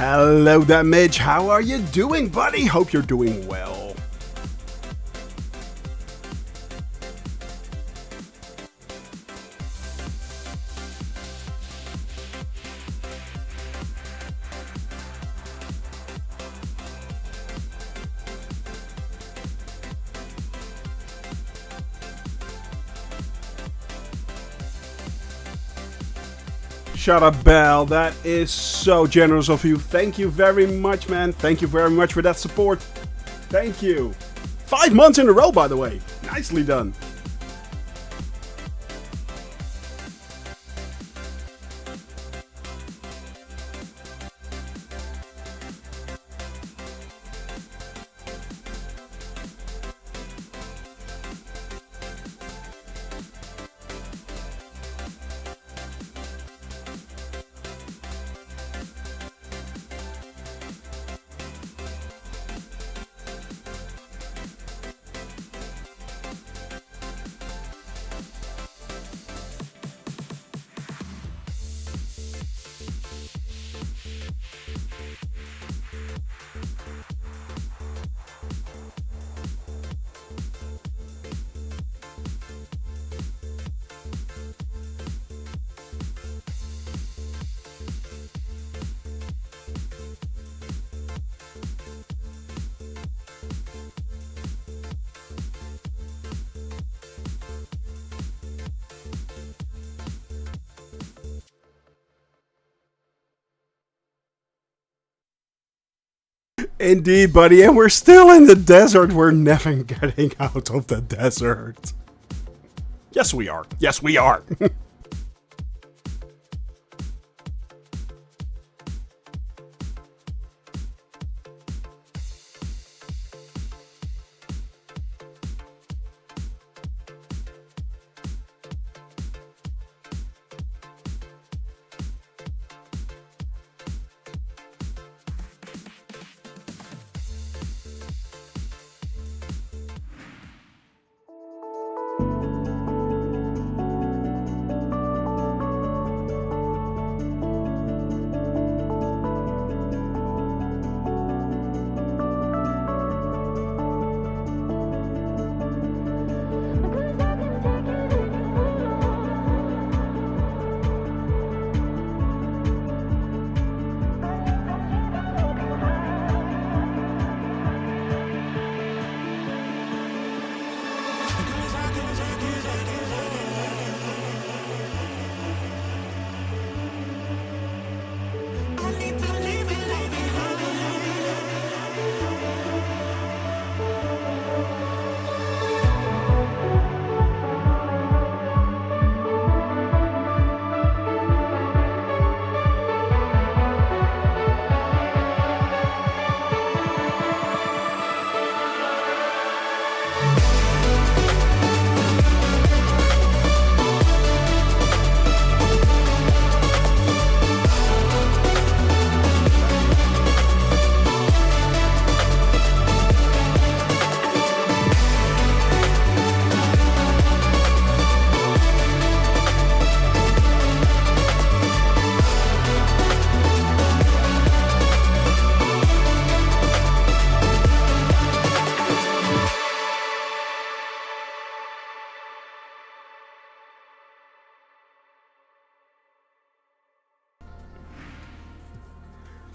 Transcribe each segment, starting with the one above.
Hello there, Midge. How are you doing, buddy? Hope you're doing well. Shut up, Bell. That is so generous of you. Thank you very much, man. Thank you very much for that support. Thank you. 5 months in a row, by the way. Nicely done. Indeed, buddy, and we're still in the desert. We're never getting out of the desert. Yes, we are. Yes, we are.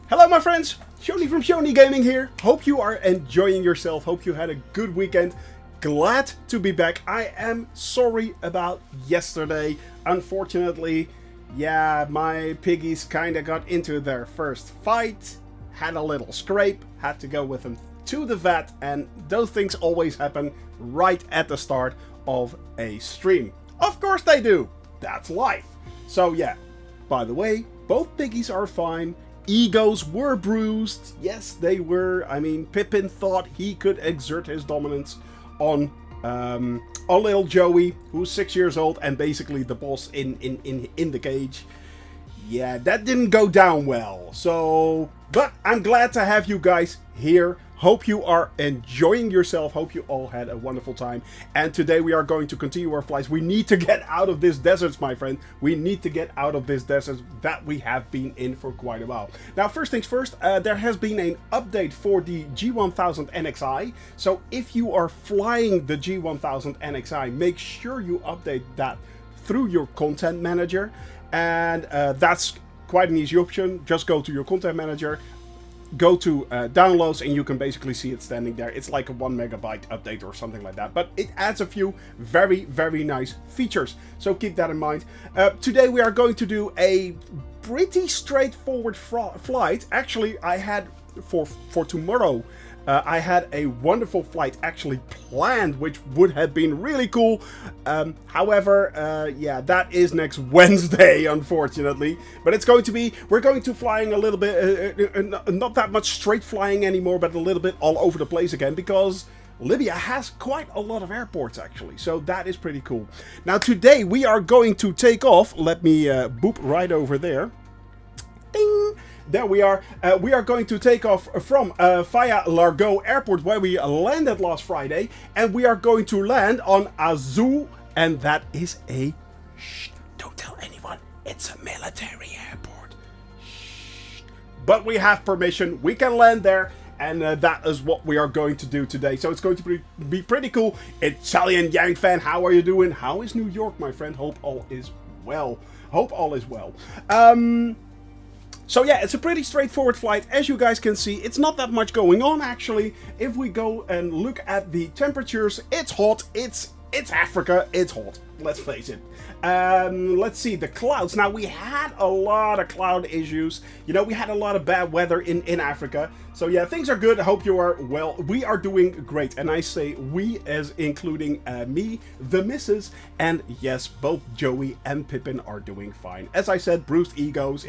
Hello, my friends. Shoni from Shoni Gaming here. Hope you are enjoying yourself. Hope you had a good weekend. Glad to be back. I am sorry about yesterday. Unfortunately, yeah, my piggies kind of got into their first fight. Had a little scrape. Had to go with them to the vet. And those things always happen right at the start of a stream. Of course they do. That's life. So yeah, by the way, both piggies are fine. Egos were bruised. Yes, they were. I mean, Pippin thought he could exert his dominance on little Joey, who's 6 years old and basically the boss in the cage. Yeah, that didn't go down well. So, but I'm glad to have you guys here. Hope you are enjoying yourself. Hope you all had a wonderful time. And today we are going to continue our flights. We need to get out of this desert, my friend. We need to get out of this desert that we have been in for quite a while. Now, first things first, there has been an update for the G1000 NXI. So if you are flying the G1000 NXI, make sure you update that through your content manager. And that's quite an easy option. Just go to your content manager, go to downloads, and you can basically see it standing there. It's like a 1 megabyte update or something like that, but it adds a few very, very nice features, so keep that in mind. Today we are going to do a pretty straightforward flight. Actually, I had for tomorrow, I had a wonderful flight actually planned, which would have been really cool. However, yeah, that is next Wednesday, unfortunately. But it's going to be, we're going to flying a little bit, not that much straight flying anymore, but a little bit all over the place again, because Libya has quite a lot of airports actually, so that is pretty cool. Now today we are going to take off. Let me boop right over there. Ding! There we are. We are going to take off from Faya-Legreau Airport, where we landed last Friday, and we are going to land on Aozou, and that is a... Shh, don't tell anyone. It's a military airport. Shh. But we have permission. We can land there, and that is what we are going to do today. So it's going to be pretty cool. Italian Yang fan, how are you doing? How is New York, my friend? Hope all is well. Hope all is well. So yeah, it's a pretty straightforward flight. As you guys can see, it's not that much going on actually. If we go and look at the temperatures, it's hot. It's Africa. It's hot. Let's face it. Let's see the clouds. Now we had a lot of cloud issues. You know, we had a lot of bad weather in Africa. So yeah, things are good. I hope you are well. We are doing great. And I say we as including me, the missus, and yes, both Joey and Pippin are doing fine. As I said, bruised egos.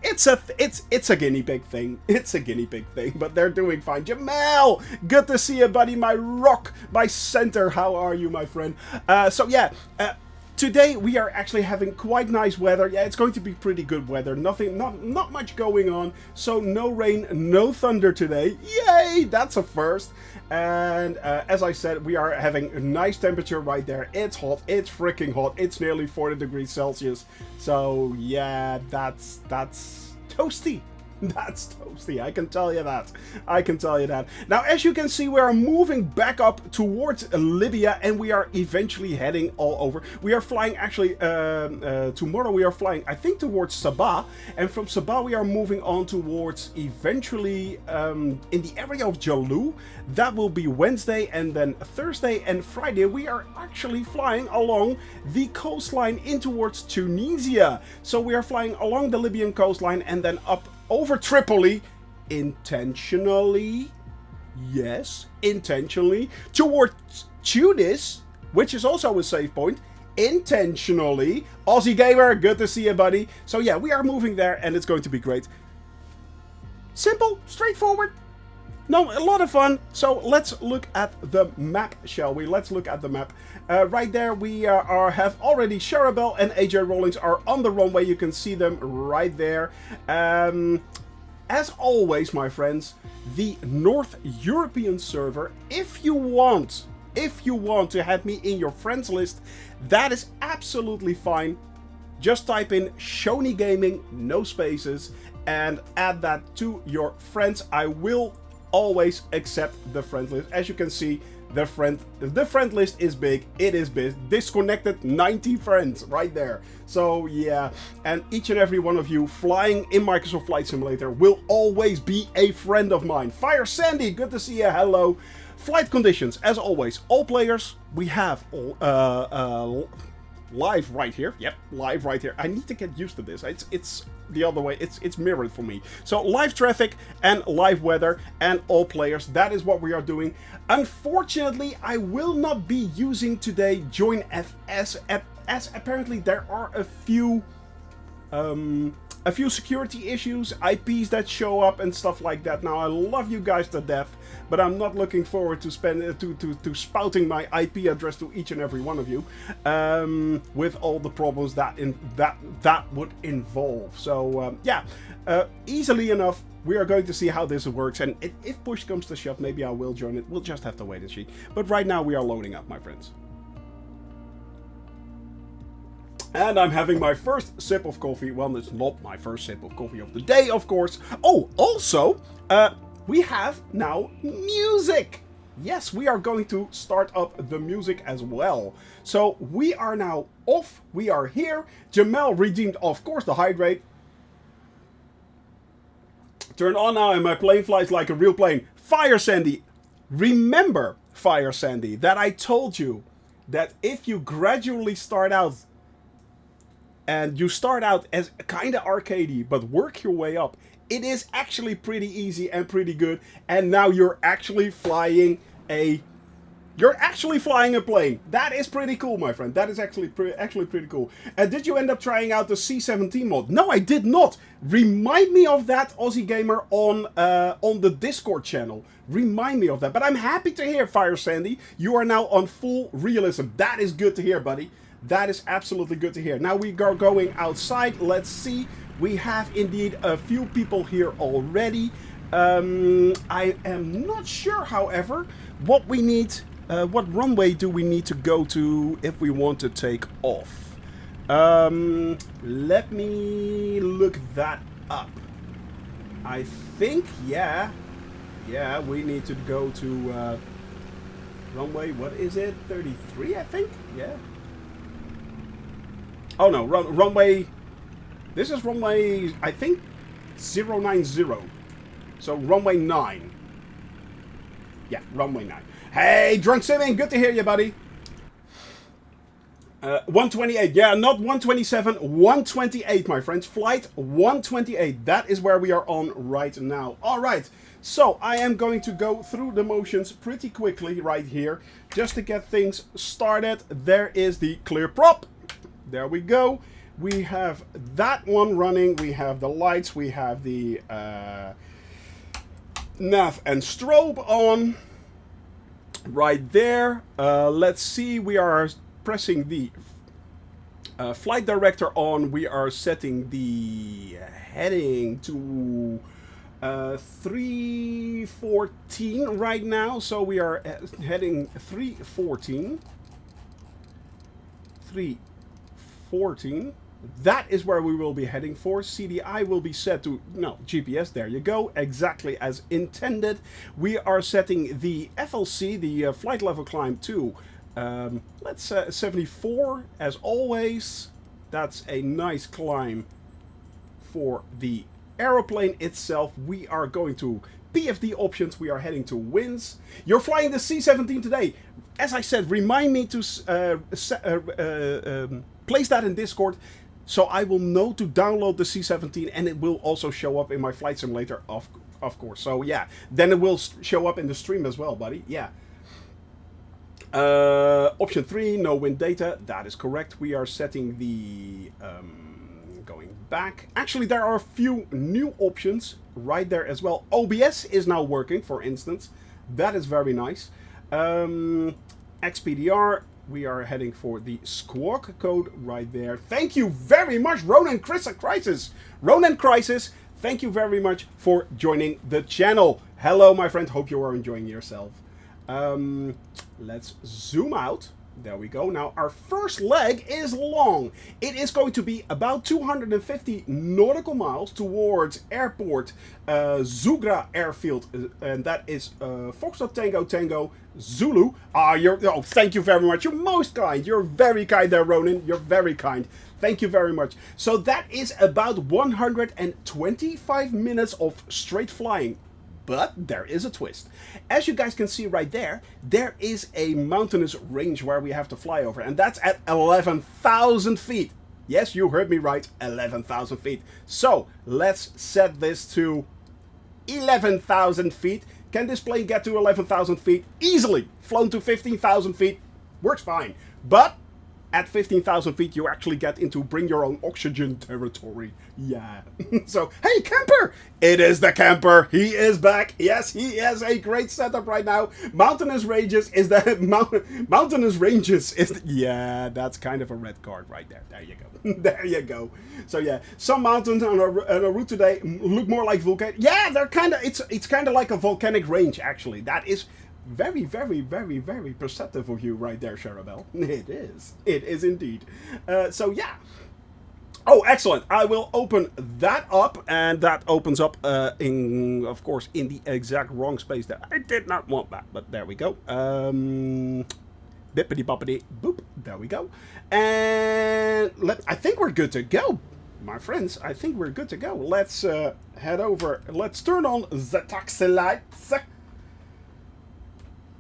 It's a guinea pig thing. It's a guinea pig thing, but they're doing fine. Jamal, good to see you, buddy. My rock, my center. How are you, my friend? So yeah, today we are actually having quite nice weather. Yeah, it's going to be pretty good weather. Not much going on. So no rain, no thunder today. Yay, that's a first. And as I said, we are having a nice temperature right there. It's hot. It's freaking hot. It's nearly 40 degrees Celsius. So yeah, that's toasty. That's toasty, I can tell you that. I can tell you that. Now, as you can see, we are moving back up towards Libya, and we are eventually heading all over. We are flying, actually, tomorrow we are flying, I think, towards Sabah. And from Sabah, we are moving on towards, eventually, in the area of Jalou. That will be Wednesday, and then Thursday and Friday, we are actually flying along the coastline in towards Tunisia. So we are flying along the Libyan coastline and then up over Tripoli, intentionally, yes, intentionally, towards Tunis, which is also a safe point, intentionally. Aussie Gamer, good to see you, buddy. So yeah, we are moving there, and it's going to be great. Simple, straightforward. No, a lot of fun. So let's look at the map, shall we? Let's look at the map. Right there, we have already Sharabel and AJ Rawlings are on the runway. You can see them right there. As always, my friends, the North European server, if you want to have me in your friends list, that is absolutely fine. Just type in Shoney Gaming, no spaces, and add that to your friends. I will always accept the friend list. As you can see, the friend list is big. It is big. Disconnected 90 friends right there. So yeah, and each and every one of you flying in Microsoft Flight Simulator will always be a friend of mine. Fire Sandy, good to see you. Hello. Flight conditions, as always, all players. We have live right here. Yep, live right here. I need to get used to this. It's the other way. It's mirrored for me. So live traffic and live weather and all players. That is what we are doing. Unfortunately, I will not be using today Join FS, as apparently there are a few a few security issues, IPs that show up and stuff like that. Now, I love you guys to death, but I'm not looking forward to spouting my IP address to each and every one of you, with all the problems that would involve. So yeah, easily enough, we are going to see how this works, and if push comes to shove, maybe I will join it. We'll just have to wait and see. But right now, we are loading up, my friends. And I'm having my first sip of coffee. Well, it's not my first sip of coffee of the day, of course. Oh, also, we have now music. Yes, we are going to start up the music as well. So we are now off. We are here. Jamel redeemed, of course, the hydrate. Turn on now and my plane flies like a real plane. Fire Sandy. Remember, Fire Sandy, that I told you that if you gradually start out, and you start out as kind of arcadey, but work your way up, it is actually pretty easy and pretty good. And now you're actually flying a plane. That is pretty cool, my friend. That is actually pretty cool. And did you end up trying out the C-17 mod? No, I did not. Remind me of that, Aussie Gamer, on the Discord channel. Remind me of that. But I'm happy to hear, Fire Sandy, you are now on full realism. That is good to hear, buddy. That is absolutely good to hear. Now we are going outside. Let's see. We have indeed a few people here already. I am not sure, however, what we need. What runway do we need to go to if we want to take off? Let me look that up. I think, yeah, we need to go to runway, what is it? 33, I think? Yeah. Oh no, runway, this is runway, I think, 090. So runway 9. Yeah, runway 9. Hey, Drunk Simming, good to hear you, buddy. 128, yeah, not 127, 128, my friends. Flight 128, that is where we are on right now. All right, so I am going to go through the motions pretty quickly right here, just to get things started. There is the clear prop. There we go. We have that one running. We have the lights. We have the nav and strobe on. Right there. Let's see. We are pressing the flight director on. We are setting the heading to 314 right now. So we are heading 314. 314. That is where we will be heading for. CDI will be set to, no, GPS, there you go, exactly as intended. We are setting the FLC, the flight level climb, to, let's 74, as always. That's a nice climb for the aeroplane itself. We are going to PFD options. We are heading to winds. You're flying the C-17 today. As I said, remind me to place that in Discord, so I will know to download the C-17, and it will also show up in my flight simulator, of course. So yeah, then it will show up in the stream as well, buddy. Yeah. Option 3, no wind data. That is correct. We are setting the going back. Actually, there are a few new options right there as well. OBS is now working, for instance. That is very nice. XPDR. We are heading for the squawk code right there. Thank you very much, Ronan Crisis. Ronan Crisis, thank you very much for joining the channel. Hello, my friend. Hope you are enjoying yourself. Let's zoom out. There we go. Now, our first leg is long. It is going to be about 250 nautical miles towards airport Zugra Airfield. And that is Foxtrot Tango Tango Zulu. Oh, thank you very much. You're most kind. You're very kind there, Ronan. You're very kind. Thank you very much. So that is about 125 minutes of straight flying. But there is a twist. As you guys can see right there, there is a mountainous range where we have to fly over. And that's at 11,000 feet. Yes, you heard me right, 11,000 feet. So let's set this to 11,000 feet. Can this plane get to 11,000 feet? Easily. Flown to 15,000 feet. Works fine. But At 15,000 feet, you actually get into bring your own oxygen territory. Yeah. So, hey, camper! It is the camper. He is back. Yes, he has a great setup right now. Mountainous Ranges is the... Mountainous Ranges is the, yeah, that's kind of a red card right there. There you go. There you go. So, yeah, some mountains on a route today look more like volcanic. Yeah, they're kind of... It's kind of like a volcanic range, actually. That is... very, very, very, very perceptive of you right there, Charabelle. It is. It is indeed. So, yeah. Oh, excellent. I will open that up, and that opens up, of course, in the exact wrong space there. I did not want that, but there we go. Bippity-boppity, boop. There we go. And I think we're good to go, my friends. I think we're good to go. Let's head over. Let's turn on the taxi lights.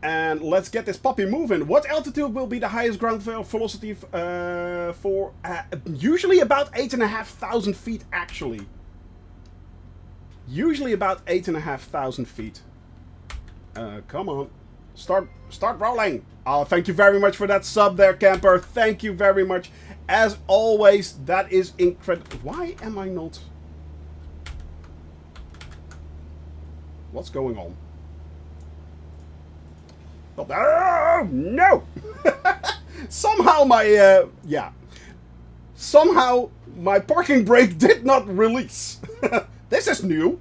And let's get this puppy moving. What altitude will be the highest ground velocity for... usually about 8,500 feet, actually. Usually about 8,500 feet. Come on. Start rolling. Oh, thank you very much for that sub there, camper. Thank you very much. As always, that is incredible. Why am I not... What's going on? Oh, no! Somehow my, Somehow my parking brake did not release. This is new.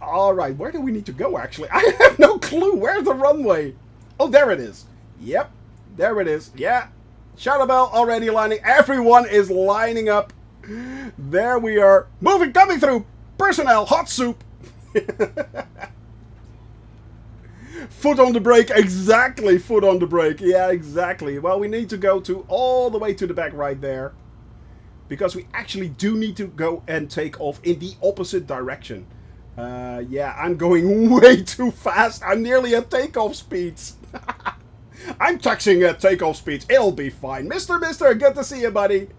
Alright, where do we need to go, actually? I have no clue. Where's the runway? Oh, there it is. Yep, there it is. Yeah. Shadowbell already lining. Everyone is lining up. There we are. Moving, coming through. Personnel, hot soup. Foot on the brake, exactly, foot on the brake, yeah, exactly. Well, we need to go to all the way to the back right there. Because we actually do need to go and take off in the opposite direction. Yeah, I'm going way too fast. I'm nearly at takeoff speeds. I'm taxing at takeoff speeds. It'll be fine. Mister, good to see you, buddy.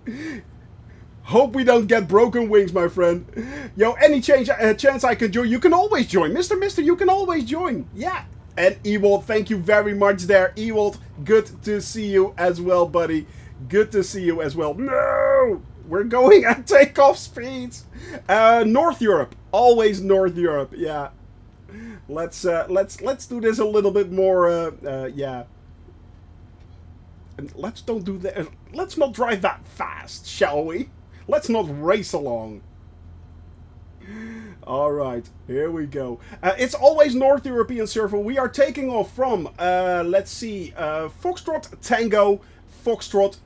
Hope we don't get broken wings, my friend. Yo, any chance I can join? You can always join. Mister, you can always join. Yeah. And Ewald, thank you very much there. Ewald, good to see you as well, buddy. Good to see you as well. No! We're going at takeoff speeds. North Europe. Always North Europe, yeah. Let's do this a little bit more, yeah. And let's don't do that. Let's not drive that fast, shall we? Let's not race along. Alright, here we go. It's always North European server. We are taking off from, let's see, Foxtrot Tango, Foxtrot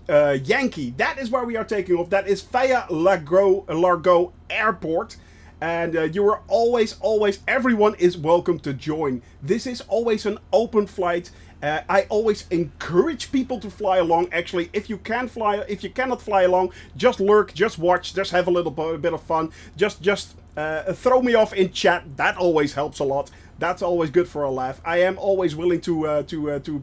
Yankee. That is where we are taking off. That is Faya-Legreau Airport. And you are always, everyone is welcome to join. This is always an open flight. I always encourage people to fly along. Actually, if you cannot fly along, just lurk, just watch, just have a little bit of fun. Just throw me off in chat. That always helps a lot. That's always good for a laugh. I am always willing to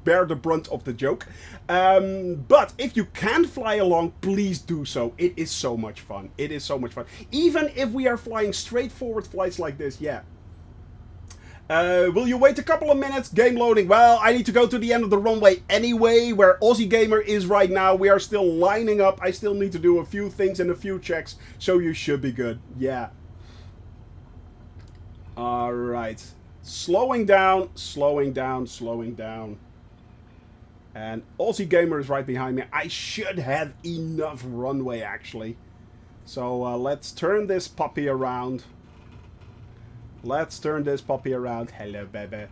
bear the brunt of the joke. But if you can fly along, please do so. It is so much fun. It is so much fun. Even if we are flying straightforward flights like this, yeah. Will you wait a couple of minutes? Game loading. Well, I need to go to the end of the runway anyway, where Aussie Gamer is right now. We are still lining up. I still need to do a few things and a few checks, so you should be good. Yeah. Alright. Slowing down. And Aussie Gamer is right behind me. I should have enough runway, actually. So, let's turn this puppy around. Hello, baby.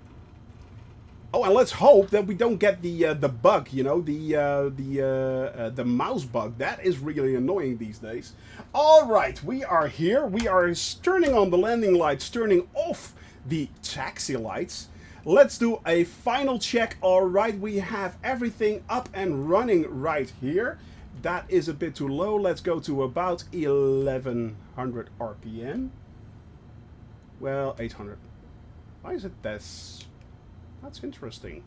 Oh, and let's hope that we don't get the bug, you know, the mouse bug. That is really annoying these days. All right, we are here. We are turning on the landing lights, turning off the taxi lights. Let's do a final check. All right, we have everything up and running right here. That is a bit too low. Let's go to about 1100 RPM. Well, 800. Why is it this? That's interesting.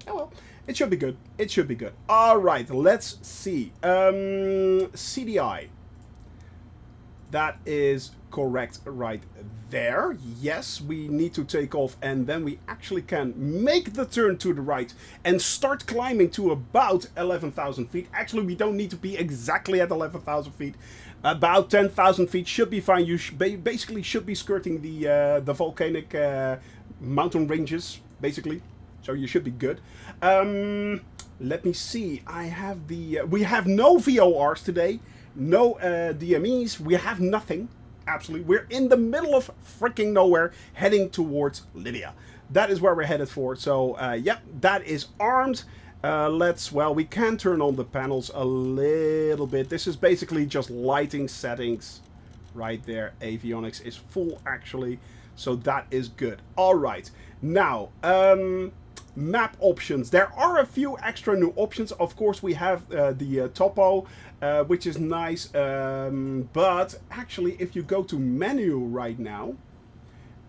Oh well, it should be good. It should be good. All right, let's see. CDI. That is correct right there. Yes, we need to take off, and then we actually can make the turn to the right and start climbing to about 11,000 feet. Actually, we don't need to be exactly at 11,000 feet. About 10,000 feet should be fine. You basically should be skirting the volcanic mountain ranges, basically. So you should be good. Let me see. I have the... we have no VORs today. No DMEs. We have nothing. Absolutely. We're in the middle of freaking nowhere, heading towards Libya. That is where we're headed for. So, yep, that is armed. Well, we can turn on the panels a little bit. This is basically just lighting settings right there. Avionics is full, actually. So that is good. All right. Now, map options. There are a few extra new options. Of course, we have the topo, which is nice. But actually, if you go to menu right now,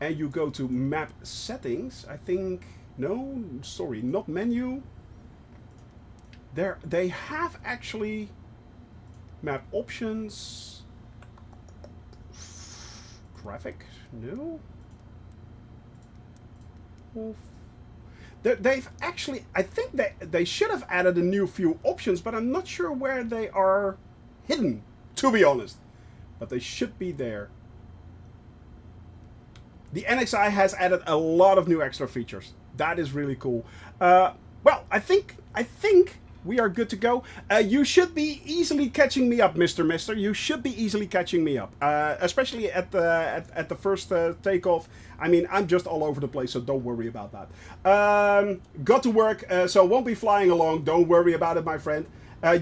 and you go to map settings, I think... No, sorry, not menu. They have actually map options. Graphic? No. They've actually, I think they should have added a new few options, but I'm not sure where they are hidden, to be honest. But they should be there. The NXI has added a lot of new extra features. That is really cool. Well, I think we are good to go. You should be easily catching me up, Mr. You should be easily catching me up, especially at the first takeoff. I mean, I'm just all over the place, so don't worry about that. Got to work, so won't be flying along. Don't worry about it, my friend.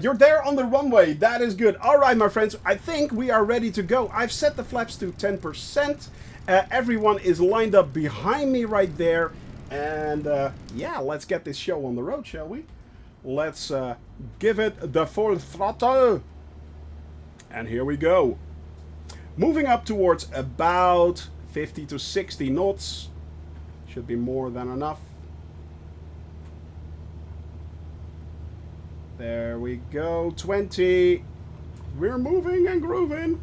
You're there on the runway. That is good. All right, my friends. I think we are ready to go. I've set the flaps to 10%. Everyone is lined up behind me right there. And yeah, let's get this show on the road, shall we? Let's give it the full throttle. And here we go. Moving up towards about 50 to 60 knots. Should be more than enough. There we go. 20. We're moving and grooving.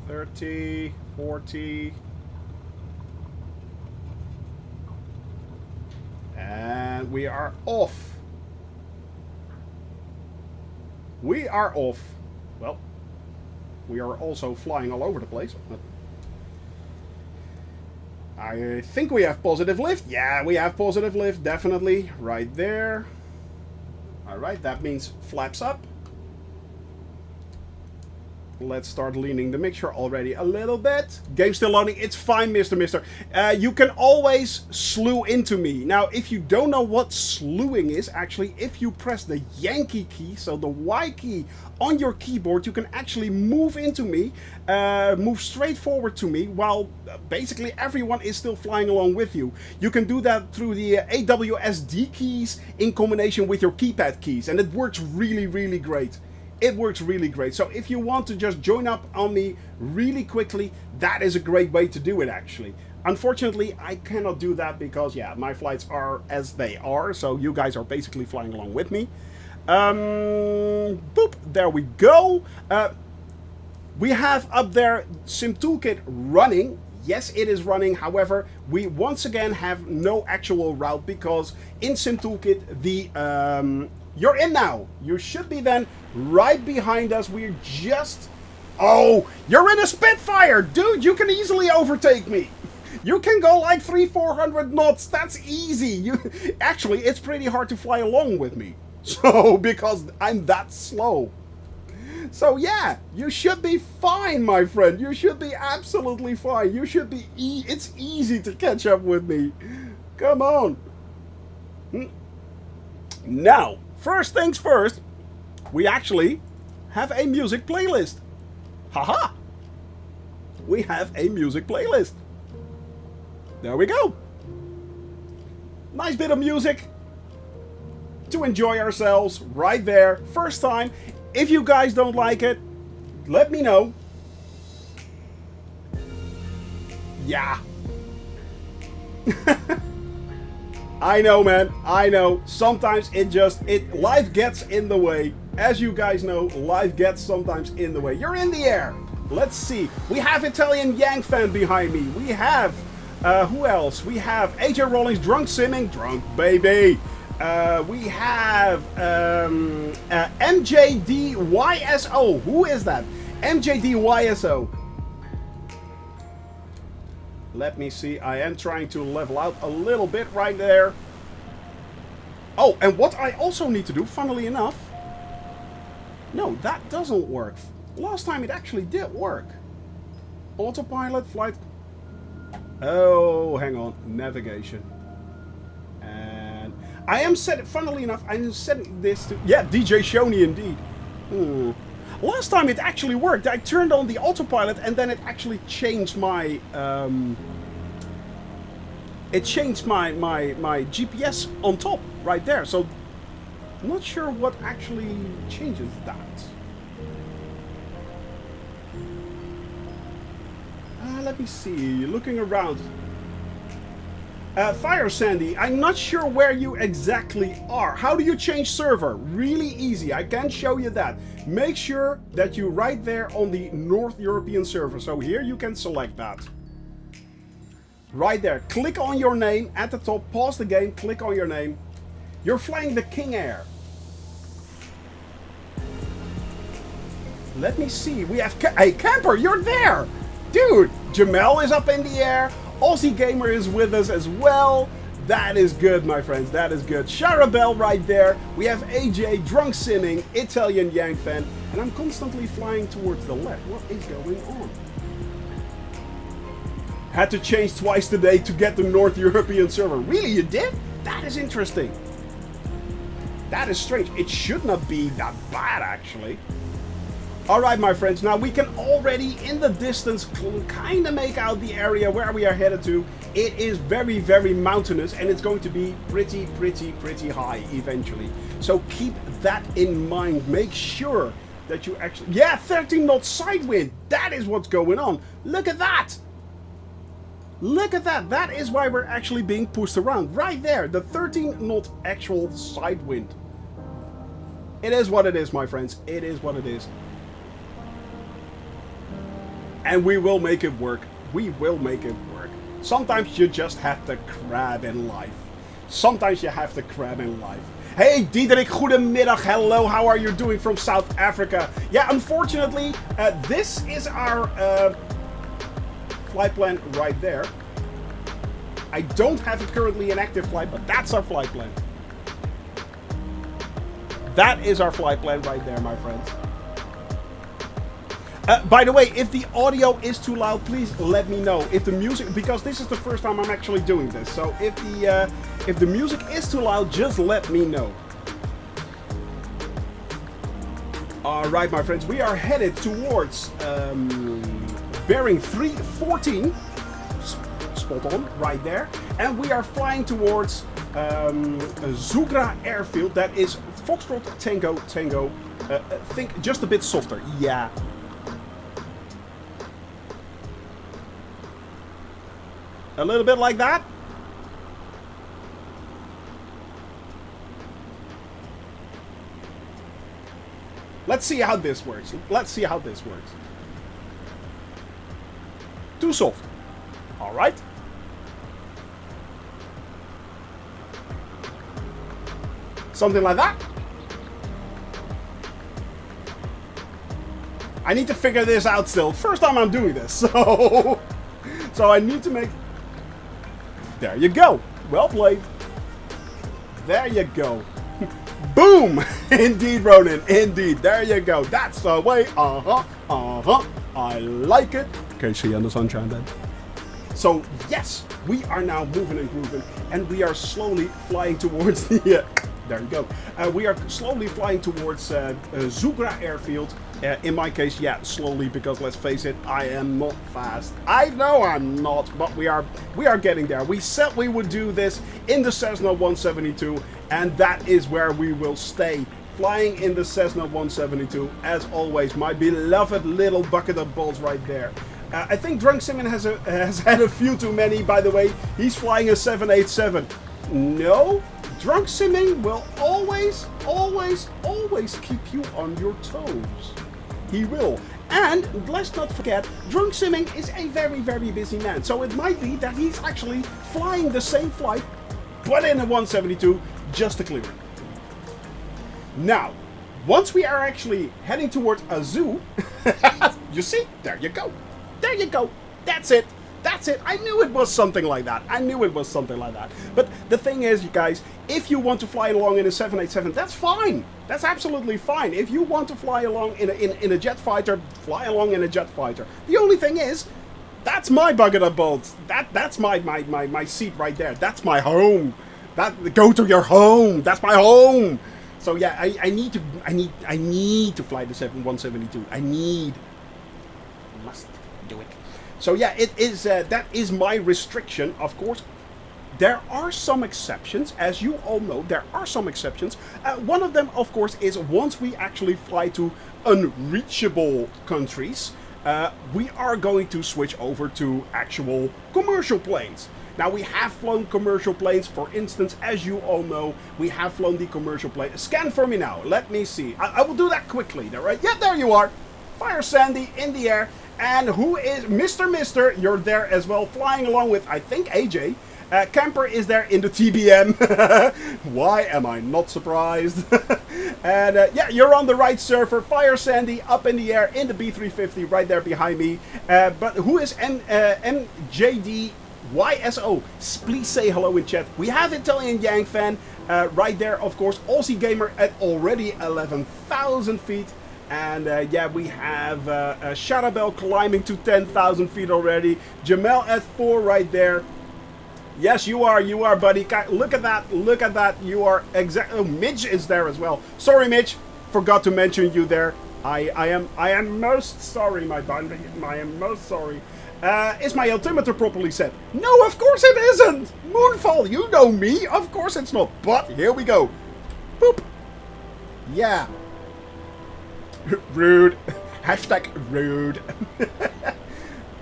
30, 40. And we are off. We are off. Well, we are also flying all over the place. I think we have positive lift. Yeah, we have positive lift, definitely. Right there. Alright, that means flaps up. Let's start leaning the mixture already a little bit. Game still loading. It's fine, Mister. You can always slew into me. Now, if you don't know what slewing is, actually, if you press the Yankee key, so the Y key on your keyboard, you can actually move into me, move straight forward to me, while basically everyone is still flying along with you. You can do that through the AWSD keys in combination with your keypad keys, and it works really, really great. It works really great. So if you want to just join up on me really quickly, that is a great way to do it, actually. Unfortunately, I cannot do that because, yeah, my flights are as they are. So you guys are basically flying along with me. Boop, there we go. We have up there Sim Toolkit running. Yes, it is running. However, we once again have no actual route because in Sim Toolkit, the... you're in now. You should be then right behind us. We're just... Oh, you're in a Spitfire. Dude, you can easily overtake me. You can go like 300-400 knots. That's easy. Actually, it's pretty hard to fly along with me. So, because I'm that slow. So, yeah, you should be fine, my friend. You should be absolutely fine. You should be... It's easy to catch up with me. Come on. Now... First things first, we actually have a music playlist. Haha! We have a music playlist. There we go. Nice bit of music to enjoy ourselves right there. First time. If you guys don't like it, let me know. I know, man. I know. Sometimes life gets in the way. As you guys know, life gets sometimes in the way. You're in the air. Let's see. We have Italian Yang fan behind me. We have, who else? We have AJ Rawlings, Drunk Simming, Drunk Baby. We have MJDYSO. Who is that? MJDYSO. Let me see. I am trying to level out a little bit right there. Oh, and what I also need to do, funnily enough... No, that doesn't work. Last time it actually did work. Autopilot, flight... Oh, hang on. Navigation. And... I am setting... Funnily enough, I'm setting this to... Yeah, DJ Shoney indeed. Last time it actually worked. I turned on the autopilot and then it actually changed my... It changed my GPS on top, right there. So, I'm not sure what actually changes that. Let me see. Looking around. Fire Sandy, I'm not sure where you exactly are. How do you change server? Really easy. I can show you that. Make sure that you're right there on the North European server. So here you can select that. Right there. Click on your name at the top. Pause the game. Click on your name. You're flying the King Air. Let me see. We have... Hey, Camper, you're there! Dude, Jamel is up in the air. Aussie Gamer is with us as well. That is good, my friends. That is good. Sharabelle right there. We have AJ, Drunk Simming, Italian Yang fan. And I'm constantly flying towards the left. What is going on? Had to change twice today to get the North European server. Really, you did? That is interesting. That is strange. It should not be that bad, actually. Alright, my friends. Now, we can already, in the distance, kind of make out the area where we are headed to. It is very, very mountainous, and it's going to be pretty high, eventually. So, keep that in mind. Make sure that you actually... Yeah, 13 knot side wind. That is what's going on. Look at that. Look at that. That is why we're actually being pushed around. Right there. The 13 knot actual side wind. It is what it is, my friends. It is what it is. And we will make it work. We will make it work. Sometimes you just have to crab in life. Sometimes you have to crab in life. Hey, Diederik, goedemiddag. Hello, how are you doing from South Africa? Yeah, unfortunately, this is our flight plan right there. I don't have it currently in active flight, but that's our flight plan. That is our flight plan right there, my friends. By the way, if the audio is too loud, please let me know. If the music, because this is the first time I'm actually doing this, so if the music is too loud, just let me know. All right, my friends, we are headed towards bearing 314, spot on, right there, and we are flying towards Zugra Airfield. That is Foxtrot Tango Tango. Think just a bit softer, yeah. A little bit like that. Let's see how this works. Let's see how this works. Too soft. All right. Something like that. I need to figure this out still. First time I'm doing this, so I need to make... There you go. Well played. There you go. Boom! Indeed, Ronan. Indeed. There you go. That's the way. I like it. Okay, see you in the sunshine then. So, yes, we are now moving and grooving, and we are slowly flying towards the... there you go. We are slowly flying towards Zugra Airfield. In my case, yeah, slowly, because let's face it, I am not fast. I know I'm not, but we are getting there. We said we would do this in the Cessna 172, and that is where we will stay. Flying in the Cessna 172, as always, my beloved little bucket of balls right there. I think Drunk Simon has had a few too many, by the way. He's flying a 787. No, drunk simming will always, always, always keep you on your toes. He will. And let's not forget, drunk simming is a very, very busy man. So it might be that he's actually flying the same flight, but in a 172, just to clear it. Now, once we are actually heading towards Aozou, you see, there you go. There you go. That's it. That's it. I knew it was something like that. I knew it was something like that. But the thing is, you guys, if you want to fly along in a 787, that's fine. That's absolutely fine. If you want to fly along in a jet fighter, fly along in a jet fighter. The only thing is, that's my bucket of bolts. That's my seat right there. That's my home. Go to your home. That's my home. So yeah, I need to fly the 172. Must do it. So yeah, it is that is my restriction. Of course, there are some exceptions, as you all know. There are some exceptions. One of them, of course, is once we actually fly to unreachable countries, we are going to switch over to actual commercial planes. Now, we have flown commercial planes. For instance, as you all know, we have flown the commercial plane. Scan for me now. Let me see. I will do that quickly. Right? Yeah, there you are. Fire Sandy in the air. And who is Mr. You're there as well, flying along with, I think, AJ. Camper is there in the TBM. Why am I not surprised? And yeah, you're on the right surfer. Fire Sandy up in the air in the B350 right there behind me. But who is MJD? YSO, please say hello in chat. We have Italian Yang fan right there, of course. Aussie Gamer at already 11,000 feet. And yeah, we have Sharabel climbing to 10,000 feet already. Jamel at 4 right there. Yes, you are, buddy. Look at that, you are exactly. Oh, Midge is there as well. Sorry, Midge, forgot to mention you there. I am most sorry, my buddy. I am most sorry. Is my altimeter properly set? No, of course it isn't! Moonfall, you know me! Of course it's not. But here we go. Boop. Yeah. Rude. Hashtag rude.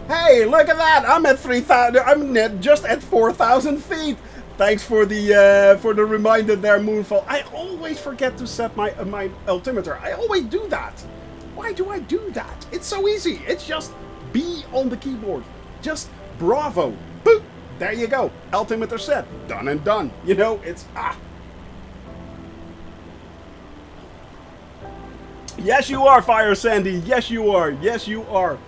Hey, look at that! I'm at 3,000. I'm just at 4,000 feet. Thanks for the reminder there, Moonfall. I always forget to set my altimeter. I always do that. Why do I do that? It's so easy. It's just B on the keyboard. Just bravo. Boop. There you go. Altimeter set. Done and done. You know, it's Yes, you are, Fire Sandy. Yes, you are. Yes, you are.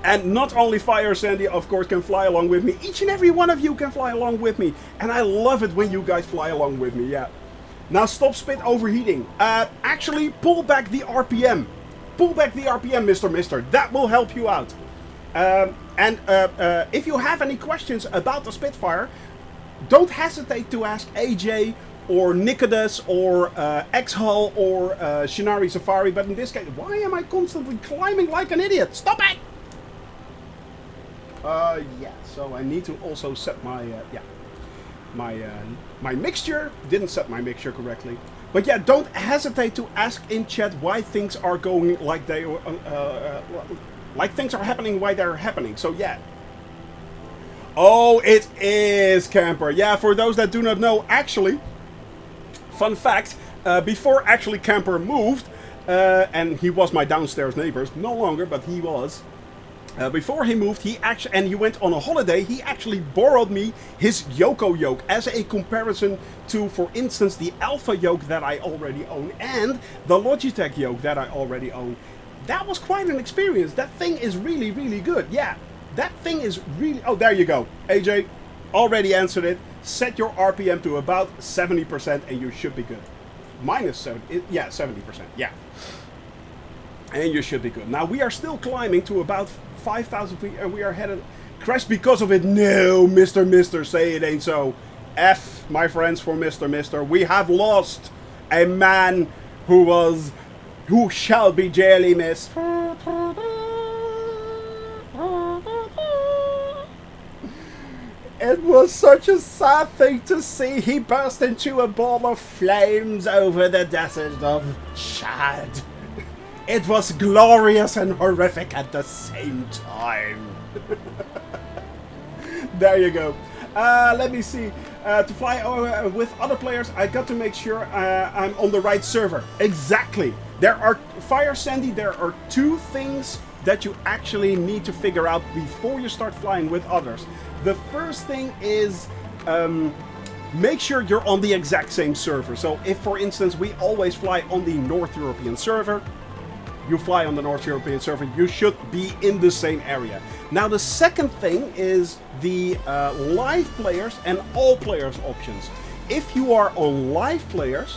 And not only Fire Sandy, of course, can fly along with me. Each and every one of you can fly along with me. And I love it when you guys fly along with me. Yeah. Now, stop spit overheating. Actually, pull back the RPM. Pull back the RPM, Mr. That will help you out. And if you have any questions about the Spitfire, don't hesitate to ask AJ or Nicodas or X-Hull or Shinari Safari. But in this case, why am I constantly climbing like an idiot? Stop it! Yeah, so I need to also set my, my mixture. Didn't set my mixture correctly. But yeah, don't hesitate to ask in chat why things are going like they, like things are happening, why they're happening. So yeah. Oh, it is Camper. Yeah, for those that do not know, actually, fun fact, before actually Camper moved, and he was my downstairs neighbor, no longer, but he was. Before he moved, he went on a holiday, he actually borrowed me his Yoko yoke as a comparison to, for instance, the Alpha yoke that I already own and the Logitech yoke that I already own. That was quite an experience. That thing is really, really good. Yeah, that thing is really... Oh, there you go. AJ already answered it. Set your RPM to about 70% and you should be good. Minus 70, yeah, 70%, yeah. And you should be good. Now, we are still climbing to about 5,000 feet and we are headed... Crash because of it? No, Mr. Say it ain't so. F, my friends, for Mr. We have lost a man who shall be dearly missed. It was such a sad thing to see. He burst into a ball of flames over the desert of Chad. It was glorious and horrific at the same time. There you go. Let me see. To fly with other players, I got to make sure I'm on the right server. Exactly. There are, Fire Sandy, there are two things that you actually need to figure out before you start flying with others. The first thing is make sure you're on the exact same server. So if, for instance, we always fly on the North European server, you fly on the North European server, you should be in the same area. Now the second thing is the live players and all players options. If you are on live players,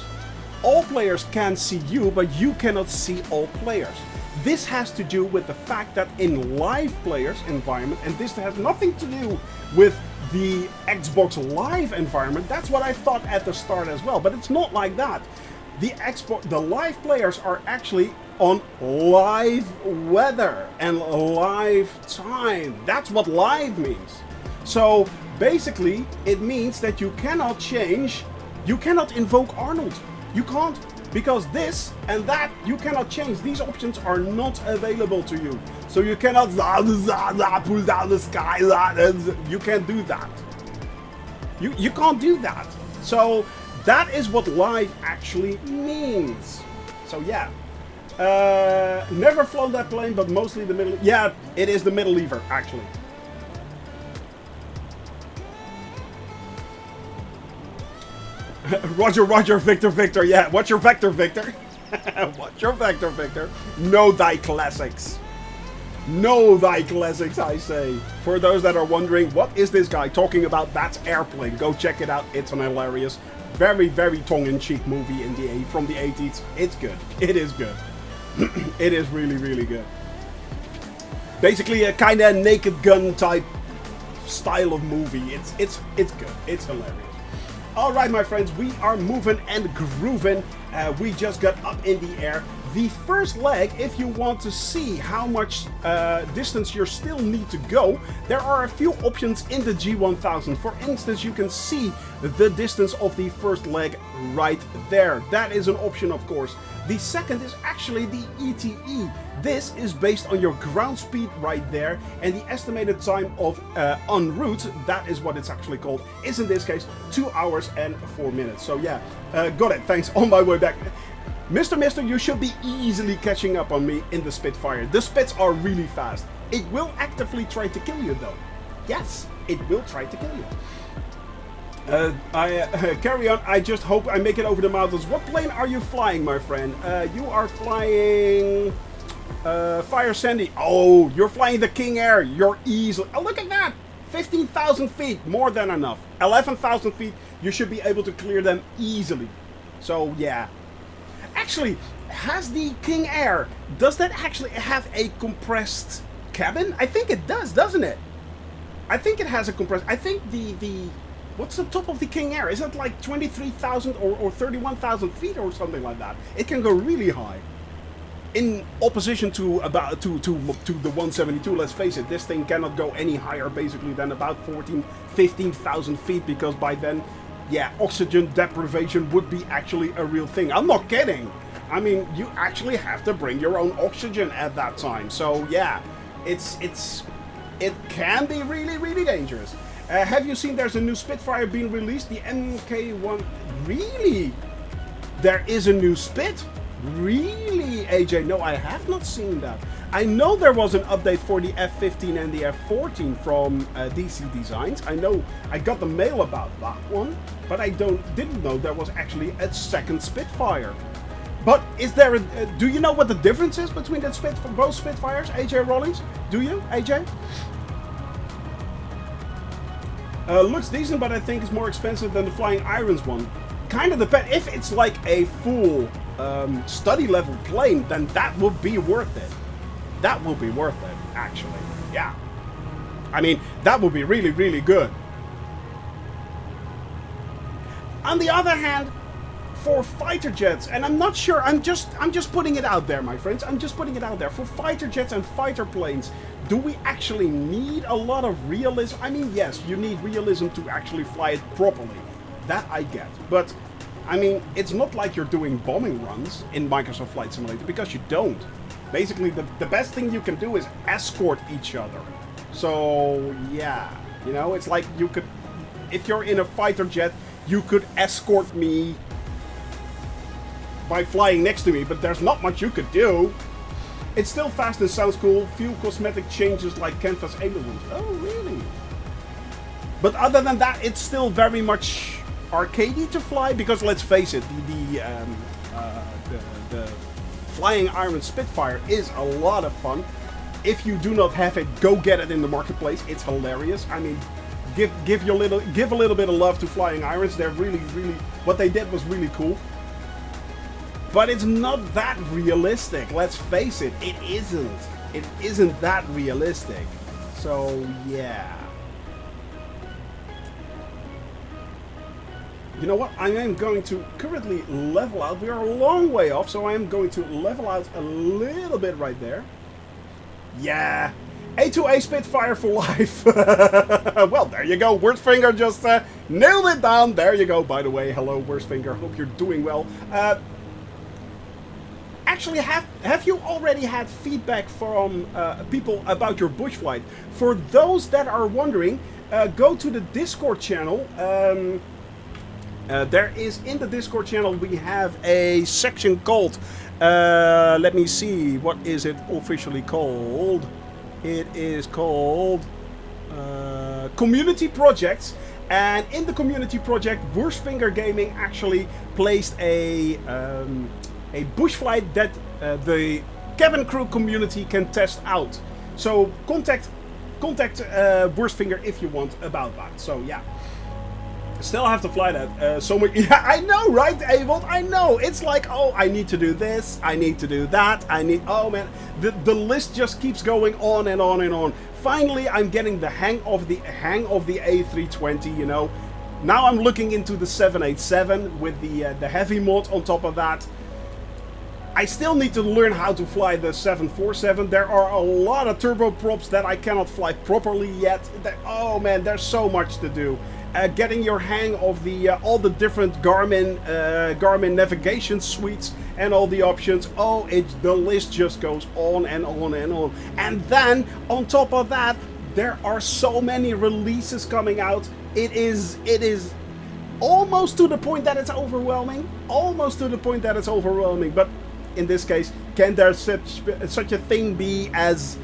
all players can see you, but you cannot see all players. This has to do with the fact that in live players environment, and this has nothing to do with the Xbox Live environment, that's what I thought at the start as well, but it's not like that. The live players are actually on live weather and live time. That's what live means. So basically it means that you cannot change, you cannot invoke Arnold. You can't, because this and that you cannot change. These options are not available to you. So you cannot pull down the sky, you can't do that. You can't do that. So that is what live actually means. So yeah. Never flown that plane, but mostly the middle. Yeah, it is the middle lever, actually. Roger, Roger, Victor, Victor. Yeah, what's your vector, Victor? What's your vector, Victor? Know thy classics. Know thy classics, I say. For those that are wondering, what is this guy talking about? That's Airplane. Go check it out. It's an hilarious, very, very tongue-in-cheek movie from the 80s. It's good. It is good. It is really, really good. Basically a kind of Naked Gun type style of movie. It's good. It's hilarious. All right, my friends, we are moving and grooving. We just got up in the air. The first leg, if you want to see how much distance you still need to go, there are a few options in the G1000. For instance, you can see the distance of the first leg right there. That is an option, of course. The second is actually the ETE. This is based on your ground speed right there, and the estimated time of en route, that is what it's actually called, is in this case 2 hours and 4 minutes. So yeah, got it. Thanks. On my way back. Mister, you should be easily catching up on me in the Spitfire. The Spits are really fast. It will actively try to kill you though. Yes, it will try to kill you. Carry on. I just hope I make it over the mountains. What plane are you flying, my friend? You are flying Fire Sandy. Oh, you're flying the King Air. You're easily... Oh, look at that. 15,000 feet. More than enough. 11,000 feet. You should be able to clear them easily. So, yeah. Actually, has the King Air, does that actually have a compressed cabin? I think it does, doesn't it? I think it has a compressed... I think the what's the top of the King Air? Is it like 23,000 or 31,000 feet or something like that? It can go really high. In opposition to about to the 172, let's face it, this thing cannot go any higher basically than about 15,000 feet, because by then, yeah, oxygen deprivation would be actually a real thing. I'm not kidding. I mean, you actually have to bring your own oxygen at that time. So yeah, it can be really, really dangerous. Have you seen there's a new Spitfire being released? The MK1. Really? There is a new Spit? Really, AJ? No, I have not seen that. I know there was an update for the F-15 and the F-14 from DC Designs. I know I got the mail about that one, but I didn't know there was actually a second Spitfire. But is there a, do you know what the difference is between both Spitfires, AJ Rollins? Do you, AJ? Looks decent, but I think it's more expensive than the Flying Irons one. Kind of depends. If it's like a full study level plane, then that would be worth it. That would be worth it, actually. Yeah. I mean, that would be really, really good. On the other hand, for fighter jets, and I'm not sure, I'm just putting it out there, my friends. I'm just putting it out there. For fighter jets and fighter planes, do we actually need a lot of realism? I mean, yes, you need realism to actually fly it properly. That I get. But, I mean, it's not like you're doing bombing runs in Microsoft Flight Simulator, because you don't. Basically, the best thing you can do is escort each other. So, yeah. You know, it's like you could... if you're in a fighter jet, you could escort me by flying next to me, but there's not much you could do. It's still fast and sounds cool. Few cosmetic changes like canvas ailerons. Oh, really? But other than that, it's still very much arcadey to fly, because let's face it, the Flying Iron Spitfire is a lot of fun. If you do not have it, go get it in the marketplace. It's hilarious. I mean, give a little bit of love to Flying Irons. They're really, what they did was really cool. But it's not that realistic. Let's face it, it isn't. It isn't that realistic. So yeah. You know what? I am going to currently level out. We are a long way off, so I am going to level out a little bit right there. Yeah. A2A Spitfire for life. Well, there you go. Worstfinger just nailed it down. There you go. By the way, hello, Worstfinger. Hope you're doing well. Actually, have you already had feedback from people about your bush flight? For those that are wondering, go to the Discord channel. There is, in the Discord channel, we have a section called, let me see, what is it officially called? It is called Community Projects. And in the Community Project, Worstfinger Gaming actually placed a bush flight that the cabin crew community can test out. So contact Worstfinger if you want about that. So yeah. Still have to fly that. So much. Yeah, I know, right, Avold? I know. It's like, oh, I need to do this. I need to do that. Oh man, the list just keeps going on and on and on. Finally, I'm getting the hang of the A320. You know, now I'm looking into the 787 with the heavy mod on top of that. I still need to learn how to fly the 747. There are a lot of turboprops that I cannot fly properly yet. Oh man, there's so much to do. Getting your hang of the all the different Garmin navigation suites and all the options. Oh, the list just goes on and on and on. And then on top of that, there are so many releases coming out. It is almost to the point that it's overwhelming. Almost to the point that it's overwhelming. But in this case, can there such a thing be as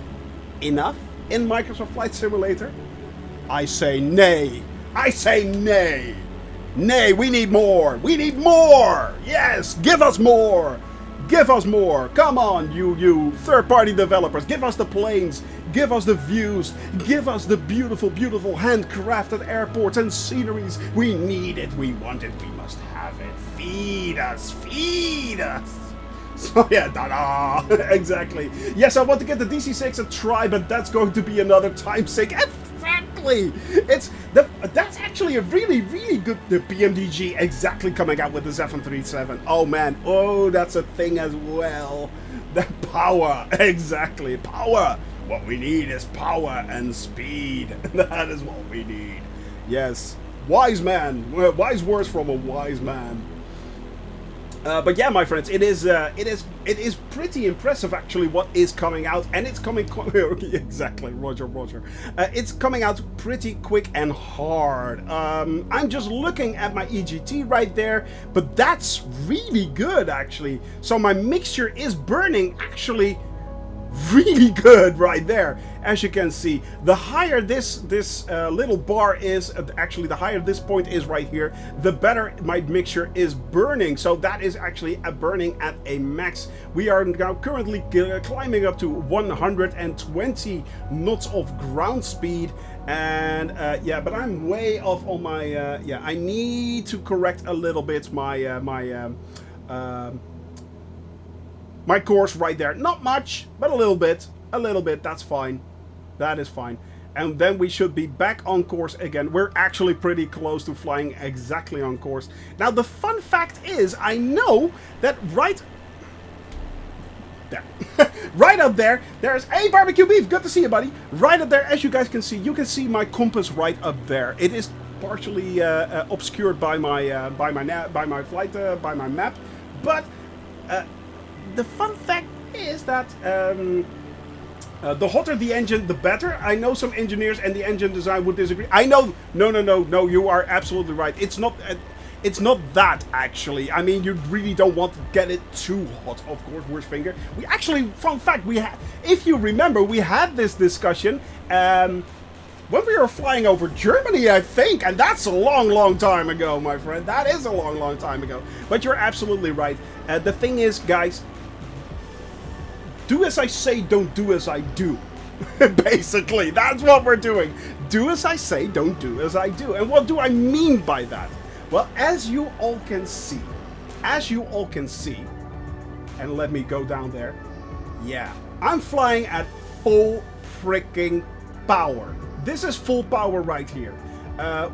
enough in Microsoft Flight Simulator? I say nay. I say nay. Nay, we need more. We need more. Yes, give us more. Give us more. Come on, you third-party developers. Give us the planes. Give us the views. Give us the beautiful, beautiful handcrafted airports and sceneries. We need it. We want it. We must have it. Feed us. Feed us. So yeah, ta-da! Exactly. Yes, I want to get the DC-6 a try, but that's going to be another time sink. Exactly. That's actually a really, really good PMDG exactly coming out with the 737. Oh man, oh that's a thing as well. The power, exactly, power. What we need is power and speed. That is what we need. Yes, wise man. Wise words from a wise man. But yeah, my friends, it is pretty impressive actually what is coming out, and it's coming exactly, Roger. It's coming out pretty quick and hard. I'm just looking at my EGT right there, but that's really good actually. So my mixture is burning actually really good right there. As you can see, the higher this little bar is, actually the higher this point is right here, the better my mixture is burning. So that is actually burning at a max. We are now currently climbing up to 120 knots of ground speed. And yeah, but I'm way off on my yeah, I need to correct a little bit my my course right there. Not much, but a little bit. That's fine. That is fine. And then we should be back on course again. We're actually pretty close to flying exactly on course. Now the fun fact is, I know that right there, right up there, there's a barbecue beef. Good to see you, buddy. Right up there, as you guys can see my compass right up there. It is partially obscured by my map, but the fun fact is that The hotter the engine, the better. I know some engineers and the engine design would disagree. I know. No. You are absolutely right. It's not. It's not that, actually. I mean, you really don't want to get it too hot, of course, worst finger. We actually, fun fact, if you remember, we had this discussion when we were flying over Germany, I think, and that's a long time ago, my friend. That is a long time ago. But you're absolutely right. The thing is, guys, do as I say, don't do as I do. Basically, that's what we're doing. Do as I say, don't do as I do. And what do I mean by that? Well, as you all can see, and let me go down there, yeah, I'm flying at full freaking power. This is full power right here.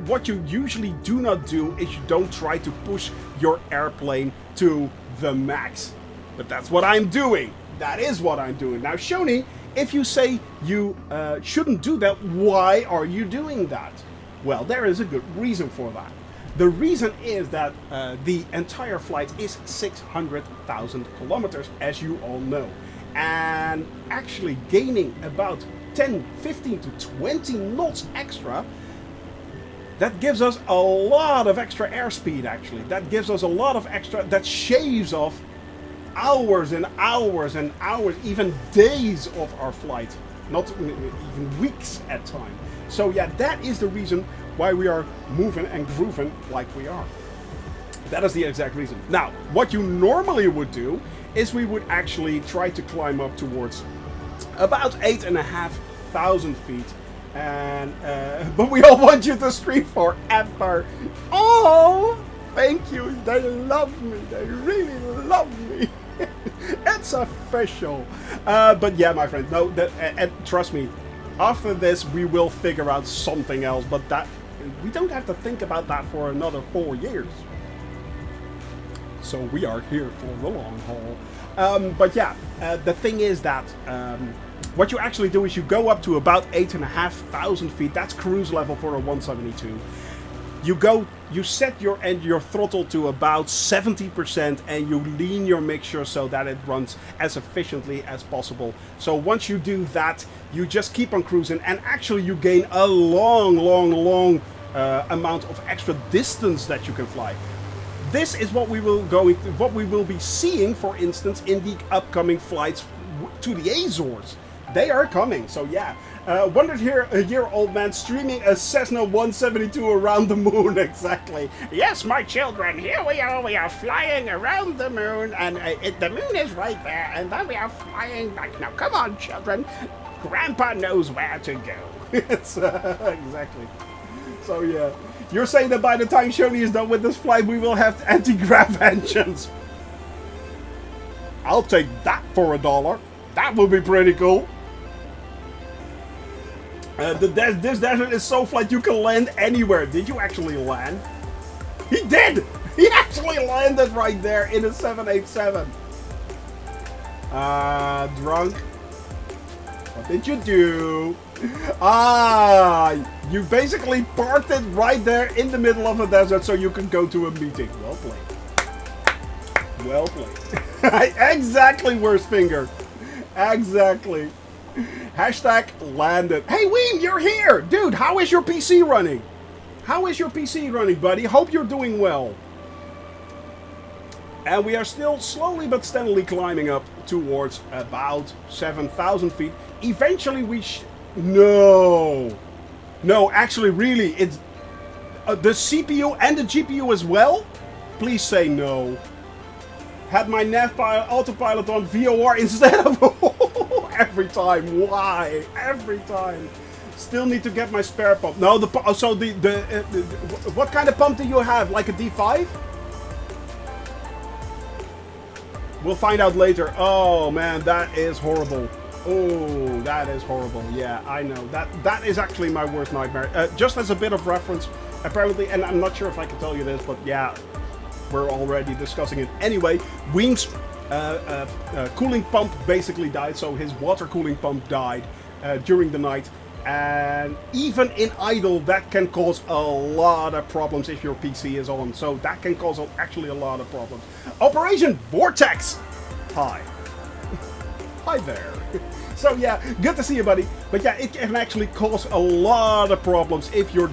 What you usually do not do is you don't try to push your airplane to the max. But that's what I'm doing. That is what I'm doing. Now, Shoni, if you say you shouldn't do that, why are you doing that? Well, there is a good reason for that. The reason is that the entire flight is 600,000 kilometers, as you all know. And actually gaining about 10, 15 to 20 knots extra, that gives us a lot of extra airspeed, actually. That gives us a lot of extra, that shaves off hours and hours and hours, even days of our flight. Not even weeks at time. So yeah, that is the reason why we are moving and grooving like we are. That is the exact reason. Now, what you normally would do is we would actually try to climb up towards about 8,500 feet. And but we all want you to stream forever. Oh, thank you. They love me. They really love me. It's official. But yeah, my friend, no, and trust me, after this we will figure out something else. But that we don't have to think about that for another 4 years. So we are here for the long haul. But yeah, the thing is that what you actually do is you go up to about 8,500 feet. That's cruise level for a 172. You set your throttle to about 70% and you lean your mixture so that it runs as efficiently as possible. So once you do that, you just keep on cruising, and actually you gain a long amount of extra distance that you can fly. This is what we will be seeing, for instance, in the upcoming flights to the Azores. They are coming, so yeah. Wondered here, a year-old man streaming a Cessna 172 around the moon, exactly. Yes, my children, here we are flying around the moon, and the moon is right there, and then we are flying back. Now, come on, children, Grandpa knows where to go. It's, exactly. So, yeah. You're saying that by the time Shoni is done with this flight, we will have anti-grav engines. I'll take that for $1. That would be pretty cool. This desert is so flat you can land anywhere. Did you actually land? He did! He actually landed right there in a 787. Drunk. What did you do? You basically parked it right there in the middle of a desert so you can go to a meeting. Well played. Well played. Exactly, worst finger. Exactly. Hashtag landed. Hey, Weem, you're here! Dude, how is your PC running? How is your PC running, buddy? Hope you're doing well. And we are still slowly but steadily climbing up towards about 7,000 feet. Eventually we No, actually, really, it's... the CPU and the GPU as well? Please say no. Had my nav autopilot on VOR instead of... Every time. Why? Every time. Still need to get my spare pump. No, so what kind of pump do you have? Like a D5? We'll find out later. Oh man, that is horrible. Oh, that is horrible. Yeah, I know. That is actually my worst nightmare. Just as a bit of reference, apparently, and I'm not sure if I can tell you this, but yeah, we're already discussing it. Anyway, Weem's cooling pump basically died, so his water cooling pump died during the night, and even in idle that can cause a lot of problems if your PC is on, so that can cause actually a lot of problems. Operation Vortex! Hi. Hi there. So yeah, good to see you, buddy. But yeah, it can actually cause a lot of problems if your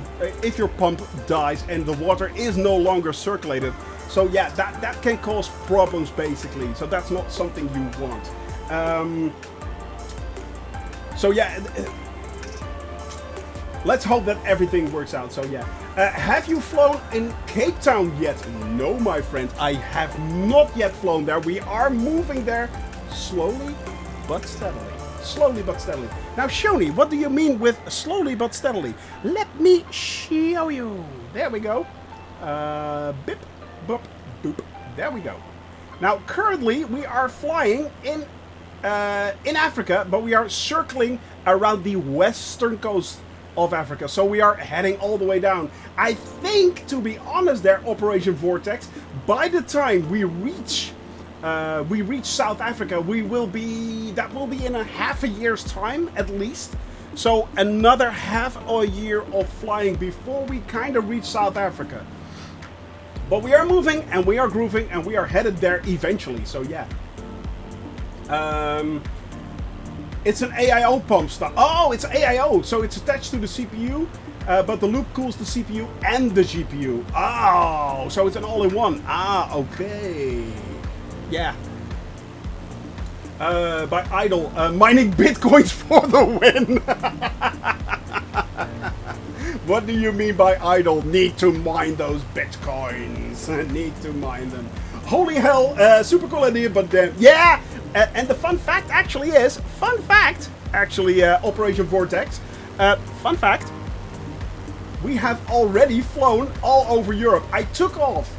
pump dies and the water is no longer circulated. So yeah, that can cause problems basically. So that's not something you want. So yeah, let's hope that everything works out. So yeah, have you flown in Cape Town yet? No, my friend, I have not yet flown there. We are moving there slowly but steadily. Slowly but steadily. Now, Shoni, what do you mean with slowly but steadily? Let me show you. There we go. Bip, boop, boop. There we go. Now, currently, we are flying in Africa, but we are circling around the western coast of Africa. So we are heading all the way down. I think, to be honest there, Operation Vortex, by the time we reach South Africa, that will be in a half a year's time at least. So another half a year of flying before we kind of reach South Africa. But we are moving and we are grooving and we are headed there eventually. So yeah. It's an AIO pump stuff. Oh, it's AIO, so it's attached to the CPU, but the loop cools the CPU and the GPU. Oh, so it's an all-in-one. Ah, okay. Yeah. By Idle, mining bitcoins for the win. What do you mean by Idle? Need to mine those bitcoins. Need to mine them. Holy hell, super cool idea, but yeah. And the fun fact actually is, Operation Vortex, fun fact, we have already flown all over Europe. I took off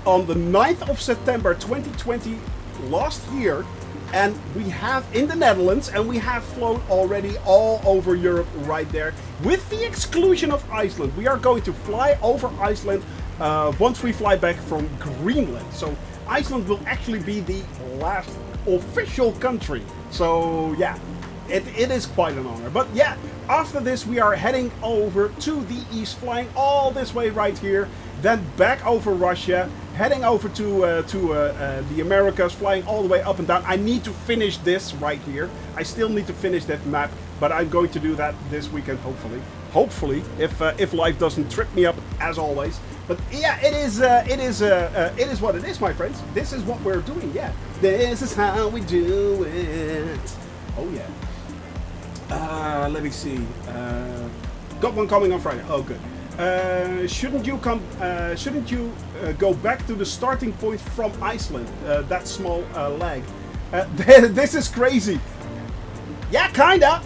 on the 9th of September 2020 last year, and we have in the Netherlands, and we have flown already all over Europe right there, with the exclusion of Iceland. We are going to fly over Iceland once we fly back from Greenland. So Iceland will actually be the last official country. So yeah, it is quite an honor. But yeah, after this we are heading over to the east, flying all this way right here, then back over Russia, heading over to the Americas, flying all the way up and down. I need to finish this right here. I still need to finish that map, but I'm going to do that this weekend, hopefully, if life doesn't trip me up as always. But yeah, it is what it is, my friends. This is what we're doing. Yeah, this is how we do it. Oh yeah. Let me see. Got one coming on Friday. Oh, good. Shouldn't you go back to the starting point from Iceland? That small lag. This is crazy. Yeah, kinda.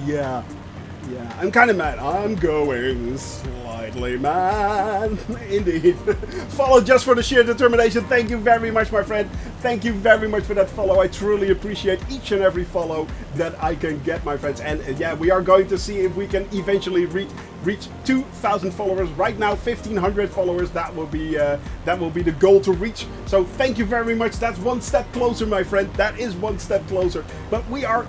Yeah, I'm kind of mad. I'm going slightly mad. Indeed. Follow just for the sheer determination. Thank you very much, my friend. Thank you very much for that follow. I truly appreciate each and every follow that I can get, my friends. And yeah, we are going to see if we can eventually reach 2,000 followers. Right now, 1,500 followers. That will be the goal to reach. So thank you very much. That's one step closer, my friend. That is one step closer. But we are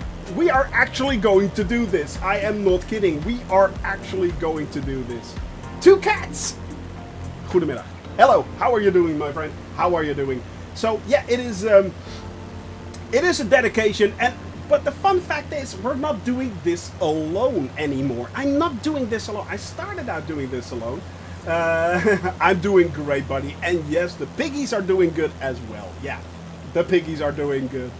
actually going to do this. I am not kidding. We are actually going to do this. 2 cats! Goedemiddag. Hello, how are you doing, my friend? How are you doing? So yeah, it is a dedication, but the fun fact is we're not doing this alone anymore. I'm not doing this alone. I started out doing this alone. I'm doing great, buddy. And yes, the piggies are doing good as well. Yeah, the piggies are doing good.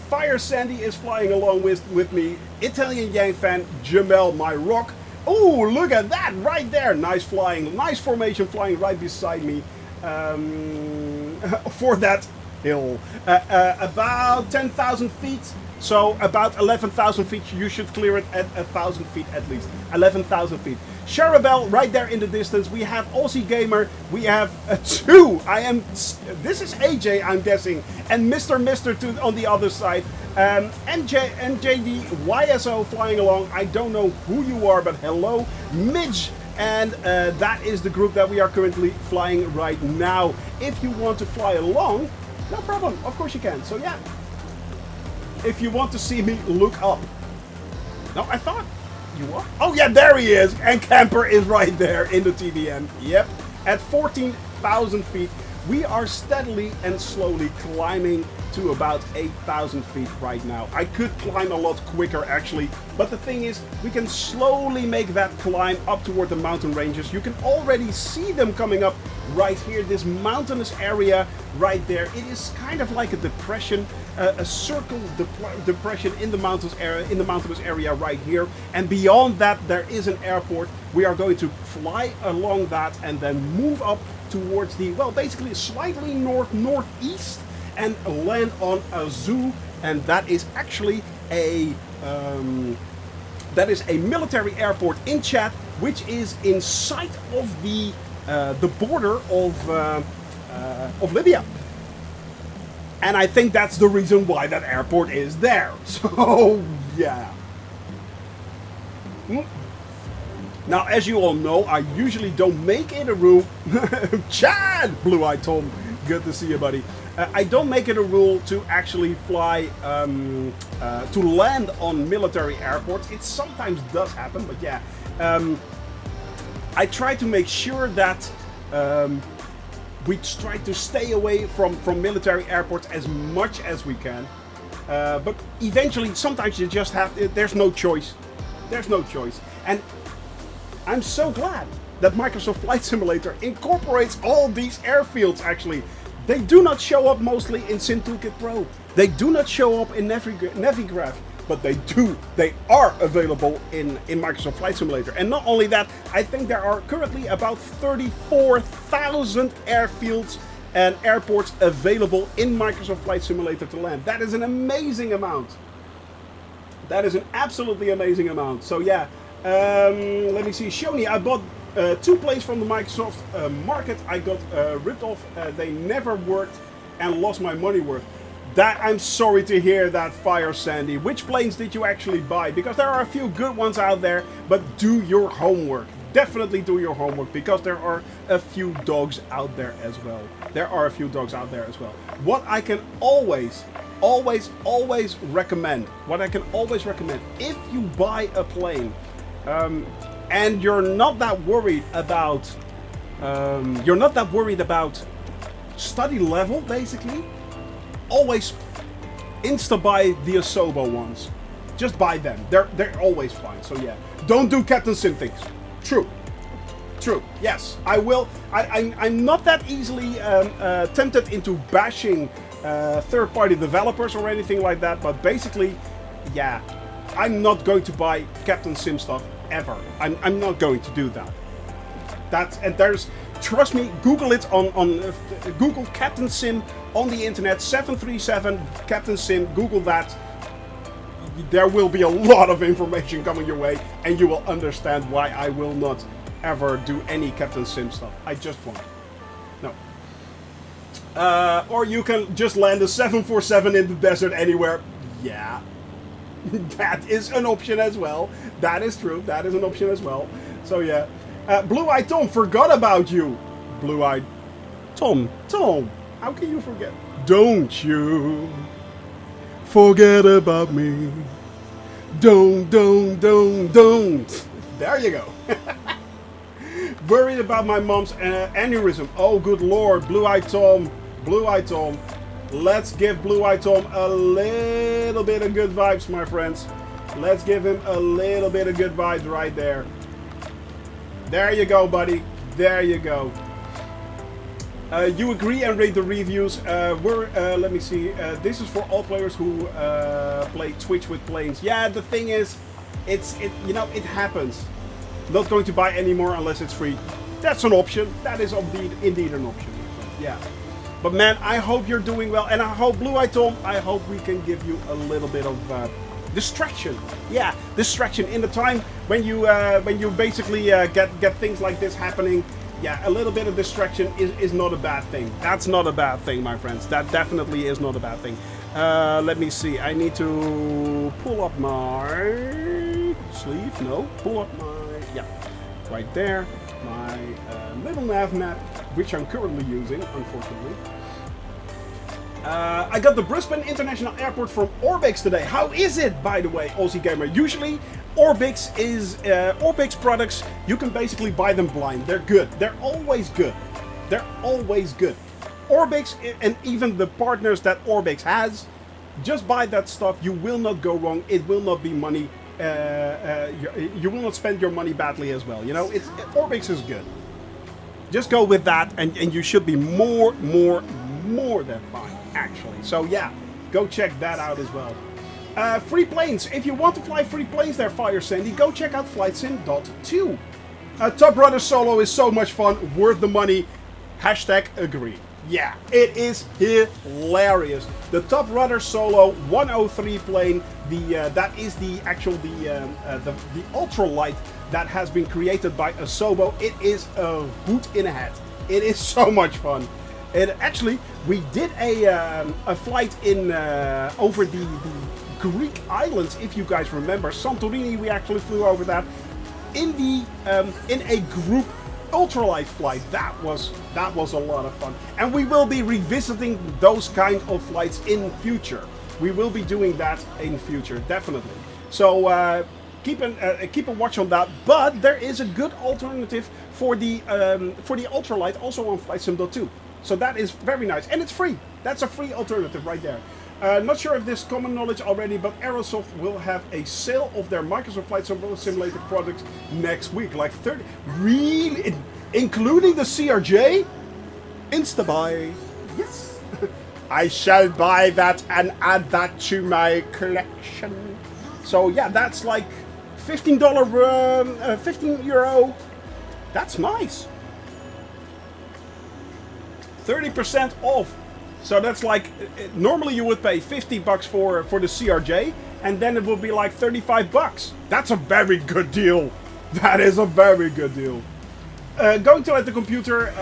Fire Sandy is flying along with me. Italian Yang fan Jamel, my rock. Oh, look at that right there. Nice flying, nice formation flying right beside me. For that hill. About 10,000 feet. So about 11,000 feet. You should clear it at 1,000 feet at least. 11,000 feet. Charabelle right there in the distance. We have Aussie Gamer. We have 2. This is AJ, I'm guessing. And Mr. on the other side. NJD YSO flying along. I don't know who you are, but hello. Midge. And that is the group that we are currently flying right now. If you want to fly along, no problem. Of course you can. So yeah. If you want to see me, look up. No, I thought you are. Oh yeah, there he is. And Camper is right there in the TBM. Yep. At 14,000 feet. We are steadily and slowly climbing to about 8,000 feet right now. I could climb a lot quicker actually, but the thing is, we can slowly make that climb up toward the mountain ranges. You can already see them coming up right here, this mountainous area right there. It is kind of like a depression, a circle depression in the mountainous area right here. And beyond that, there is an airport. We are going to fly along that and then move up towards the, well, basically slightly northeast and land on Aozou, and that is actually a military airport in Chad, which is in sight of the border of Libya. And I think that's the reason why that airport is there. So yeah. Now, as you all know, I usually don't make it a rule. Chad! Blue-eyed Tom, good to see you, buddy. I don't make it a rule to actually fly, to land on military airports. It sometimes does happen, but yeah. I try to make sure that we try to stay away from military airports as much as we can. But eventually, sometimes you just have to, there's no choice. There's no choice. And I'm so glad that Microsoft Flight Simulator incorporates all these airfields actually. They do not show up mostly in Sim Toolkit Pro. They do not show up in Navigraph, but they do. They are available in Microsoft Flight Simulator. And not only that, I think there are currently about 34,000 airfields and airports available in Microsoft Flight Simulator to land. That is an amazing amount. That is an absolutely amazing amount. So yeah. Let me see, Shoni, I bought 2 planes from the Microsoft market. I got ripped off. They never worked and lost my money worth. That, I'm sorry to hear that, Fire Sandy. Which planes did you actually buy? Because there are a few good ones out there, but do your homework. Definitely do your homework, because there are a few dogs out there as well. There are a few dogs out there as well. What I can always recommend, if you buy a plane, and you're not that worried about study level, basically, always insta buy the Asobo ones. Just buy them. They're always fine. So yeah, don't do Captain Sim things. True. Yes, I will. I'm not that easily tempted into bashing third-party developers or anything like that. But basically, yeah, I'm not going to buy Captain Sim stuff ever. I'm not going to do that. And there's, trust me, Google it on Google Captain Sim on the internet, 737 Captain Sim, Google that. There will be a lot of information coming your way, and you will understand why I will not ever do any Captain Sim stuff. I just won't. No. Or you can just land a 747 in the desert anywhere. Yeah. That is an option as well. That is true. That is an option as well. So yeah. Blue-eyed Tom, forgot about you. Blue-eyed Tom, how can you forget? Don't you forget about me. Don't. There you go. Worried about my mom's aneurysm. Oh, good lord. Blue-eyed Tom. Let's give Blue-eyed Tom a little bit of good vibes, my friends. Let's give him a little bit of good vibes right there. There you go, buddy. There you go. You agree and rate the reviews. Let me see. This is for all players who play Twitch with planes. Yeah, the thing is, it happens. Not going to buy anymore unless it's free. That's an option. That is indeed an option. Yeah. But man, I hope you're doing well, and I hope, Blue-eyed Tom, I hope we can give you a little bit of distraction. Yeah, distraction in the time when you basically get things like this happening. Yeah, a little bit of distraction is not a bad thing. That's not a bad thing, my friends. That definitely is not a bad thing. Let me see. I need to pull up my sleeve. No, pull up my, yeah, right there. My little nav map, which I'm currently using, unfortunately. I got the Brisbane International Airport from Orbix today. How is it, by the way, Aussie Gamer? Usually, Orbix products, you can basically buy them blind. They're good. They're always good. Orbix and even the partners that Orbix has, just buy that stuff. You will not go wrong. It will not be money. You will not spend your money badly as well. You know, Orbix is good. Just go with that, and you should be more than fine, actually. So yeah, go check that out as well. Free planes. If you want to fly free planes there, Fire Sandy, go check out FlightSim.2. Top Runner Solo is so much fun, worth the money. Hashtag agree. Yeah, it is hilarious. The Top Runner Solo 103 plane, that is the ultralight that has been created by Aozou. It is a hoot in a hat. It is so much fun. And actually, we did a flight in over the Greek islands, if you guys remember. Santorini, we actually flew over that in a group ultralight flight. That was a lot of fun, and we will be revisiting those kind of flights in future. We will be doing that in future, definitely. So keep a watch on that. But there is a good alternative for the ultralight also on FlightSim.2. So that is very nice, and it's free. That's a free alternative right there. Not sure if this is common knowledge already, but Aerosoft will have a sale of their Microsoft Flight Simulator products next week. Like 30, really, including the CRJ? Insta-buy. Yes. I shall buy that and add that to my collection. So yeah, that's like $15, 15 euro. That's nice. 30% off. So that's like, normally you would pay 50 bucks for the CRJ, and then it would be like 35 bucks. That's a very good deal. That is a very good deal. Going to let the computer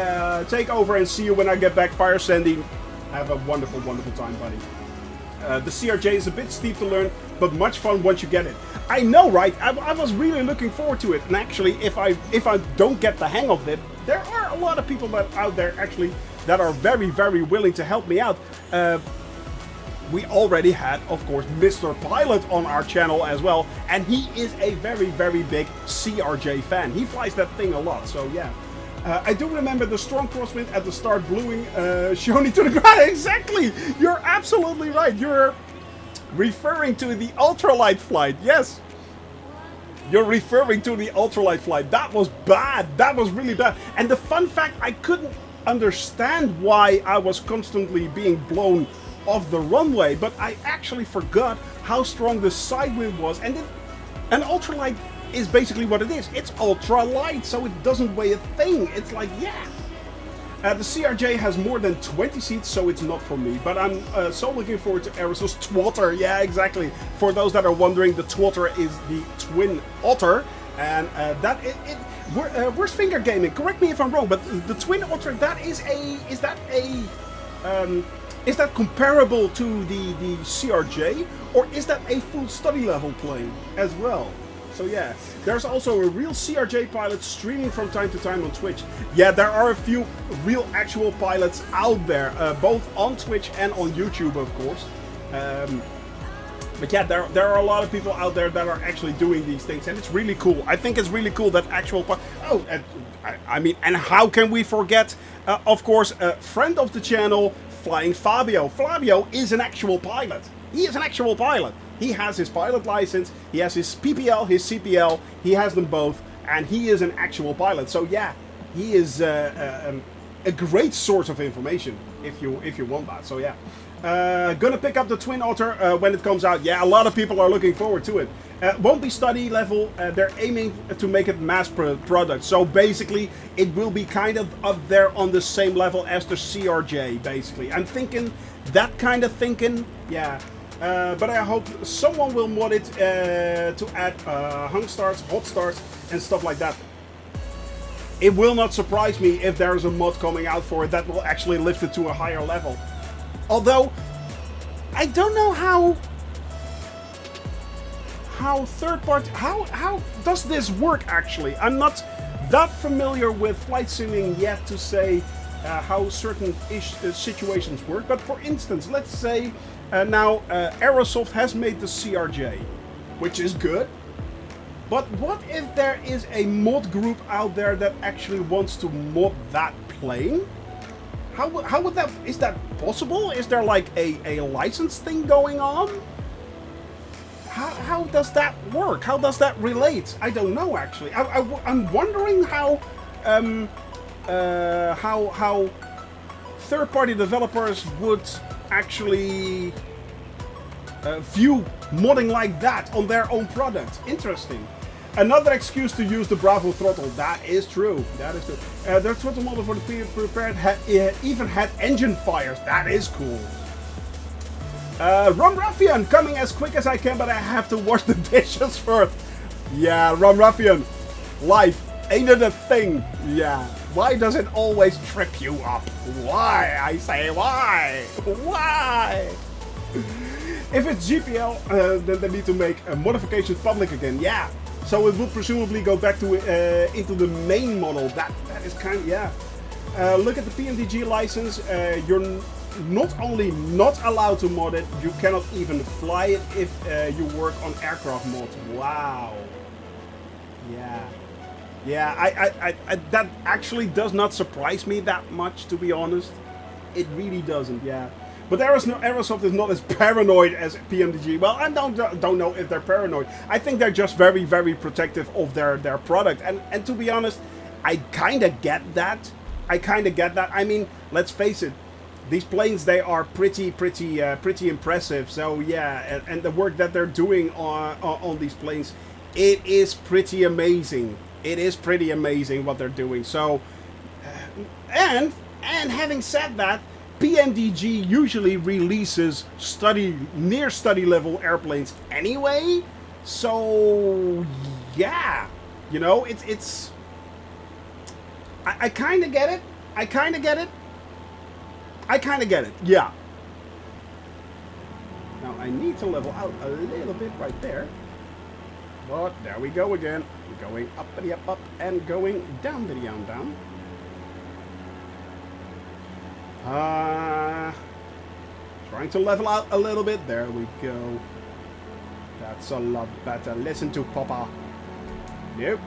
take over, and see you when I get back. Fire Sandy, have a wonderful, wonderful time, buddy. The CRJ is a bit steep to learn, but much fun once you get it. I know, right? I was really looking forward to it. And actually, if I don't get the hang of it, there are a lot of people out there actually that are very, very willing to help me out. We already had, of course, Mr. Pilot on our channel as well, and he is a very, very big CRJ fan. He flies that thing a lot, so yeah. I do remember the strong crosswind at the start bluing Shoni to the ground. Exactly! You're absolutely right. You're referring to the ultralight flight, yes. You're referring to the ultralight flight. That was bad. That was really bad. And the fun fact, I couldn't understand why I was constantly being blown off the runway, but I actually forgot how strong the side wind was. And an ultralight is basically what it is. It's ultralight, so it doesn't weigh a thing. It's like, yeah. The CRJ has more than 20 seats, so it's not for me. But I'm so looking forward to Aerosol's Twatter. Yeah, exactly. For those that are wondering, the Twatter is the Twin Otter. And where's Finger Gaming? Correct me if I'm wrong, but the Twin Otter, is that comparable to the CRJ, or is that a full study level plane as well? So yeah, there's also a real CRJ pilot streaming from time to time on Twitch. Yeah, there are a few real actual pilots out there, both on Twitch and on YouTube, of course. But yeah, there are a lot of people out there that are actually doing these things, and it's really cool. I think it's really cool that actual... I mean, and how can we forget, of course, a friend of the channel, Flying Fabio. Fabio is an actual pilot. He is an actual pilot. He has his pilot license, he has his PPL, his CPL, he has them both, and he is an actual pilot. So yeah, he is a great source of information if you want that. So yeah. Gonna pick up the Twin Otter when it comes out. Yeah, a lot of people are looking forward to it. Won't be study level. They're aiming to make it mass product. So basically, it will be kind of up there on the same level as the CRJ, basically. I'm thinking that kind of thinking, yeah. But I hope someone will mod it to add hung starts, hot starts, and stuff like that. It will not surprise me if there's a mod coming out for it that will actually lift it to a higher level. Although, I don't know how third party, how does this work actually? I'm not that familiar with flight simming yet to say how certain situations work. But for instance, let's say now Aerosoft has made the CRJ, which is good. But what if there is a mod group out there that actually wants to mod that plane? How would that, is that possible? Is there like a license thing going on? How does that work? How does that relate? I don't know actually. I'm wondering how third-party developers would actually view modding like that on their own product. Interesting. Another excuse to use the Bravo throttle. That is true. That is true. Their throttle model for the prepared even had engine fires. That is cool. Rum Ruffian coming as quick as I can, but I have to wash the dishes first. Yeah, Rum Ruffian. Life, ain't it a thing? Yeah. Why does it always trip you up? Why? I say why? Why? If it's GPL, then they need to make modifications public again. Yeah. So it will presumably go back to into the main model. That is kind of, yeah. Look at the PMDG license. You're not only not allowed to mod it, you cannot even fly it if you work on aircraft mods. Wow. Yeah. Yeah, I that actually does not surprise me that much, to be honest. It really doesn't, yeah. But Aerosoft is not as paranoid as PMDG. Well, I don't know if they're paranoid. I think they're just very, very protective of their product. And to be honest, I kind of get that. I mean, let's face it. These planes, they are pretty impressive. So yeah, and the work that they're doing on these planes, it is pretty amazing. It is pretty amazing what they're doing. So, and having said that, PMDG usually releases near study level airplanes anyway. So yeah, you know, it's. I kind of get it. I kind of get it. Yeah. Now I need to level out a little bit right there. But there we go again. We're going up, and going down, down. Trying to level out a little bit. There we go. That's a lot better. Listen to Papa. Nope.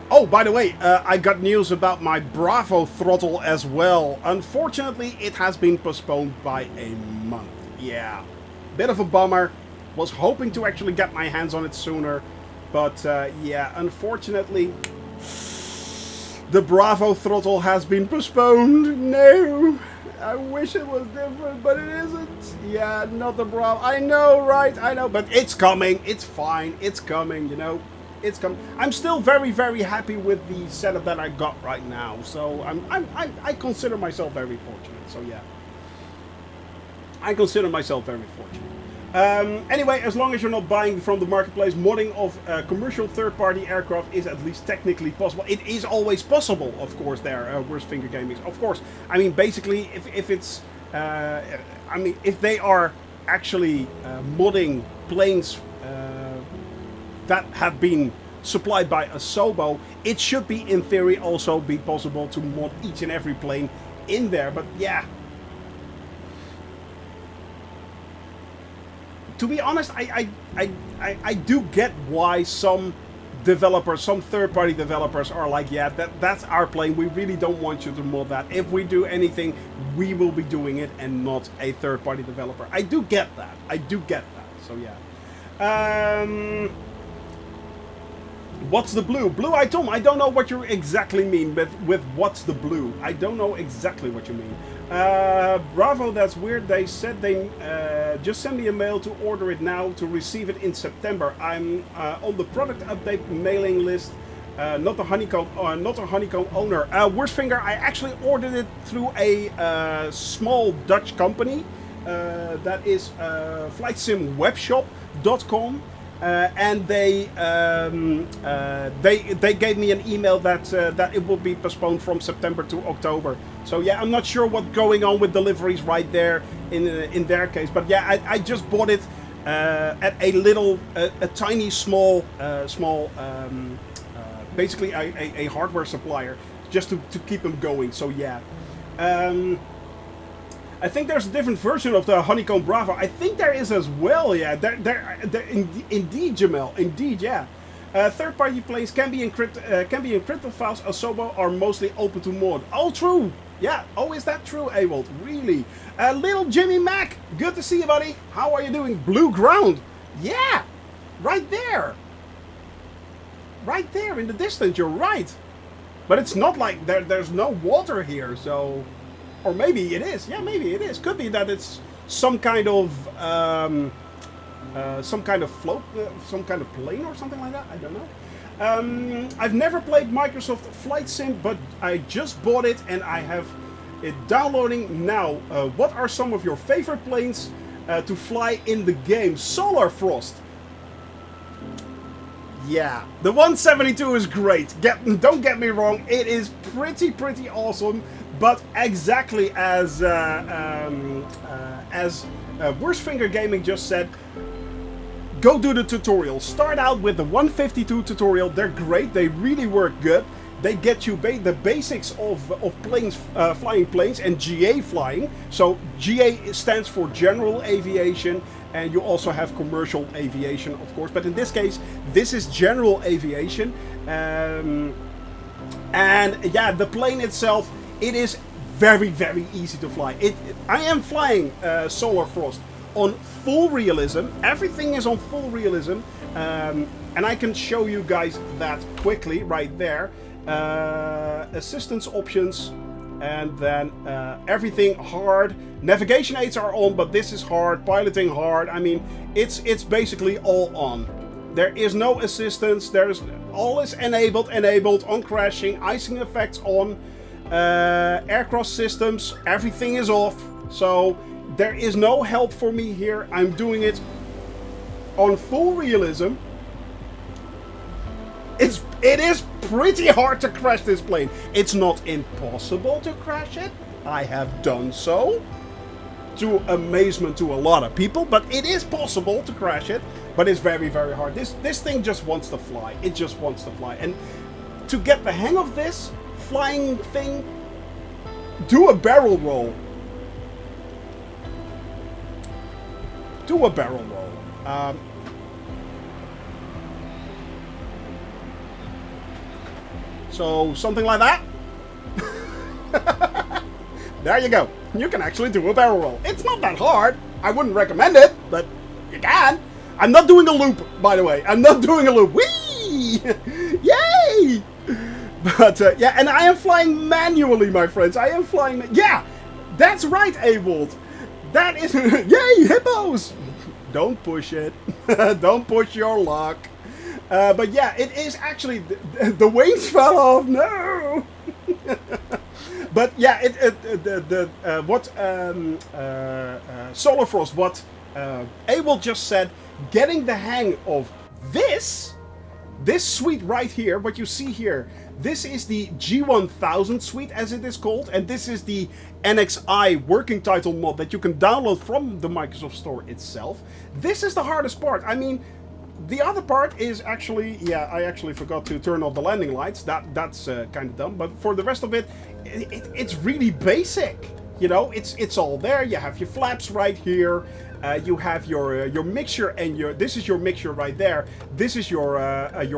Oh, by the way, I got news about my Bravo throttle as well. Unfortunately, it has been postponed by a month. Yeah. Bit of a bummer. Was hoping to actually get my hands on it sooner. But yeah, unfortunately, the Bravo throttle has been postponed. No. I wish it was different, but it isn't. Yeah, not the Bravo. I know, right? I know, but it's coming. It's fine. It's coming, you know. It's coming. I'm still very, very happy with the setup that I got right now. So I consider myself very fortunate. So yeah. I consider myself very fortunate. Anyway, as long as you're not buying from the marketplace, modding of commercial third-party aircraft is at least technically possible. It is always possible, of course, there, Worst Finger Gaming. Of course. I mean, basically, if it's... I mean, if they are actually modding planes that have been supplied by Asobo, it should be, in theory, also be possible to mod each and every plane in there. But yeah... To be honest, I do get why some developers, some third-party developers are like, yeah, that's our plane. We really don't want you to mod that. If we do anything, we will be doing it and not a third-party developer. I do get that. So yeah. What's the blue? Blue Item. I don't know what you exactly mean with what's the blue. I don't know exactly what you mean. Bravo, that's weird. They said they just send me a mail to order it now to receive it in September. I'm on the product update mailing list. Not a honeycomb owner. Worst Finger, I actually ordered it through a small Dutch company. That is flightsimwebshop.com. And they gave me an email that it will be postponed from September to October. So yeah, I'm not sure what's going on with deliveries right there in their case. But yeah, I just bought it at a tiny small basically a hardware supplier just to keep them going. So yeah. I think there's a different version of the Honeycomb Bravo. I think there is as well, yeah. Indeed, Jamel. Indeed, yeah. Third-party planes can be encrypted files. Asobo are mostly open to mod. Oh, true. Yeah. Oh, is that true, Awold? Really? Little Jimmy Mac. Good to see you, buddy. How are you doing? Blue ground. Yeah. Right there. Right there in the distance. You're right. But it's not like there's no water here, so... Or maybe it is. Yeah, maybe it is. Could be that it's some kind of float, some kind of plane or something like that. I don't know. I've never played Microsoft Flight Sim, but I just bought it and I have it downloading now. What are some of your favorite planes to fly in the game? Solar Frost. Yeah, the 172 is great. Don't get me wrong, it is pretty awesome. But exactly as Worstfinger Gaming just said, go do the tutorial. Start out with the 152 tutorial. They're great. They really work good. They get you the basics of planes, flying planes, and GA flying. So GA stands for General Aviation, and you also have Commercial Aviation, of course. But in this case, this is General Aviation. And yeah, the plane itself, it is very easy to fly. I am flying Solar Frost on full realism. Everything is on full realism, and I can show you guys that quickly right there. Assistance options, and then everything hard. Navigation aids are on, but this is hard. Piloting hard. I mean, it's basically all on. There is no assistance. All is enabled on crashing, icing effects on. Aircraft systems, everything is off, so there is no help for me here. I'm doing it on full realism. It is pretty hard to crash this plane. It's not impossible to crash it. I have done so, to amazement to a lot of people, but it is possible to crash it, but it's very hard. This thing just wants to fly. It just wants to fly, and to get the hang of this flying thing, do a barrel roll. Do a barrel roll. So something like that. There you go. You can actually do a barrel roll. It's not that hard. I wouldn't recommend it, but you can. I'm not doing a loop, by the way. I'm not doing a loop. Whee! Yay! But, yeah, and I am flying manually, my friends. I am flying... Yeah! That's right, Awold. That is... Yay, hippos! Don't push it. Don't push your luck. But yeah, it is actually... The wings fell off. No! But yeah, Solar Frost, what Awold just said, getting the hang of this suite right here, what you see here, this is the G1000 suite, as it is called, and this is the NXI working title mod that you can download from the Microsoft Store itself. This is the hardest part. I mean, the other part is actually, yeah, I actually forgot to turn off the landing lights. That's kind of dumb, but for the rest of it, it's really basic. You know, it's all there. You have your flaps right here. You have your mixture, and this is your mixture right there. This is your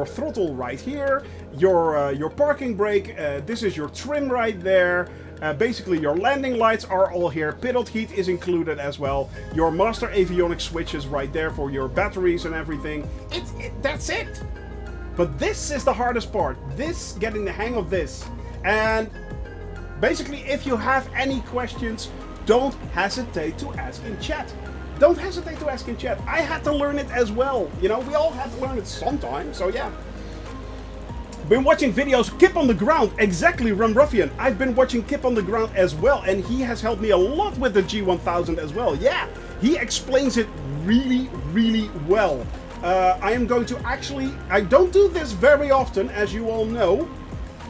throttle right here. Your parking brake. This is your trim right there. Basically, your landing lights are all here. Pitot heat is included as well. Your master avionics switches right there for your batteries and everything. That's it. But this is the hardest part. Getting the hang of this. And basically, if you have any questions, don't hesitate to ask in chat. Don't hesitate to ask in chat. I had to learn it as well. You know, we all had to learn it sometime. So yeah. Been watching videos. Kip on the ground. Exactly, Rumruffian. I've been watching Kip on the ground as well, and he has helped me a lot with the G1000 as well. Yeah, he explains it really well. I am going to actually... I don't do this very often, as you all know.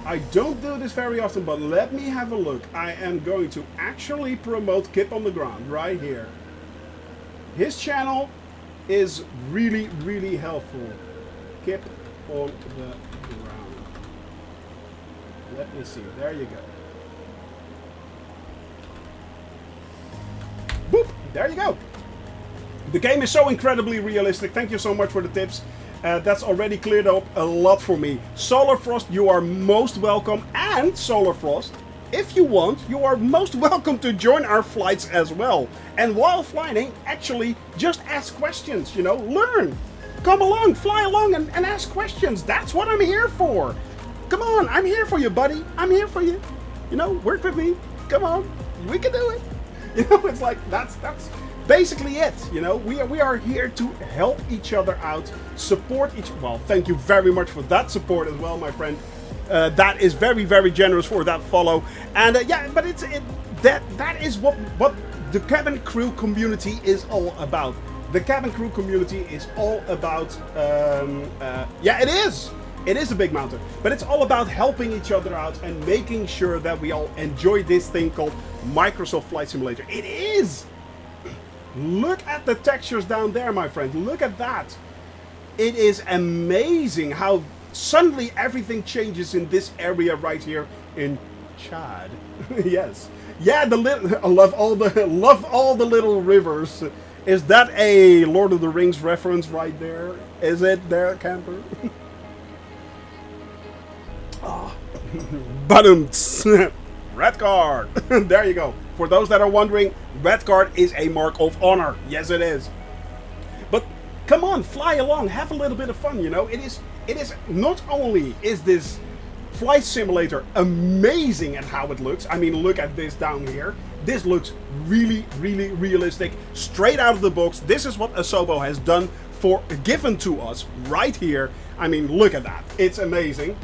I don't do this very often, but let me have a look. I am going to actually promote Kip on the ground right here. His channel is really helpful. Kip on the ground. Let me see. There you go. Boop! There you go. The game is so incredibly realistic. Thank you so much for the tips. That's already cleared up a lot for me. Solar Frost, you are most welcome. And Solar Frost, if you want, you are most welcome to join our flights as well. And while flying, actually, just ask questions, you know, learn. Come along, fly along and ask questions. That's what I'm here for. Come on, I'm here for you, buddy. I'm here for you. You know, work with me. Come on, we can do it. You know, it's like, that's basically it. You know, we are here to help each other out, support each. Well, thank you very much for that support as well, my friend. That is very, very generous for that follow. And yeah, but that is what the cabin crew community is all about. The cabin crew community is all about. Yeah, it is. It is a big mountain, but it's all about helping each other out and making sure that we all enjoy this thing called Microsoft Flight Simulator. It is. Look at the textures down there, my friend. Look at that. It is amazing how suddenly everything changes in this area right here in Chad. Yes. Yeah, I love all the little rivers. Is that a Lord of the Rings reference right there? Is it there, camper? Oh. Badum. Red card. There you go. For those that are wondering, red card is a mark of honor. Yes, it is. But come on, fly along, have a little bit of fun. You know, it is not only is this flight simulator amazing at how it looks. I mean, look at this down here. This looks really, really realistic, straight out of the box. This is what Aozou has done given to us right here. I mean, look at that. It's amazing.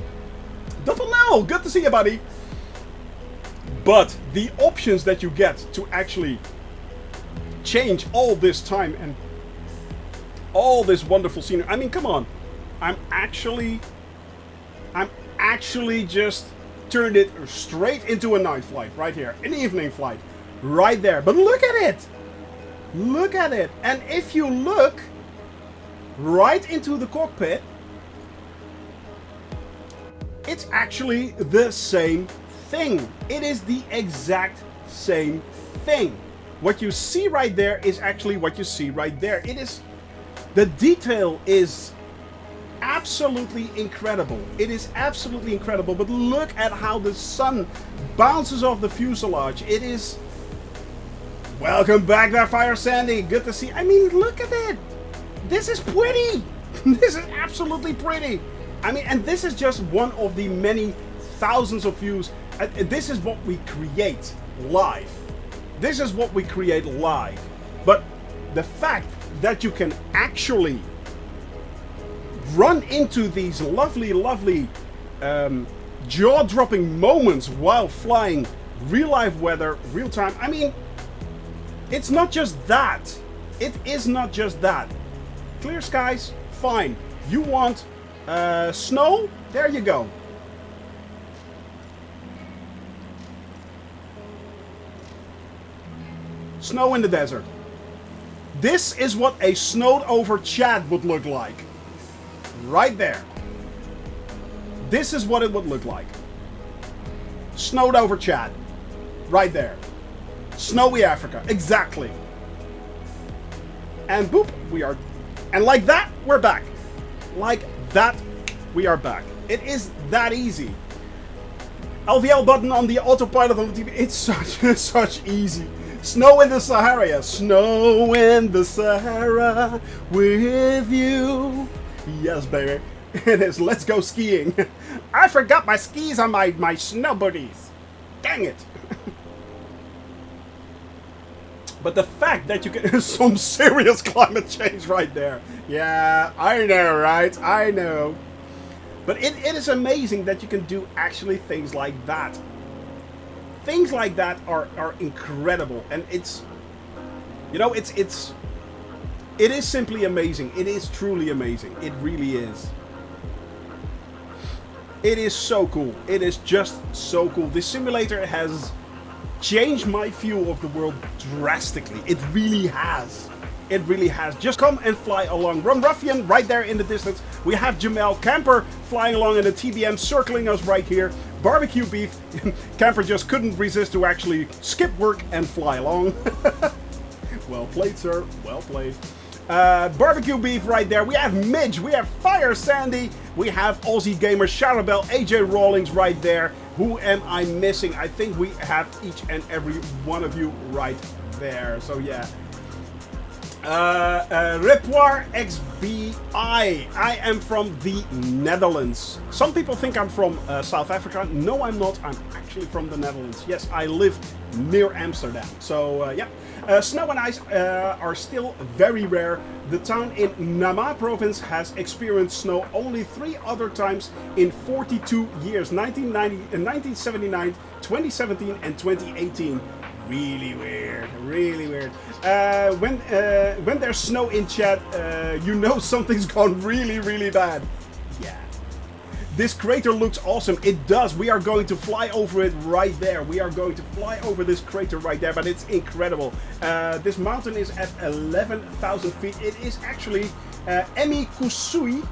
Double good to see you, buddy. But the options that you get to actually change all this time and all this wonderful scenery. I mean, come on. I'm actually just turned it straight into a night flight right here. An evening flight right there. But look at it. Look at it. And if you look right into the cockpit, it's actually the same thing. It is the exact same thing. What you see right there is actually what you see right there. It is, the detail is absolutely incredible. It is absolutely incredible. But look at how the sun bounces off the fuselage. It is. Welcome back there, Fire Sandy. Good to see. I mean, look at it. This is pretty. This is absolutely pretty. I mean, and this is just one of the many thousands of views. This is what we create live. This is what we create live. But the fact that you can actually run into these lovely, lovely jaw-dropping moments while flying real life weather, real time. I mean, it's not just that. It is not just that. Clear skies, fine. You want snow? There you go. Snow in the desert. This is what a snowed over Chad would look like. Right there. This is what it would look like. Snowed over Chad. Right there. Snowy Africa. Exactly. And boop, we are. And like that, we're back. Like that, we are back. It is that easy. LVL button on the autopilot on the TV. It's such easy. Snow in the Sahara. Yeah. Snow in the Sahara with you. Yes, baby. It is. Let's go skiing. I forgot my skis on my snow booties. Dang it. But the fact that you can... some serious climate change right there. Yeah, I know, right? I know. But it is amazing that you can do actually things like that. Things like that are incredible. And it's... You know, it is simply amazing. It is truly amazing. It really is. It is so cool. It is just so cool. This simulator has changed my view of the world drastically. It really has. It really has. Just come and fly along. Rum Ruffian right there in the distance. We have Jamel Camper flying along in the TBM, circling us right here. Barbecue Beef. Camper just couldn't resist to actually skip work and fly along. Well played, sir. Well played. Barbecue Beef right there. We have Midge. We have Fire Sandy. We have Aussie Gamer, Charabelle, AJ Rawlings right there. Who am I missing? I think we have each and every one of you right there. So yeah. Repoir XBI. I am from the Netherlands. Some people think I'm from South Africa. No, I'm not. I'm actually from the Netherlands. Yes, I live near Amsterdam. So yeah. Snow and ice are still very rare. The town in Nama province has experienced snow only 3 other times in 42 years. 1979, 2017 and 2018. Really weird, really weird. When there's snow in chat, you know something's gone really, really bad. Yeah. This crater looks awesome. It does. We are going to fly over it right there. We are going to fly over this crater right there, but it's incredible. This mountain is at 11,000 feet. It is actually Emi Kusi.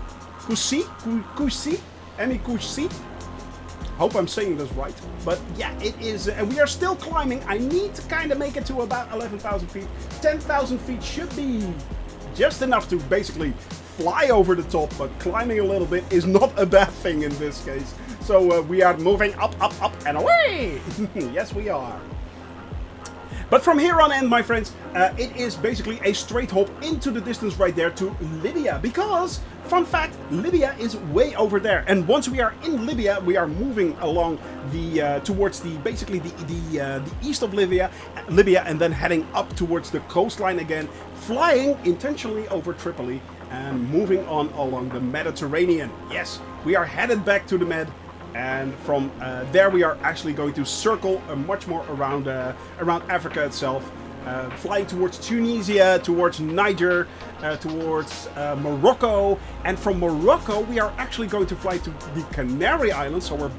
Hope I'm saying this right, but yeah, it is, and we are still climbing. I need to kind of make it to about 11,000 feet. 10,000 feet should be just enough to basically fly over the top, but climbing a little bit is not a bad thing in this case. So we are moving up, up, up, and away! Yes, we are. But from here on in, my friends, it is basically a straight hop into the distance right there to Libya. Because, fun fact, Libya is way over there. And once we are in Libya, we are moving along the towards the basically the east of Libya, and then heading up towards the coastline again, flying intentionally over Tripoli and moving on along the Mediterranean. Yes, we are headed back to the Med. And from there we are actually going to circle much more around Africa itself, flying towards Tunisia, towards Niger, towards Morocco, and from Morocco we are actually going to fly to the Canary Islands, so we're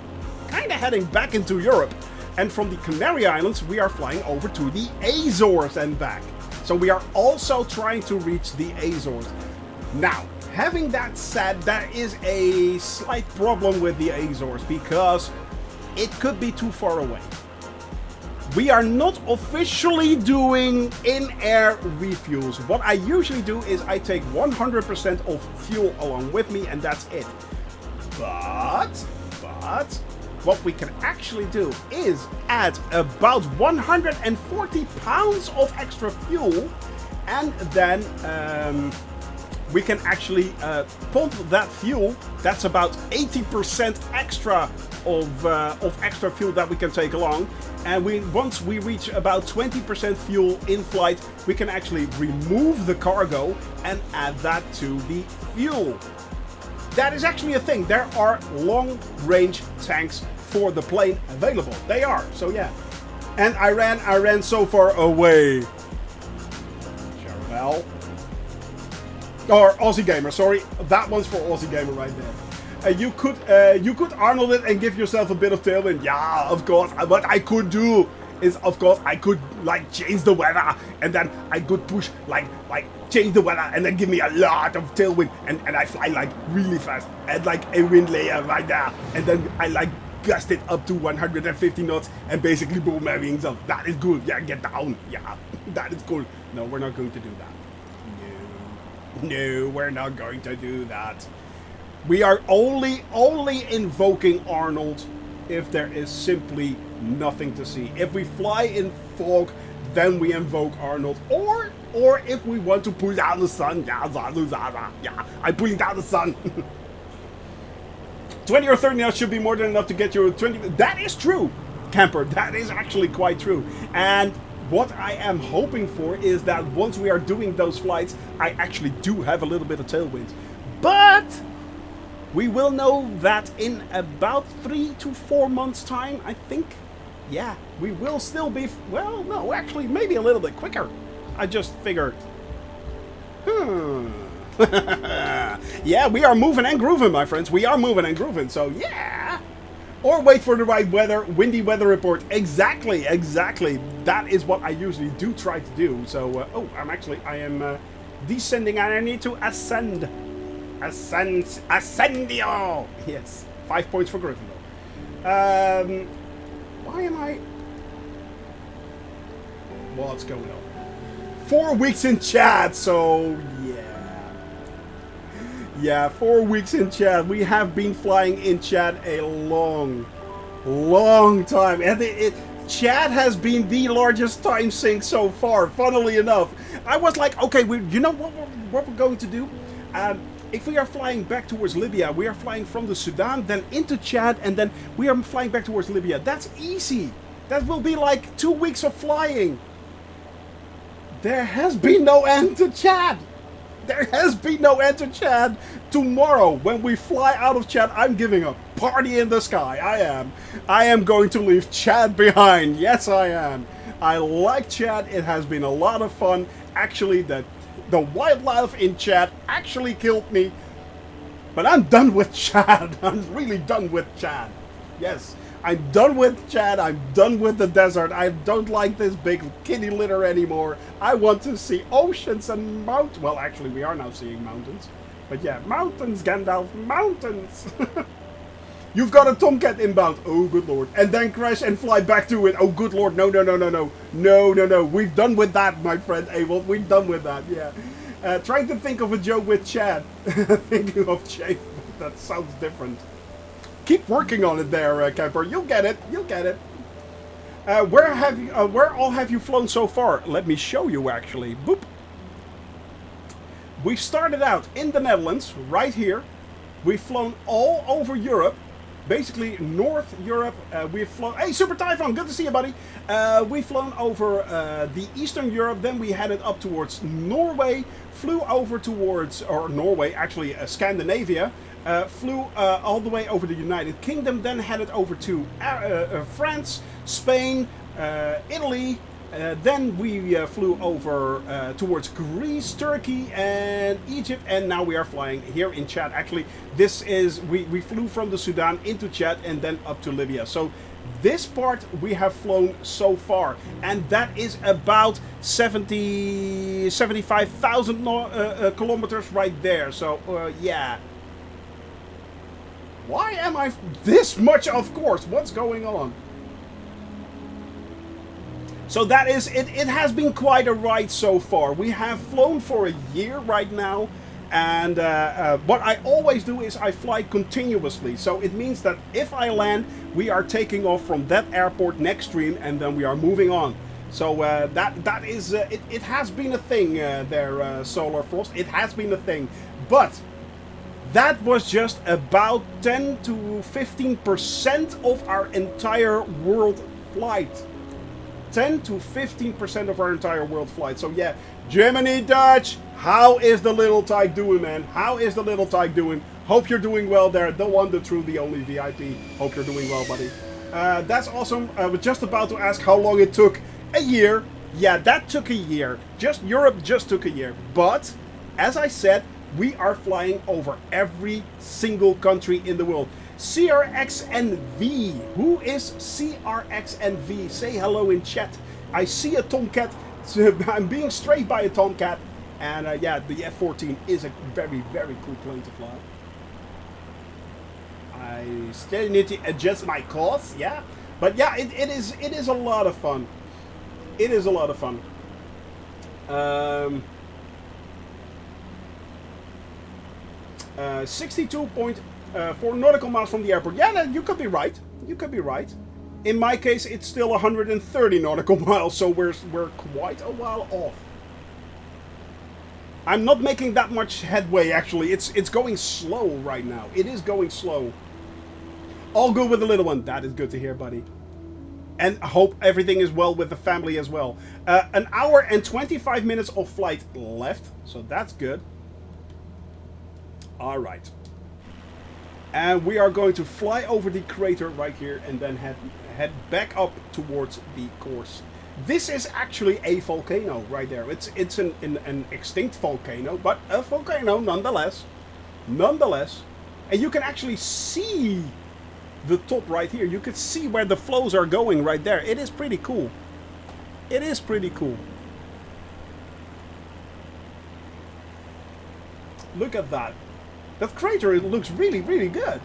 kind of heading back into Europe, and from the Canary Islands we are flying over to the Azores and back. So we are also trying to reach the Azores. Now, having that said, there is a slight problem with the Azores because it could be too far away. We are not officially doing in-air refuels. What I usually do is I take 100% of fuel along with me and that's it. But what we can actually do is add about 140 pounds of extra fuel, and then we can actually pump that fuel. That's about 80% extra of extra fuel that we can take along. And once we reach about 20% fuel in flight, we can actually remove the cargo and add that to the fuel. That is actually a thing. There are long-range tanks for the plane available. They are. So yeah. And I ran so far away. Charabelle. Or Aussie Gamer, sorry. That one's for Aussie Gamer right there. You could Arnold it and give yourself a bit of tailwind. Yeah, of course. What I could do is, of course, I could like change the weather, and then I could push like change the weather, and then give me a lot of tailwind, and I fly like really fast, and like a wind layer right there, and then I like gust it up to 150 knots, and basically boom my wings up. That is good. Yeah, get down. Yeah, that is cool. No, we're not going to do that. No, we're not going to do that. We are only invoking Arnold if there is simply nothing to see. If we fly in fog, then we invoke Arnold. Or if we want to pull down the sun. Yeah, I'm pulling down the sun. 20 or 30 knots should be more than enough to get you 20. That is true, Camper. That is actually quite true. And what I am hoping for is that once we are doing those flights, I actually do have a little bit of tailwind. But we will know that in about 3 to 4 months' time, I think. Yeah, we will still be, well, no, actually, maybe a little bit quicker. I just figured, yeah, we are moving and grooving, my friends. We are moving and grooving, so yeah. Or wait for the right weather, windy weather report. Exactly. That is what I usually do try to do. So, I am descending and I need to ascend. Ascendio! Yes, 5 points for Gryffindor. Why am I... What's going on? 4 weeks in chat, so yeah. Yeah, 4 weeks in Chad. We have been flying in Chad a long time. And Chad has been the largest time sink so far, funnily enough. I was like, okay, you know what we're going to do? If we are flying back towards Libya, we are flying from the Sudan, then into Chad, and then we are flying back towards Libya. That's easy. That will be like 2 weeks of flying. There has been no end to Chad. There has been no end to Chad. Tomorrow, when we fly out of Chad, I'm giving a party in the sky. I am going to leave Chad behind. Yes, I am. I like Chad. It has been a lot of fun. Actually, the wildlife in Chad actually killed me. But I'm done with Chad. I'm really done with Chad. Yes, I'm done with Chad. I'm done with the desert. I don't like this big kitty litter anymore. I want to see oceans and mountains. Well, actually, we are now seeing mountains. But yeah, mountains, Gandalf, mountains. You've got a Tomcat inbound. Oh, good lord. And then crash and fly back to it. Oh, good lord. No. No. We've done with that, my friend Abel. We've done with that, yeah. Trying to think of a joke with Chad. Thinking of Chad. That sounds different. Keep working on it there, Camper. You'll get it. You'll get it. Where all have you flown so far? Let me show you, actually. Boop. We started out in the Netherlands, right here. We've flown all over Europe. Basically, North Europe. We've flown... Hey, Super Typhon, good to see you, buddy. We've flown over the Eastern Europe. Then we headed up towards Norway. Flew over towards... Or Norway, actually, Scandinavia. Flew all the way over the United Kingdom. Then headed over to France, Spain, Italy. Then we flew over towards Greece, Turkey, and Egypt, and now we are flying here in Chad. Actually, this is, we flew from the Sudan into Chad and then up to Libya. So this part we have flown so far, and that is about 75,000 kilometers right there. So yeah. Why am I this much off course? What's going on? So that is, it has been quite a ride so far. We have flown for a year right now. And what I always do is I fly continuously. So it means that if I land, we are taking off from that airport next stream and then we are moving on. So that is, it has been a thing there, Solar Frost. It has been a thing. But that was just about 10 to 15% of our entire world flight. 10 to 15% of our entire world flight. So yeah, Germany Dutch, how is the little tyke doing, man? How is the little tyke doing? Hope you're doing well there. The one, the true, the only VIP. Hope you're doing well, buddy. That's awesome. I was just about to ask how long it took. A year. Yeah, that took a year. Europe just took a year. But, as I said, we are flying over every single country in the world. CRXNV. Who is CRXNV? Say hello in chat. I see a Tomcat. I'm being strayed by a Tomcat. And yeah, the F-14 is a very, very cool plane to fly. I still need to adjust my course, yeah. But yeah, it is a lot of fun. It is a lot of fun. 62.4 nautical miles from the airport. Yeah, you could be right. You could be right. In my case, it's still 130 nautical miles, so we're quite a while off. I'm not making that much headway, actually. It's going slow right now. It is going slow. All good with the little one. That is good to hear, buddy. And I hope everything is well with the family as well. An hour and 25 minutes of flight left, so that's good. All right. And we are going to fly over the crater right here and then head back up towards the course. This is actually a volcano right there. It's an extinct volcano, but a volcano nonetheless. Nonetheless. And you can actually see the top right here. You can see where the flows are going right there. It is pretty cool. It is pretty cool. Look at that. That crater, it looks really, really good.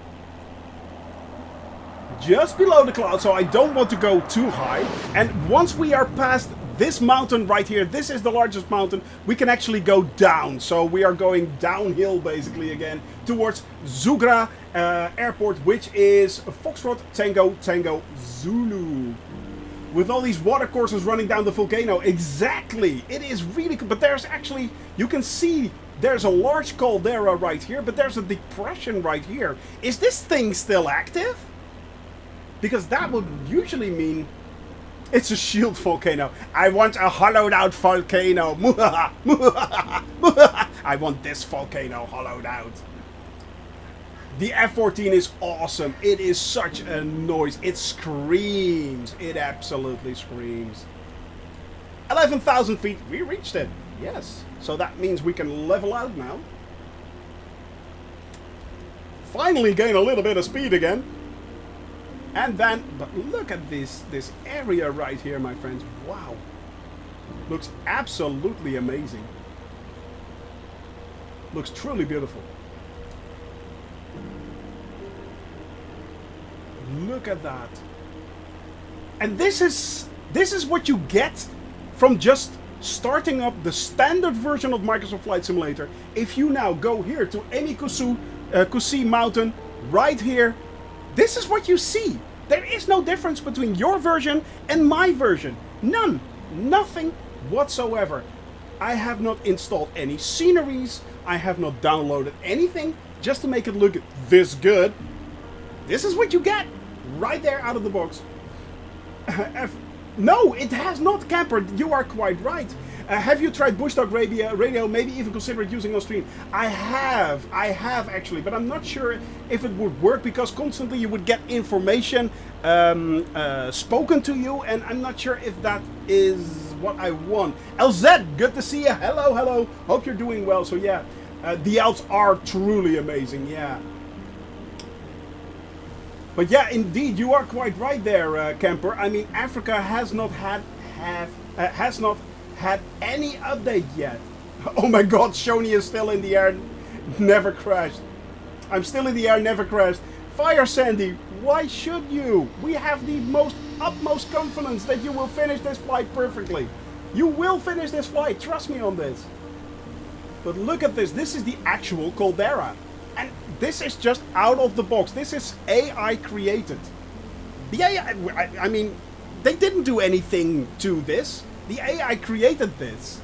Just below the cloud, so I don't want to go too high. And once we are past this mountain right here, this is the largest mountain, we can actually go down. So we are going downhill basically again towards Zugra Airport, which is Foxtrot Tango Tango Zulu. With all these water courses running down the volcano. Exactly. It is really good. But there's actually, you can see there's a large caldera right here, but there's a depression right here. Is this thing still active? Because that would usually mean it's a shield volcano. I want a hollowed out volcano. I want this volcano hollowed out. The F-14 is awesome. It is such a noise. It screams. It absolutely screams. 11,000 feet. We reached it. Yes. So that means we can level out now. Finally gain a little bit of speed again. And then, but look at this area right here, my friends. Wow. Looks absolutely amazing. Looks truly beautiful. Look at that. And this is what you get from just starting up the standard version of Microsoft Flight Simulator. If you now go here to Kusi Mountain, right here, this is what you see. There is no difference between your version and my version. None. Nothing whatsoever. I have not installed any sceneries. I have not downloaded anything just to make it look this good. This is what you get right there out of the box. No, it has not, Camper. You are quite right. Have you tried Bushtalk radio? Maybe even considered using on stream. I have actually, but I'm not sure if it would work because constantly you would get information spoken to you, and I'm not sure if that is what I want. LZ, good to see you. Hello, hello. Hope you're doing well. So yeah, the Alps are truly amazing. Yeah. But yeah, indeed, you are quite right there, Camper. I mean, Africa has not had any update yet. Oh my God, Shoni is still in the air, never crashed. I'm still in the air, never crashed. Fire Sandy, why should you? We have the utmost confidence that you will finish this flight perfectly. You will finish this flight, trust me on this. But look at this, this is the actual caldera. And this is just out of the box. This is AI created. The AI, I mean, they didn't do anything to this. The AI created this.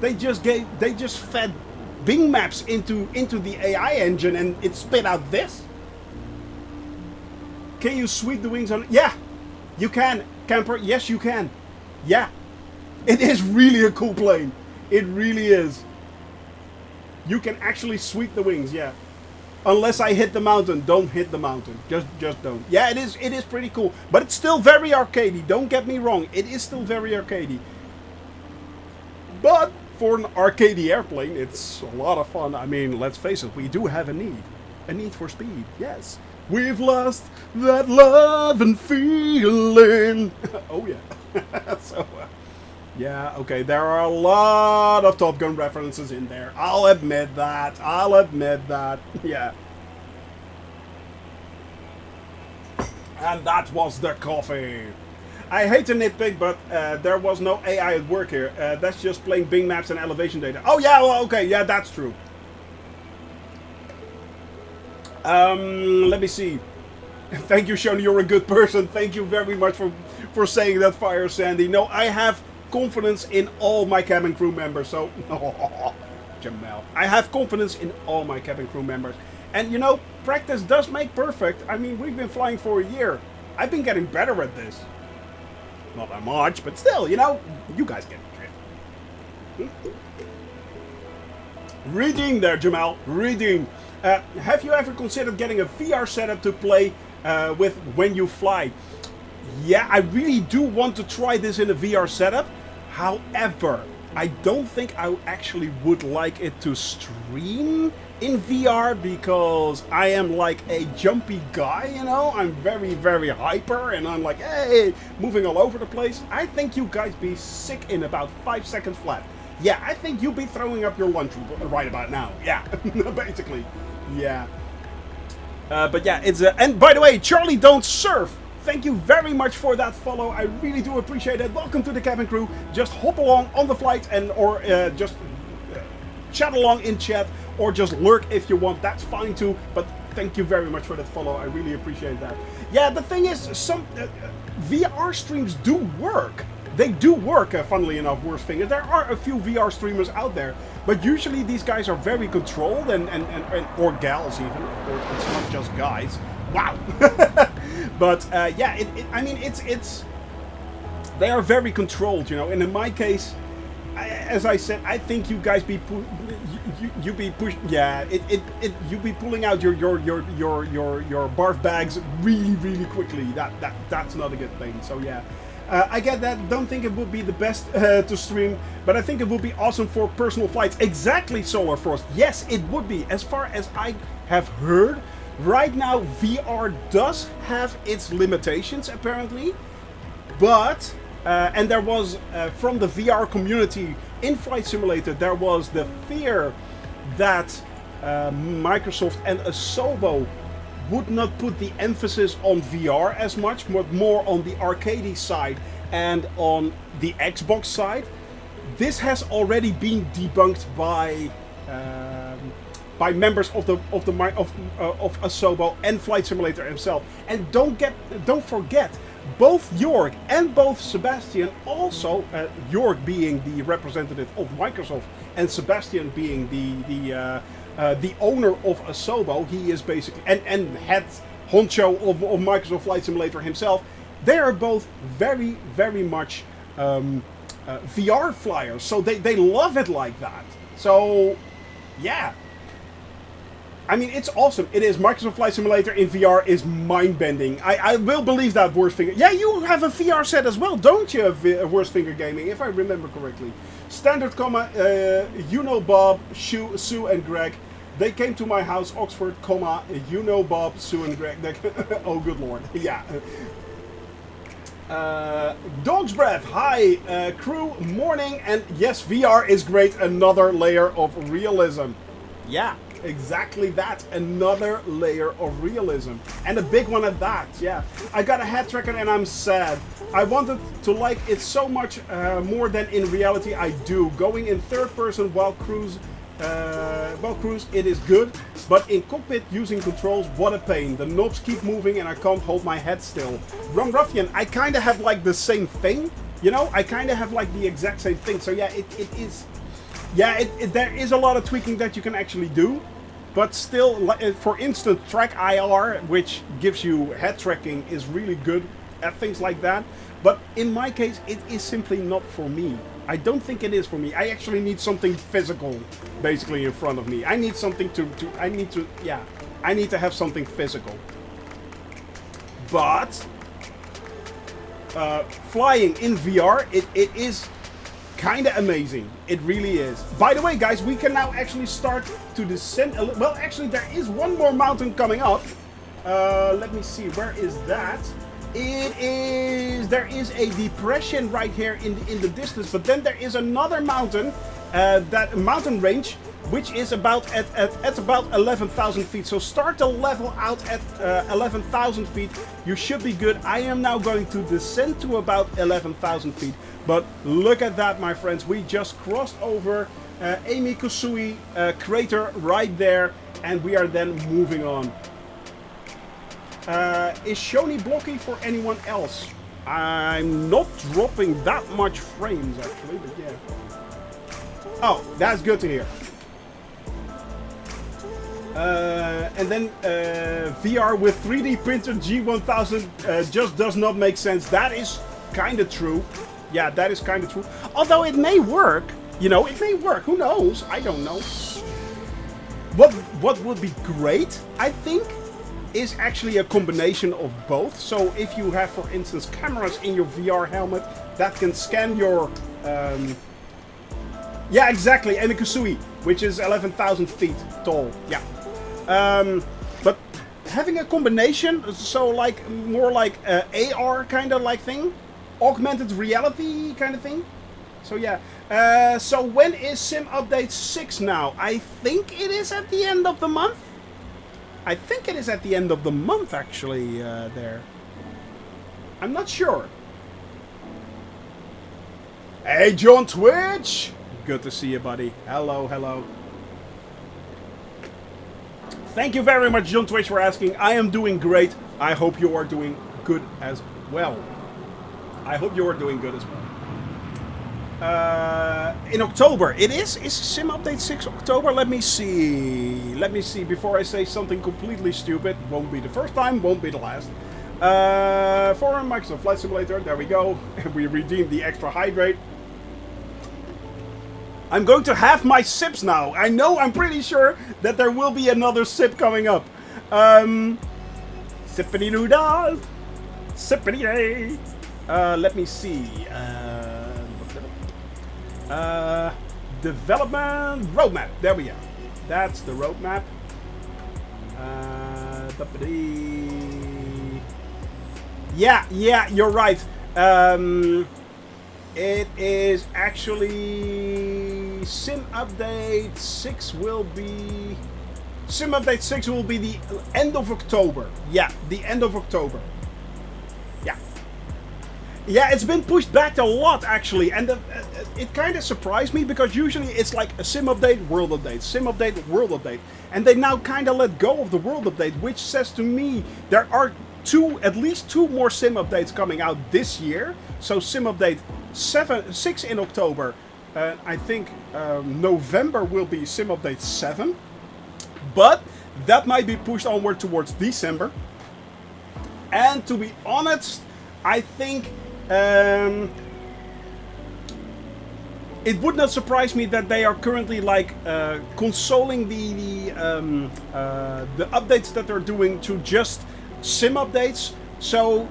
They just fed Bing Maps into the AI engine and it spit out this. Can you sweep the wings on? Yeah, you can, Camper. Yes, you can. Yeah, it is really a cool plane. It really is. You can actually sweep the wings, yeah. Unless I hit the mountain, don't hit the mountain. Just don't. Yeah, it is pretty cool. But it's still very arcadey, don't get me wrong. It is still very arcadey. But for an arcadey airplane, it's a lot of fun. I mean, let's face it, we do have a need. A need for speed, yes. We've lost that love and feeling. Oh yeah. So, yeah, okay, there are a lot of Top Gun references in there. I'll admit that. I'll admit that. Yeah. And that was the coffee. I hate to nitpick, but there was no AI at work here. That's just playing Bing Maps and elevation data. Oh, yeah, well, okay, yeah, that's true. Let me see. Thank you, Shoni, you're a good person. Thank you very much for saying that, Fire Sandy. No, I have confidence in all my cabin crew members, so Jamal. I have confidence in all my cabin crew members. And you know, practice does make perfect. I mean, we've been flying for a year. I've been getting better at this. Not that much, but still, you know, you guys get the drift. Reading there, Jamal. Reading. Have you ever considered getting a VR setup to play with when you fly? Yeah, I really do want to try this in a VR setup. However, I don't think I actually would like it to stream in VR because I am like a jumpy guy, you know? I'm very, very hyper and I'm like, hey, moving all over the place. I think you guys be sick in about 5 seconds flat. Yeah, I think you'll be throwing up your lunch right about now. Yeah, basically. Yeah. But yeah, it's and by the way, Charlie don't surf. thank you very much for that follow. I really do appreciate it. Welcome to the cabin crew. Just hop along on the flight and or just chat along in chat or just lurk if you want. That's fine too. But thank you very much for that follow. I really appreciate that. Yeah, the thing is, some VR streams do work. They do work, funnily enough, Worst Finger. There are a few VR streamers out there, but usually these guys are very controlled and or gals even. Of course, it's not just guys. Wow. But yeah, I mean, it's they are very controlled, you know. And in my case, as I said, I think you guys be you be push. Yeah, you be pulling out your barf bags really quickly. That's not a good thing. So yeah. I get that. Don't think it would be the best to stream, but I think it would be awesome for personal flights. Exactly, Solar Frost. Yes, it would be. As far as I have heard, right now VR does have its limitations apparently, but and there was from the VR community in Flight Simulator there was the fear that Microsoft and Aozou would not put the emphasis on VR as much, but more on the arcade side and on the Xbox side. This has already been debunked by members of Aozou and Flight Simulator himself. And don't forget, both Jörg and both Sebastian, also Jörg being the representative of Microsoft and Sebastian being the owner of Aozou, he is basically and head honcho of Microsoft Flight Simulator himself. They are both very much VR flyers, so they love it like that. So yeah, I mean, it's awesome. It is. Microsoft Flight Simulator in VR is mind-bending. I will believe that, Worst Finger. Yeah, you have a VR set as well, don't you, Worst Finger Gaming, if I remember correctly. Standard comma, you know Bob, Sue and Greg. They came to my house, Oxford, comma, you know Bob, Sue and Greg. Oh, good lord. Yeah. Dog's Breath, hi, crew, morning, and yes, VR is great, another layer of realism. Yeah, exactly that, another layer of realism, and a big one at that, yeah. I got a head tracker and I'm sad. I wanted to like it so much more than in reality I do. Going in third person while cruise, it is good, but in cockpit using controls, what a pain. The knobs keep moving and I can't hold my head still. Rum Ruffian, I kind of have like the same thing, you know, I kind of have like the exact same thing. So yeah, it is, yeah, there is a lot of tweaking that you can actually do, but still, for instance, Track IR, which gives you head tracking, is really good at things like that. But in my case, it is simply not for me. I don't think it is for me. I actually need something physical, basically, in front of me. I need something I need to have something physical. But flying in VR, it is kind of amazing. It really is. By the way, guys, we can now actually start to descend. Well, actually, there is one more mountain coming up. Let me see. Where is that? There is a depression right here in the distance, but then there is another mountain, that mountain range, which is about at about 11,000 feet. So start to level out at 11,000 feet. You should be good. I am now going to descend to about 11,000 feet. But look at that, my friends. We just crossed over Amy Kusui crater right there, and we are then moving on. Is Shoni blocking for anyone else? I'm not dropping that much frames actually, but yeah. Oh, that's good to hear. And then VR with 3D printed G1000 just does not make sense. That is kind of true. Yeah, that is kind of true. Although it may work. You know, it may work. Who knows? I don't know. What would be great, I think, is actually a combination of both. So if you have, for instance, cameras in your VR helmet that can scan your... yeah, exactly, and a Kusui, which is 11,000 feet tall. Yeah. But having a combination, so like more like AR kind of like thing, augmented reality kind of thing. So yeah. So when is Sim Update 6 now? I think it is at the end of the month. I think it is at the end of the month, actually, there. I'm not sure. Hey, John Twitch! Good to see you, buddy. Hello, hello. Thank you very much, John Twitch, for asking. I am doing great. I hope you are doing good as well. I hope you are doing good as well. In October, it is Sim Update 6 October? Let me see. Let me see before I say something completely stupid. Won't be the first time, won't be the last. For Microsoft Flight Simulator, there we go. We redeemed the extra hydrate. I'm going to have my sips now. I know, I'm pretty sure that there will be another sip coming up. Sippity-doo-dah. Sippity-day. Let me see. Development roadmap. There we go. That's the roadmap. Yeah, you're right. It is actually Sim Update 6 will be the end of October. Yeah, the end of October. Yeah, it's been pushed back a lot actually, and it kind of surprised me because usually it's like a sim update, world update, sim update, world update, and they now kind of let go of the world update, which says to me there are at least two more sim updates coming out this year. So sim update 6 in October, I think November will be sim update 7, but that might be pushed onward towards December. And to be honest, I think it would not surprise me that they are currently like consoling the updates that they're doing to just sim updates, so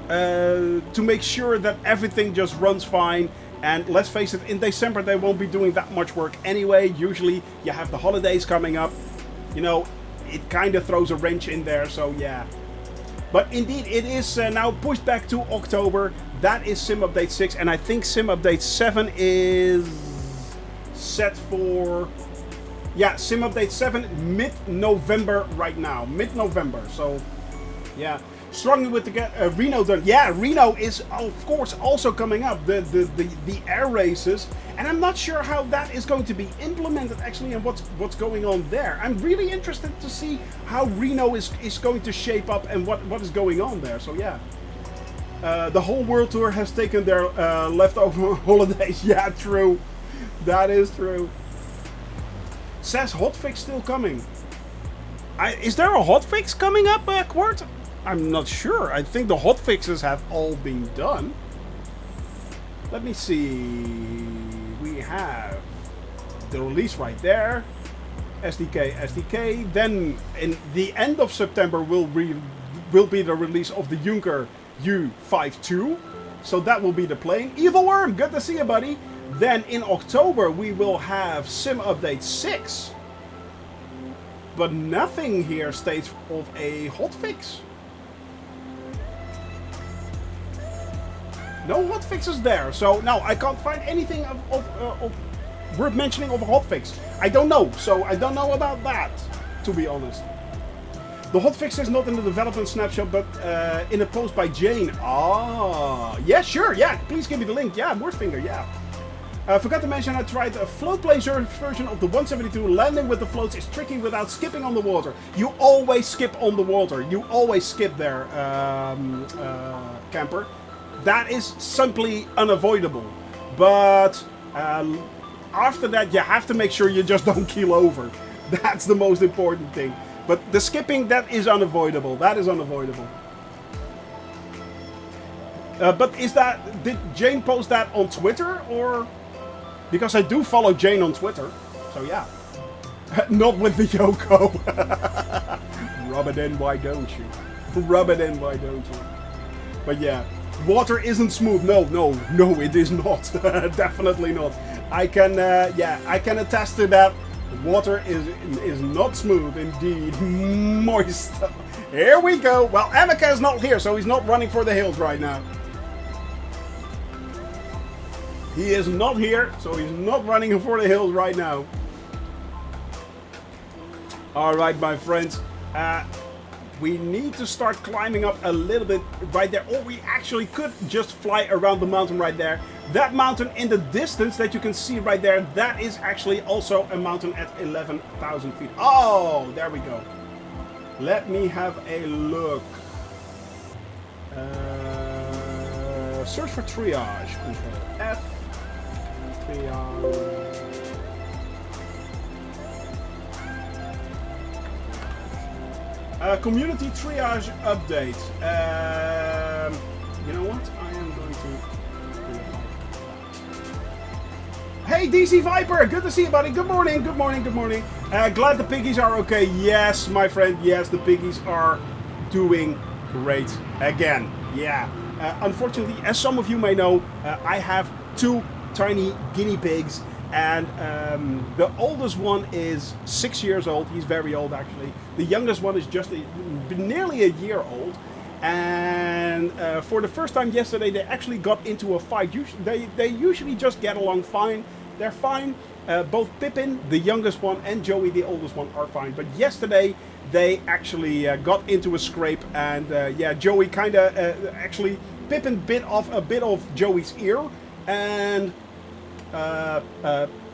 to make sure that everything just runs fine. And let's face it, in December they won't be doing that much work anyway. Usually you have the holidays coming up, you know, it kind of throws a wrench in there, so yeah. But indeed, it is now pushed back to October. That is Sim Update 6. And I think Sim Update 7 is set for... Yeah, Sim Update 7 mid-November right now. Mid-November. So, yeah. Struggling with the Reno done. Yeah, Reno is, of course, also coming up. The air races. And I'm not sure how that is going to be implemented, actually, and what's going on there. I'm really interested to see how Reno is going to shape up and what is going on there. So, yeah. The whole world tour has taken their leftover holidays. Yeah, true. That is true. Says hotfix still coming. Is there a hotfix coming up, Quart? I'm not sure. I think the hotfixes have all been done. Let me see. We have the release right there. SDK. Then in the end of September will be the release of the Junker U52. So that will be the plane. Evil Worm, good to see you, buddy. Then in October we will have Sim Update 6. But nothing here states of a hotfix. No hotfixes there, so no, I can't find anything of worth mentioning of a hotfix. I don't know, so I don't know about that, to be honest. The hotfix is not in the development snapshot, but in a post by Jane. Ah, yeah, sure, yeah, please give me the link. Yeah, Morphfinger, yeah. Forgot to mention I tried a float play version of the 172. Landing with the floats is tricky without skipping on the water. You always skip on the water. You always skip there, camper. That is simply unavoidable. But after that, you have to make sure you just don't keel over. That's the most important thing. But the skipping, that is unavoidable. That is unavoidable. But did Jane post that on Twitter, or? Because I do follow Jane on Twitter. So yeah. Not with the Yoko. Rub it in, why don't you? Rub it in, why don't you? But yeah. Water isn't smooth. No, it is not. Definitely not. I can attest to that. Water is not smooth indeed. Moist. Here we go. Well, Amika is not here, so he's not running for the hills right now. He is not here, so he's not running for the hills right now. Alright, my friends. We need to start climbing up a little bit right there. Or we actually could just fly around the mountain right there. That mountain in the distance that you can see right there, that is actually also a mountain at 11,000 feet. Oh, there we go. Let me have a look. Search for triage. Control F. Triage. Community triage update. You know what? I am going to. Hey, DC Viper! Good to see you, buddy. Good morning. Good morning. Good morning. Glad the piggies are okay. Yes, my friend. Yes, the piggies are doing great again. Yeah. Unfortunately, as some of you may know, I have 2 tiny guinea pigs. And the oldest one is 6 years old. He's very old, actually. The youngest one is just nearly a year old. And for the first time yesterday, they actually got into a fight. They usually just get along fine. They're fine. Both Pippin, the youngest one, and Joey, the oldest one, are fine. But yesterday, they actually got into a scrape. And yeah, Joey kind of actually, Pippin bit off a bit of Joey's ear. And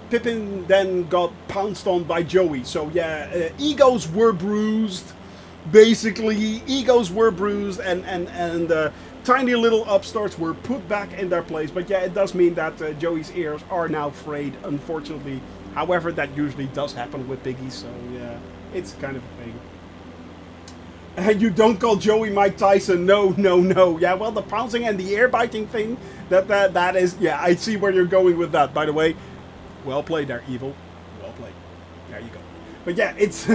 Pippin then got pounced on by Joey. So yeah, egos were bruised. Basically, egos were bruised, and tiny little upstarts were put back in their place. But yeah, it does mean that Joey's ears are now frayed, unfortunately. However, that usually does happen with piggies, so yeah, it's kind of a thing. And you don't call Joey Mike Tyson. No, no, no. Yeah, well, the pouncing and the ear biting thing, that is, yeah, I see where you're going with that, by the way. Well played there, Evil. Well played. There you go. But yeah, it's...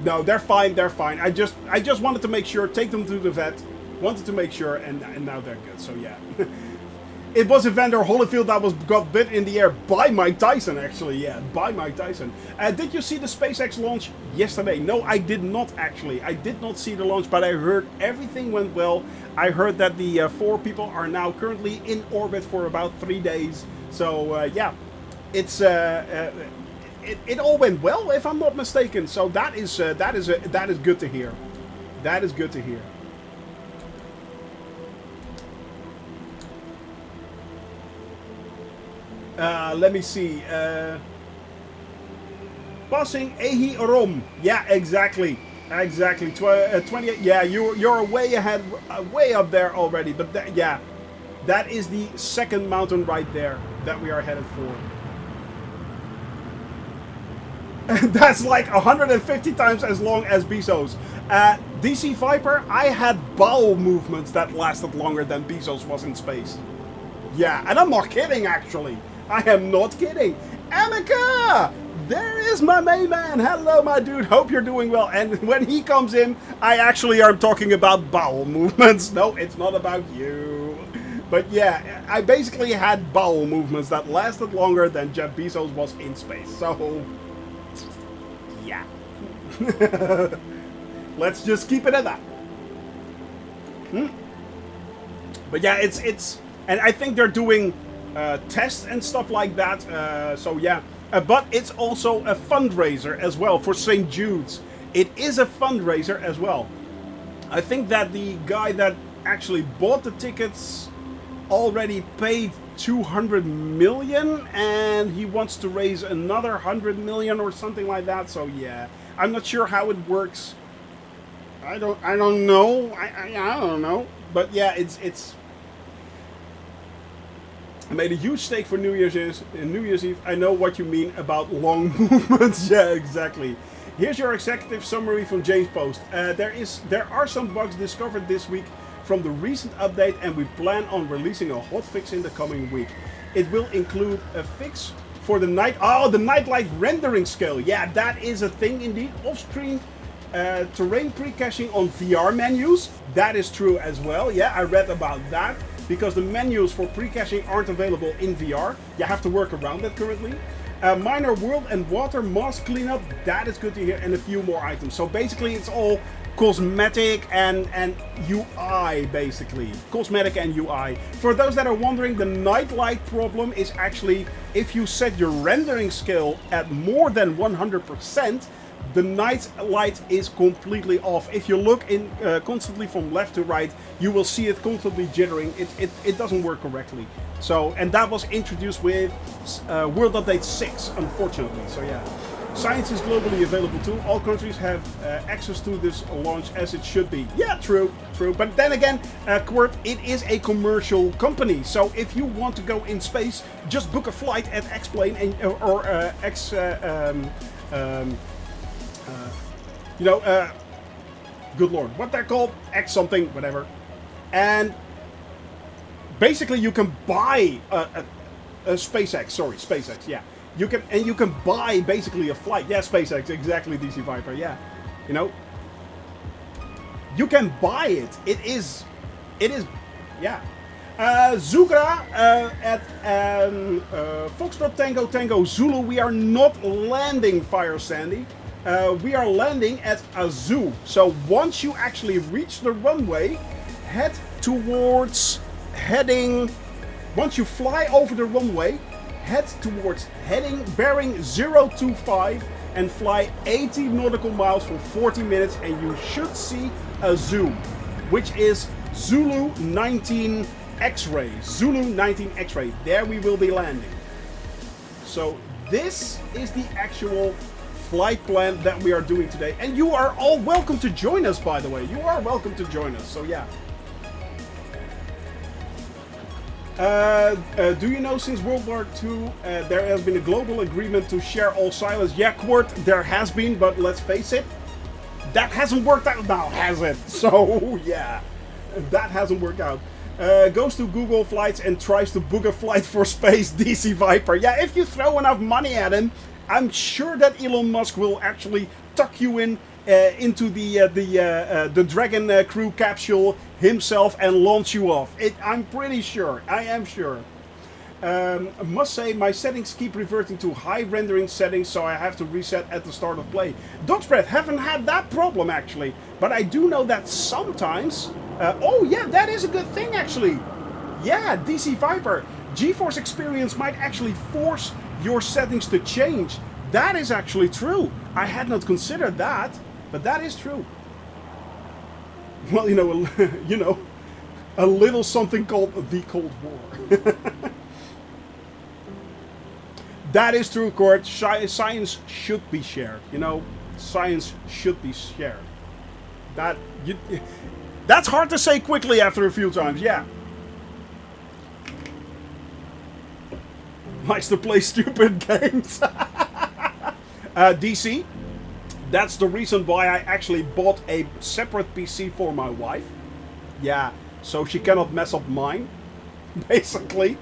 No, they're fine, they're fine. I just wanted to make sure, take them to the vet. Wanted to make sure, and now they're good, so yeah. It was Evander Holyfield that got bit in the air by Mike Tyson, actually. Yeah, by Mike Tyson. Did you see the SpaceX launch yesterday? No, I did not, actually. I did not see the launch, but I heard everything went well. I heard that the 4 people are now currently in orbit for about 3 days. So, yeah, it's... It all went well, if I'm not mistaken. So that is good to hear. That is good to hear. Let me see. Passing Ehi Rom. Yeah, exactly. Exactly. 28. Yeah, you're way ahead, way up there already. But yeah, that is the second mountain right there that we are headed for. That's like 150 times as long as Bezos. DC Viper, I had bowel movements that lasted longer than Bezos was in space. Yeah, and I'm not kidding, actually. I am not kidding. Amica! There is my main man. Hello, my dude. Hope you're doing well. And when he comes in, I actually am talking about bowel movements. No, it's not about you. But yeah, I basically had bowel movements that lasted longer than Jeff Bezos was in space. So... yeah. Let's just keep it at that. But yeah, it's and I think they're doing tests and stuff like that. So yeah, but it's also a fundraiser as well for St. Jude's. It is a fundraiser as well. I think that the guy that actually bought the tickets already paid 200 million, and he wants to raise another 100 million or something like that. So yeah, I'm not sure how it works. I don't know. I don't know. But yeah, it's. I made a huge stake for New Year's Eve. I know what you mean about long movements. Yeah, exactly. Here's your executive summary from James Post. There are some bugs discovered this week from the recent update, and we plan on releasing a hotfix in the coming week. It will include a fix for the nightlight rendering scale. Yeah, that is a thing indeed. Off-screen terrain pre-caching on VR menus. That is true as well. Yeah, I read about that because the menus for pre-caching aren't available in VR. You have to work around that currently. Minor world and water mask cleanup. That is good to hear, and a few more items. So basically, it's all cosmetic and UI, basically. Cosmetic and UI. For those that are wondering, the nightlight problem is actually if you set your rendering scale at more than 100%, the night light is completely off. If you look in constantly from left to right, you will see it constantly jittering. It doesn't work correctly. So, and that was introduced with World Update 6, unfortunately. So yeah, science is globally available too. All countries have access to this launch as it should be. Yeah, true. But then again, Quirt, it is a commercial company. So if you want to go in space, just book a flight at X-Plane and or X. Good lord, what they're called, X something, whatever, and basically you can buy a SpaceX. Sorry, SpaceX. Yeah, you can buy basically a flight. Yeah, SpaceX, exactly. DC Viper. Yeah, you know, you can buy it. It is, yeah. Zugra at Foxtrot Tango Tango Zulu. We are not landing Fire Sandy. We are landing at Aozou. So once you actually reach the runway, head towards heading. Once you fly over the runway, head towards heading bearing 025 and fly 80 nautical miles for 40 minutes, and you should see Aozou, which is Zulu 19 X-ray. Zulu 19 X-ray. There we will be landing. So this is the actual flight plan that we are doing today, and you are all welcome to join us, by the way. You are welcome to join us, so yeah. Do you know since World War II there has been a global agreement to share all silos? Yeah, Quirt, there has been, but let's face it, that hasn't worked out now, has it? So yeah, that hasn't worked out. Goes to Google Flights and tries to book a flight for space, DC Viper. Yeah, if you throw enough money at him, I'm sure that Elon Musk will actually tuck you in into the Dragon Crew capsule himself and launch you off. I'm pretty sure. I am sure. I must say my settings keep reverting to high rendering settings, so I have to reset at the start of play. Dog's Breath, haven't had that problem actually, but I do know that sometimes. Oh yeah, that is a good thing actually. Yeah, DC Viper. GeForce Experience might actually force your settings to change. That is actually true. I had not considered that, but that is true. Well, you know, a little something called the Cold War. That is true, Court. Science should be shared. You know, science should be shared. That's hard to say quickly after a few times. Yeah. Likes to play stupid games. DC, that's the reason why I actually bought a separate PC for my wife. Yeah, so she cannot mess up mine, basically.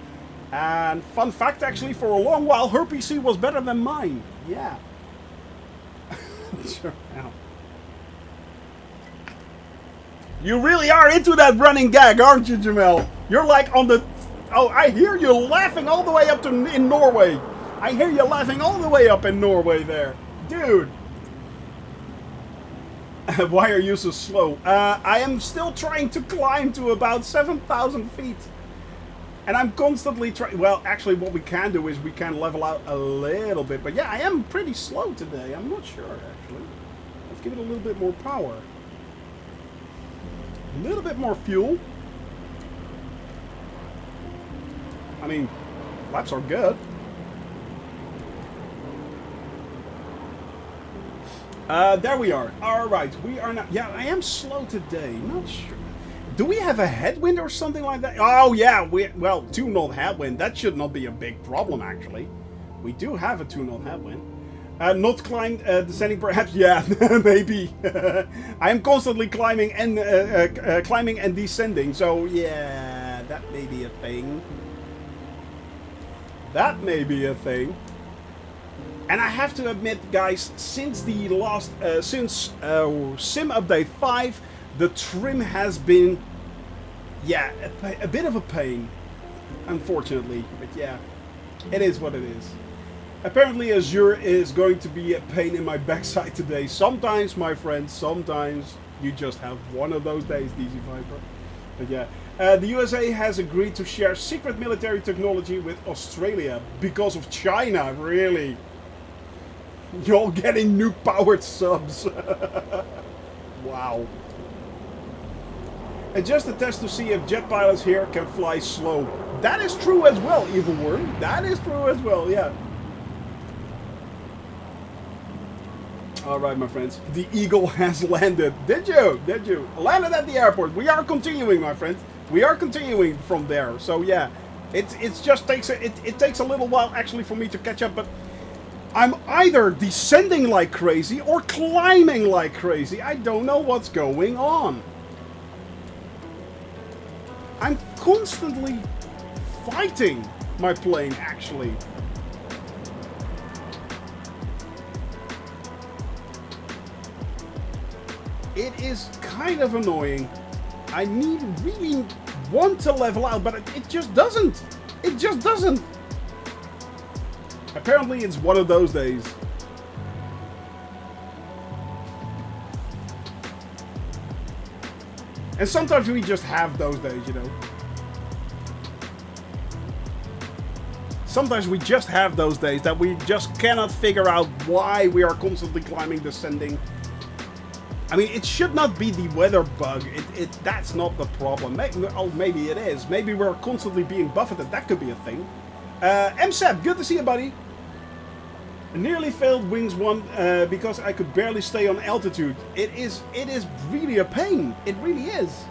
And fun fact, actually, for a long while, her PC was better than mine. Yeah. Sure. Ow. You really are into that running gag, aren't you, Jamel? You're like on the... Oh, I hear you laughing all the way up to in Norway. I hear you laughing all the way up in Norway there. Dude. Why are you so slow? I am still trying to climb to about 7,000 feet. And I'm constantly trying... Well, actually, what we can do is we can level out a little bit. But yeah, I am pretty slow today. I'm not sure, actually. Let's give it a little bit more power. A little bit more fuel. I mean, laps are good. There we are. Alright, we are not... Yeah, I am slow today. Not sure. Do we have a headwind or something like that? Oh, yeah. Well, 2-knot headwind. That should not be a big problem, actually. We do have a 2-knot headwind. Not climbed, descending perhaps? Yeah, maybe. I am constantly climbing and descending. So, yeah, that may be a thing. That may be a thing. And I have to admit, guys, since the last, Sim Update 5, the trim has been, yeah, a bit of a pain, unfortunately. But yeah, it is what it is. Apparently Azure is going to be a pain in my backside today. Sometimes, my friends, sometimes you just have one of those days, DC Viper. But yeah, the USA has agreed to share secret military technology with Australia because of China, really. You're getting nuke-powered subs. Wow. And just a test to see if jet pilots here can fly slow. That is true as well, Evil Worm. That is true as well, yeah. Alright, my friends. The Eagle has landed. Did you? Did you? Landed at the airport. We are continuing, my friends. We are continuing from there. So, yeah. It just takes it takes a little while, actually, for me to catch up. But I'm either descending like crazy or climbing like crazy. I don't know what's going on. I'm constantly fighting my plane, actually. It is kind of annoying. I really want to level out, but it just doesn't. It just doesn't. Apparently it's one of those days. And sometimes we just have those days, you know. Sometimes we just have those days that we just cannot figure out why we are constantly climbing, descending. I mean, it should not be the weather bug. That's not the problem. Maybe it is. Maybe we're constantly being buffeted. That could be a thing. MSEP, good to see you, buddy. I nearly failed Wings 1 because I could barely stay on altitude. It is really a pain. It really is.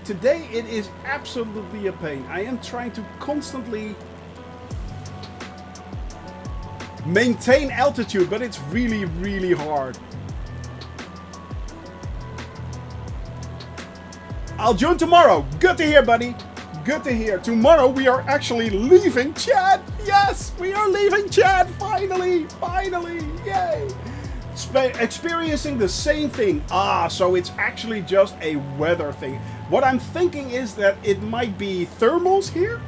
Today it is absolutely a pain. I am trying to constantly maintain altitude, but it's really, really hard. I'll join tomorrow. Good to hear, buddy. Good to hear. Tomorrow we are actually leaving Chad. Yes, we are leaving Chad. Finally, finally. Yay. Experiencing the same thing. Ah, so it's actually just a weather thing. What I'm thinking is that it might be thermals here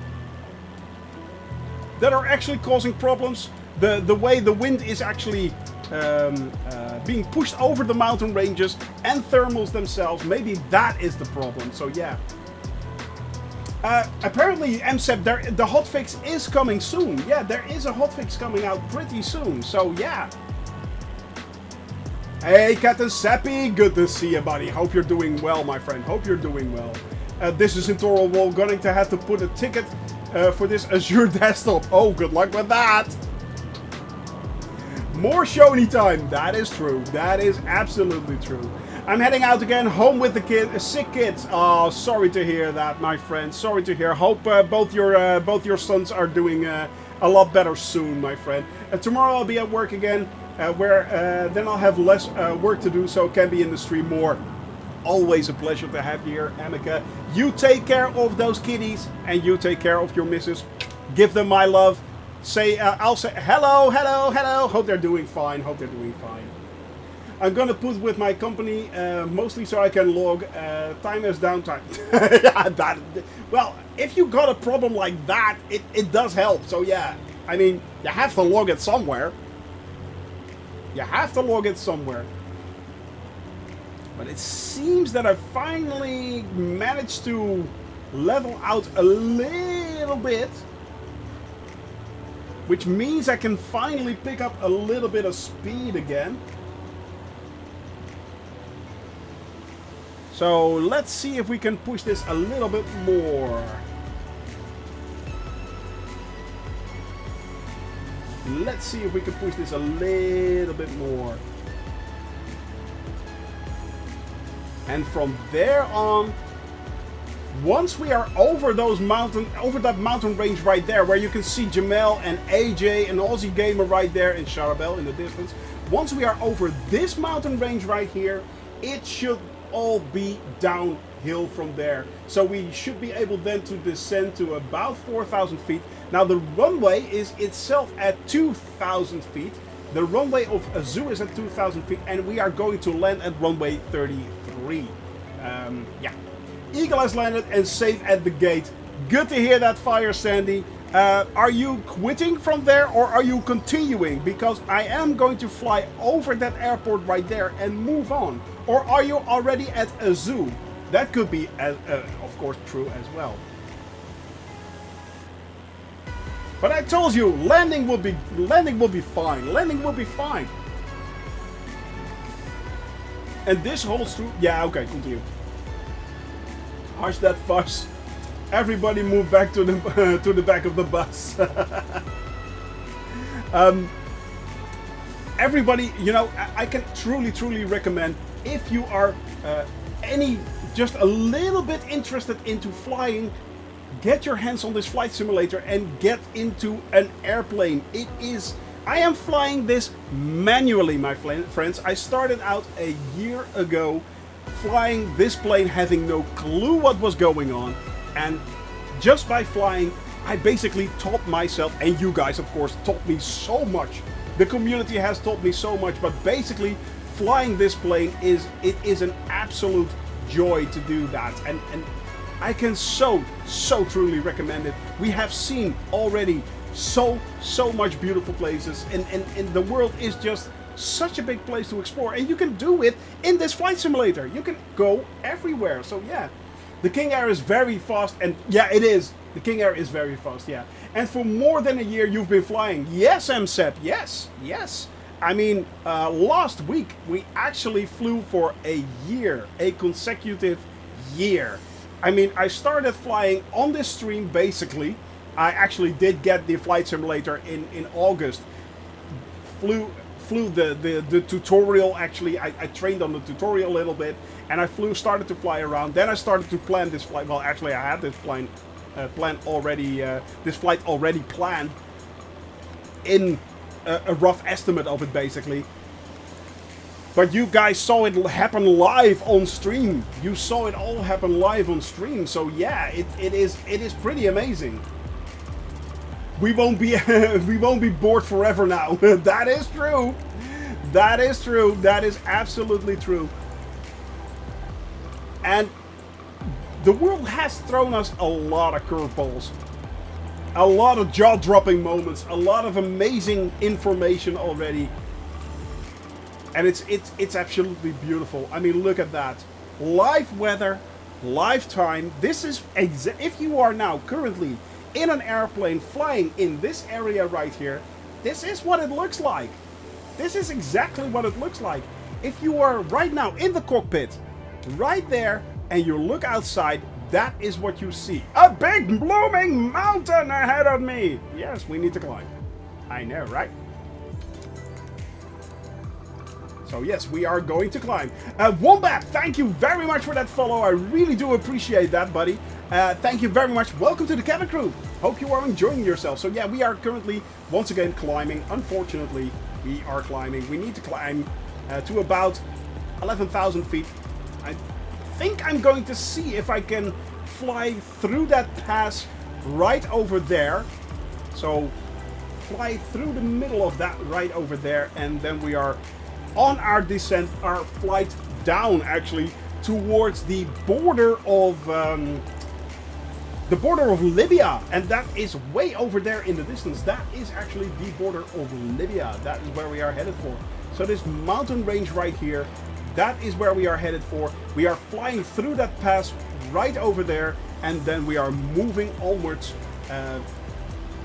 that are actually causing problems. The way the wind is actually being pushed over the mountain ranges and thermals themselves. Maybe that is the problem. So yeah. Apparently, MSEP, the hotfix is coming soon. Yeah, there is a hotfix coming out pretty soon. So yeah. Hey, Captain Seppi, good to see you, buddy. Hope you're doing well, my friend. Hope you're doing well. This is intolerable. Going to have to put a ticket for this Azure desktop. Oh, good luck with that. More Shoney time. That is true. That is absolutely true. I'm heading out again, home with the sick kids. Oh, sorry to hear that, my friend. Sorry to hear. Hope both your sons are doing a lot better soon, my friend. Tomorrow I'll be at work again, where then I'll have less work to do, so can be in the stream more. Always a pleasure to have you here, Amika. You take care of those kiddies, and you take care of your missus. Give them my love. I'll say hello, hello, hello. Hope they're doing fine. Hope they're doing fine. I'm gonna put with my company mostly so I can log time as downtime. Yeah, well, if you got a problem like that, it does help. So yeah, I mean, you have to log it somewhere. You have to log it somewhere. But it seems that I finally managed to level out a little bit. Which means I can finally pick up a little bit of speed again. So let's see if we can push this a little bit more. Let's see if we can push this a little bit more. And from there on, once we are over that mountain range right there, where you can see Jamel and AJ and Aussie Gamer right there and Charabel in the distance. Once we are over this mountain range right here, it should all be downhill from there. So we should be able then to descend to about 4,000 feet. Now the runway is itself at 2,000 feet. The runway of Aozou is at 2,000 feet, and we are going to land at runway 33. Yeah. Eagle has landed and safe at the gate. Good to hear that, Fire Sandy. Are you quitting from there or are you continuing? Because I am going to fly over that airport right there and move on. Or are you already at Aozou? That could be, of course, true as well. But I told you, landing will be fine. Landing will be fine. And this holds true. Yeah, okay, continue. Hush that fuss. Everybody move back to the to the back of the bus. Everybody, you know, I can truly recommend, if you are just a little bit interested into flying, get your hands on this flight simulator and get into an airplane. It is... I am flying this manually, my friends. I started out a year ago flying this plane, having no clue what was going on, and just by flying, I basically taught myself, and you guys, of course, taught me so much. The community has taught me so much, but basically, flying this plane is an absolute joy to do that, and I can so truly recommend it. We have seen already so much beautiful places, and the world is just such a big place to explore, and you can do it in this flight simulator. You can go everywhere. So yeah, the King Air is very fast, and yeah, it is. The King Air is very fast, yeah. And for more than a year you've been flying. Yes, MSEP, yes. I mean, last week we actually flew for a year, a consecutive year. I mean, I started flying on this stream basically. I actually did get the flight simulator in August. Flew the tutorial. Actually, I trained on the tutorial a little bit, and I started to fly around. Then I started to plan this flight. Well, actually, I had this plan already. This flight already planned in a rough estimate of it, basically. But you guys saw it happen live on stream. You saw it all happen live on stream. So yeah, it is pretty amazing. We won't be bored forever now. That is true. That is true. That is absolutely true. And the world has thrown us a lot of curveballs, a lot of jaw-dropping moments, a lot of amazing information already. And it's absolutely beautiful. I mean, look at that. Live weather, live time. This is if you are now currently in an airplane flying in this area right here, this is what it looks like. This is exactly what it looks like. If you are right now in the cockpit, right there, and you look outside, that is what you see. A big blooming mountain ahead of me. Yes, we need to climb. I know, right? So yes, we are going to climb. Wombat, thank you very much for that follow. I really do appreciate that, buddy. Thank you very much. Welcome to the cabin crew. Hope you are enjoying yourself. So yeah, we are currently, once again, climbing. Unfortunately, we are climbing. We need to climb to about 11,000 feet. I think I'm going to see if I can fly through that pass right over there. So fly through the middle of that right over there, and then we are on our descent, our flight down actually towards the border of Libya, and that is way over there in the distance. That is actually the border of Libya. That is where we are headed for. So this mountain range right here, that is where we are headed for. We are flying through that pass right over there, and then we are moving onwards.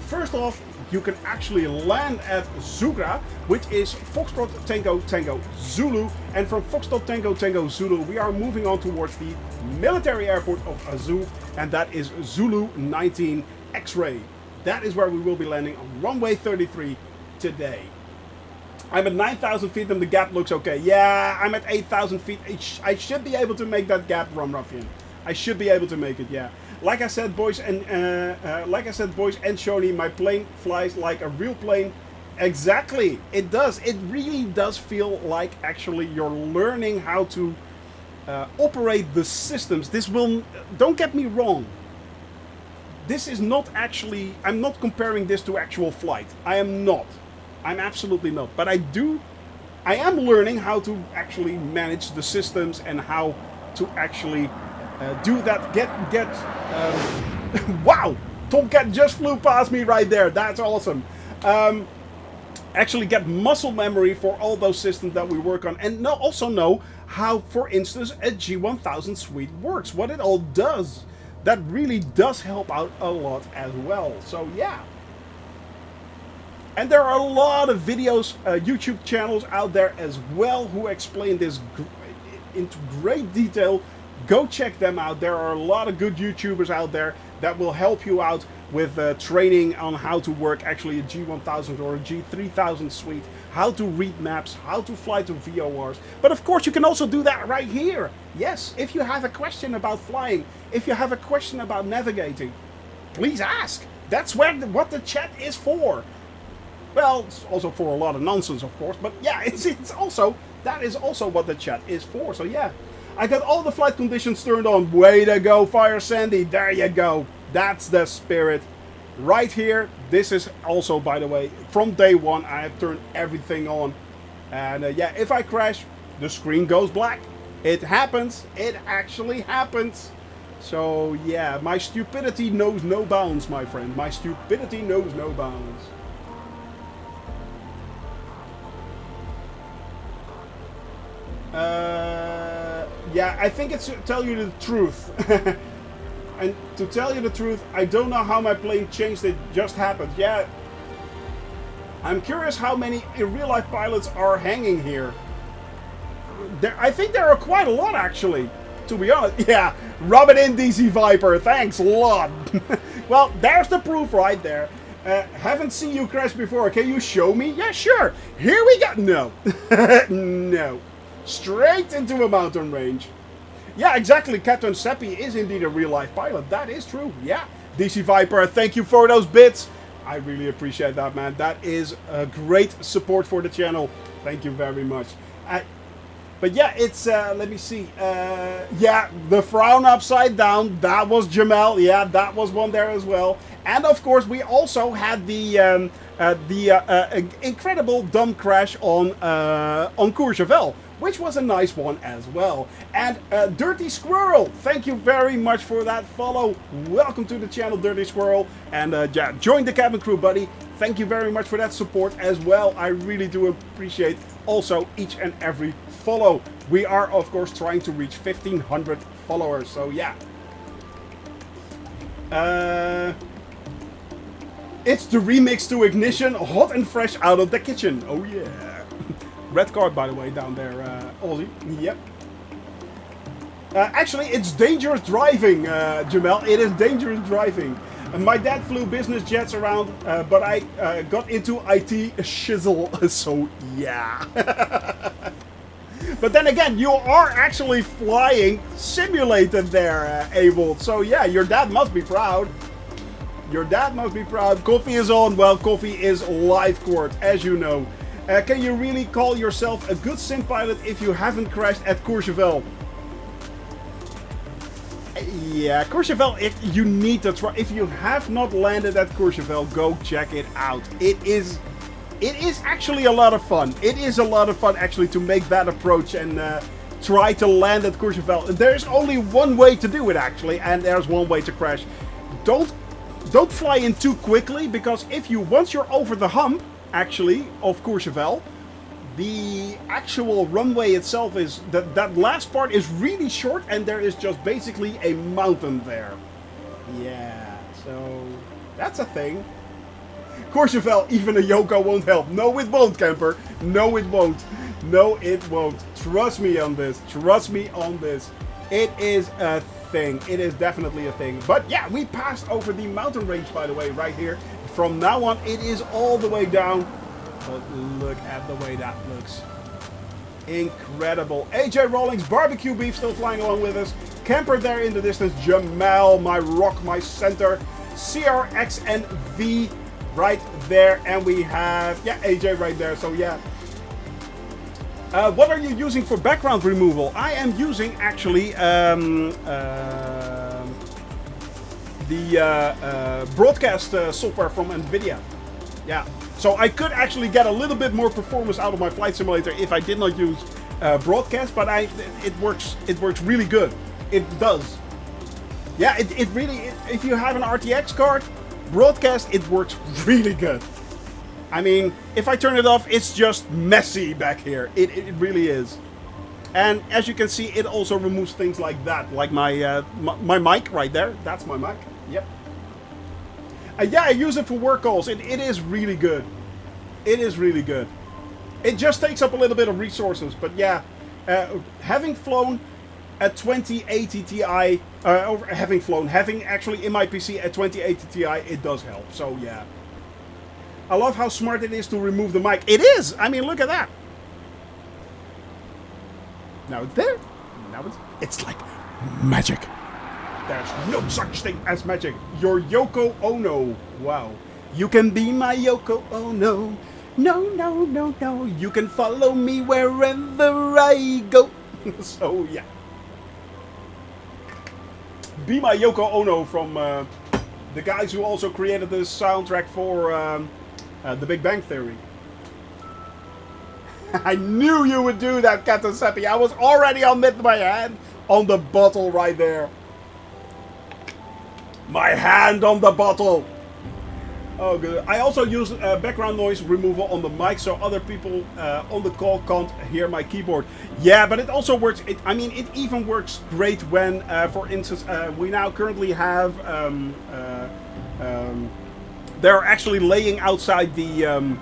First off, you can actually land at Zugra, which is Foxtrot Tango Tango Zulu, and from Foxtrot Tango Tango Zulu we are moving on towards the military airport of Aozou, and that is Zulu 19 X-ray. That is where we will be landing on runway 33 today. I'm at 9,000 feet and the gap looks okay. Yeah, I'm at 8,000 feet. I should be able to make that gap, Rum Ruffian. I should be able to make it, yeah. Like I said, boys and Shoni, my plane flies like a real plane. Exactly, it does. It really does feel like actually you're learning how to operate the systems. This will, don't get me wrong. This is not actually, I'm not comparing this to actual flight. I am not. I'm absolutely not. But I am learning how to actually manage the systems and how to actually do that. Wow! Tomcat just flew past me right there. That's awesome. Actually get muscle memory for all those systems that we work on, and also know how, for instance, a G1000 suite works, what it all does. That really does help out a lot as well. So yeah. And there are a lot of videos, YouTube channels out there as well who explain this into great detail. Go check them out. There are a lot of good YouTubers out there that will help you out with training on how to work actually a G1000 or a G3000 suite, how to read maps, how to fly to VORs. But of course you can also do that right here. Yes, if you have a question about flying, if you have a question about navigating, please ask. That's what the chat is for. Well, it's also for a lot of nonsense, of course, but yeah, it's also, that is also what the chat is for. So yeah, I got all the flight conditions turned on. Way to go, Fire Sandy. There you go. That's the spirit. Right here, this is also, by the way, from day one, I have turned everything on. And yeah, if I crash, the screen goes black. It happens. It actually happens. So yeah, my stupidity knows no bounds, my friend. My stupidity knows no bounds. Yeah, I think it's to tell you the truth. And to tell you the truth, I don't know how my plane changed. It just happened. Yeah. I'm curious how many real-life pilots are hanging here. I think there are quite a lot, actually. To be honest. Yeah, rub it in, DC Viper. Thanks a lot. Well, there's the proof right there. Haven't seen you crash before. Can you show me? Yeah, sure. Here we go. No. No. Straight into a mountain range. Yeah, exactly. Captain Seppi is indeed a real-life pilot. That is true. Yeah. DC Viper, thank you for those bits. I really appreciate that, man. That is a great support for the channel. Thank you very much. But yeah, it's, let me see. Yeah, the frown upside down. That was Jamel. Yeah, that was one there as well. And of course, we also had the incredible dumb crash on Courchevel, which was a nice one as well. And Dirty Squirrel, thank you very much for that follow. Welcome to the channel, Dirty Squirrel. And yeah, join the cabin crew, buddy. Thank you very much for that support as well. I really do appreciate also each and every follow. We are, of course, trying to reach 1,500 followers. So yeah. It's the remix to Ignition, hot and fresh out of the kitchen. Oh yeah. Red card, by the way, down there, Aussie. Yep. Actually, it's dangerous driving, Jamel. It is dangerous driving. My dad flew business jets around, but I got into IT shizzle, so yeah. But then again, you are actually flying simulated there, Abel. So yeah, your dad must be proud. Your dad must be proud. Coffee is on. Well, coffee is live court, as you know. Can you really call yourself a good sim pilot if you haven't crashed at Courchevel? Yeah, Courchevel, you need to try. If you have not landed at Courchevel, go check it out. It is actually a lot of fun. It is a lot of fun actually to make that approach and try to land at Courchevel. There's only one way to do it actually, and there's one way to crash. Don't fly in too quickly, because once you're over the hump, actually, of Courchevel, the actual runway itself is, that last part is really short, and there is just basically a mountain there. Yeah, so that's a thing. Courchevel, even a Yoko won't help. No, it won't, camper. No, it won't. No, it won't. Trust me on this. Trust me on this. It is a thing. It is definitely a thing. But yeah, we passed over the mountain range, by the way, right here. From now on, it is all the way down. But look at the way that looks. Incredible. AJ Rawlings, Barbecue Beef still flying along with us. Camper there in the distance. Jamal, my rock, my center. CRXNV right there. And we have, yeah, AJ right there. So yeah. What are you using for background removal? I am using actually the broadcast software from NVIDIA. Yeah, so I could actually get a little bit more performance out of my flight simulator if I did not use broadcast, but it works really good. It does. Yeah, it really, if you have an RTX card, broadcast, it works really good. I mean, if I turn it off, it's just messy back here. It really is. And as you can see, it also removes things like that, like my mic right there. That's my mic. Yep. Yeah, I use it for work calls. It is really good. It is really good. It just takes up a little bit of resources, but yeah, having flown a 2080 Ti, having actually in my PC a 2080 Ti, it does help. So yeah, I love how smart it is to remove the mic. It is. I mean, look at that. Now it's there. Now it's like magic. There's no such thing as magic. You're Yoko Ono. Wow. You can be my Yoko Ono. No, no, no, no. You can follow me wherever I go. So, yeah. Be my Yoko Ono from the guys who also created the soundtrack for The Big Bang Theory. I knew you would do that, Captain Seppi. I was already on my hand on the bottle right there. My hand on the bottle. Oh, good. I also use background noise removal on the mic so other people on the call can't hear my keyboard. Yeah, but it also works. I mean, it even works great when, for instance, we now currently have. They're actually laying outside the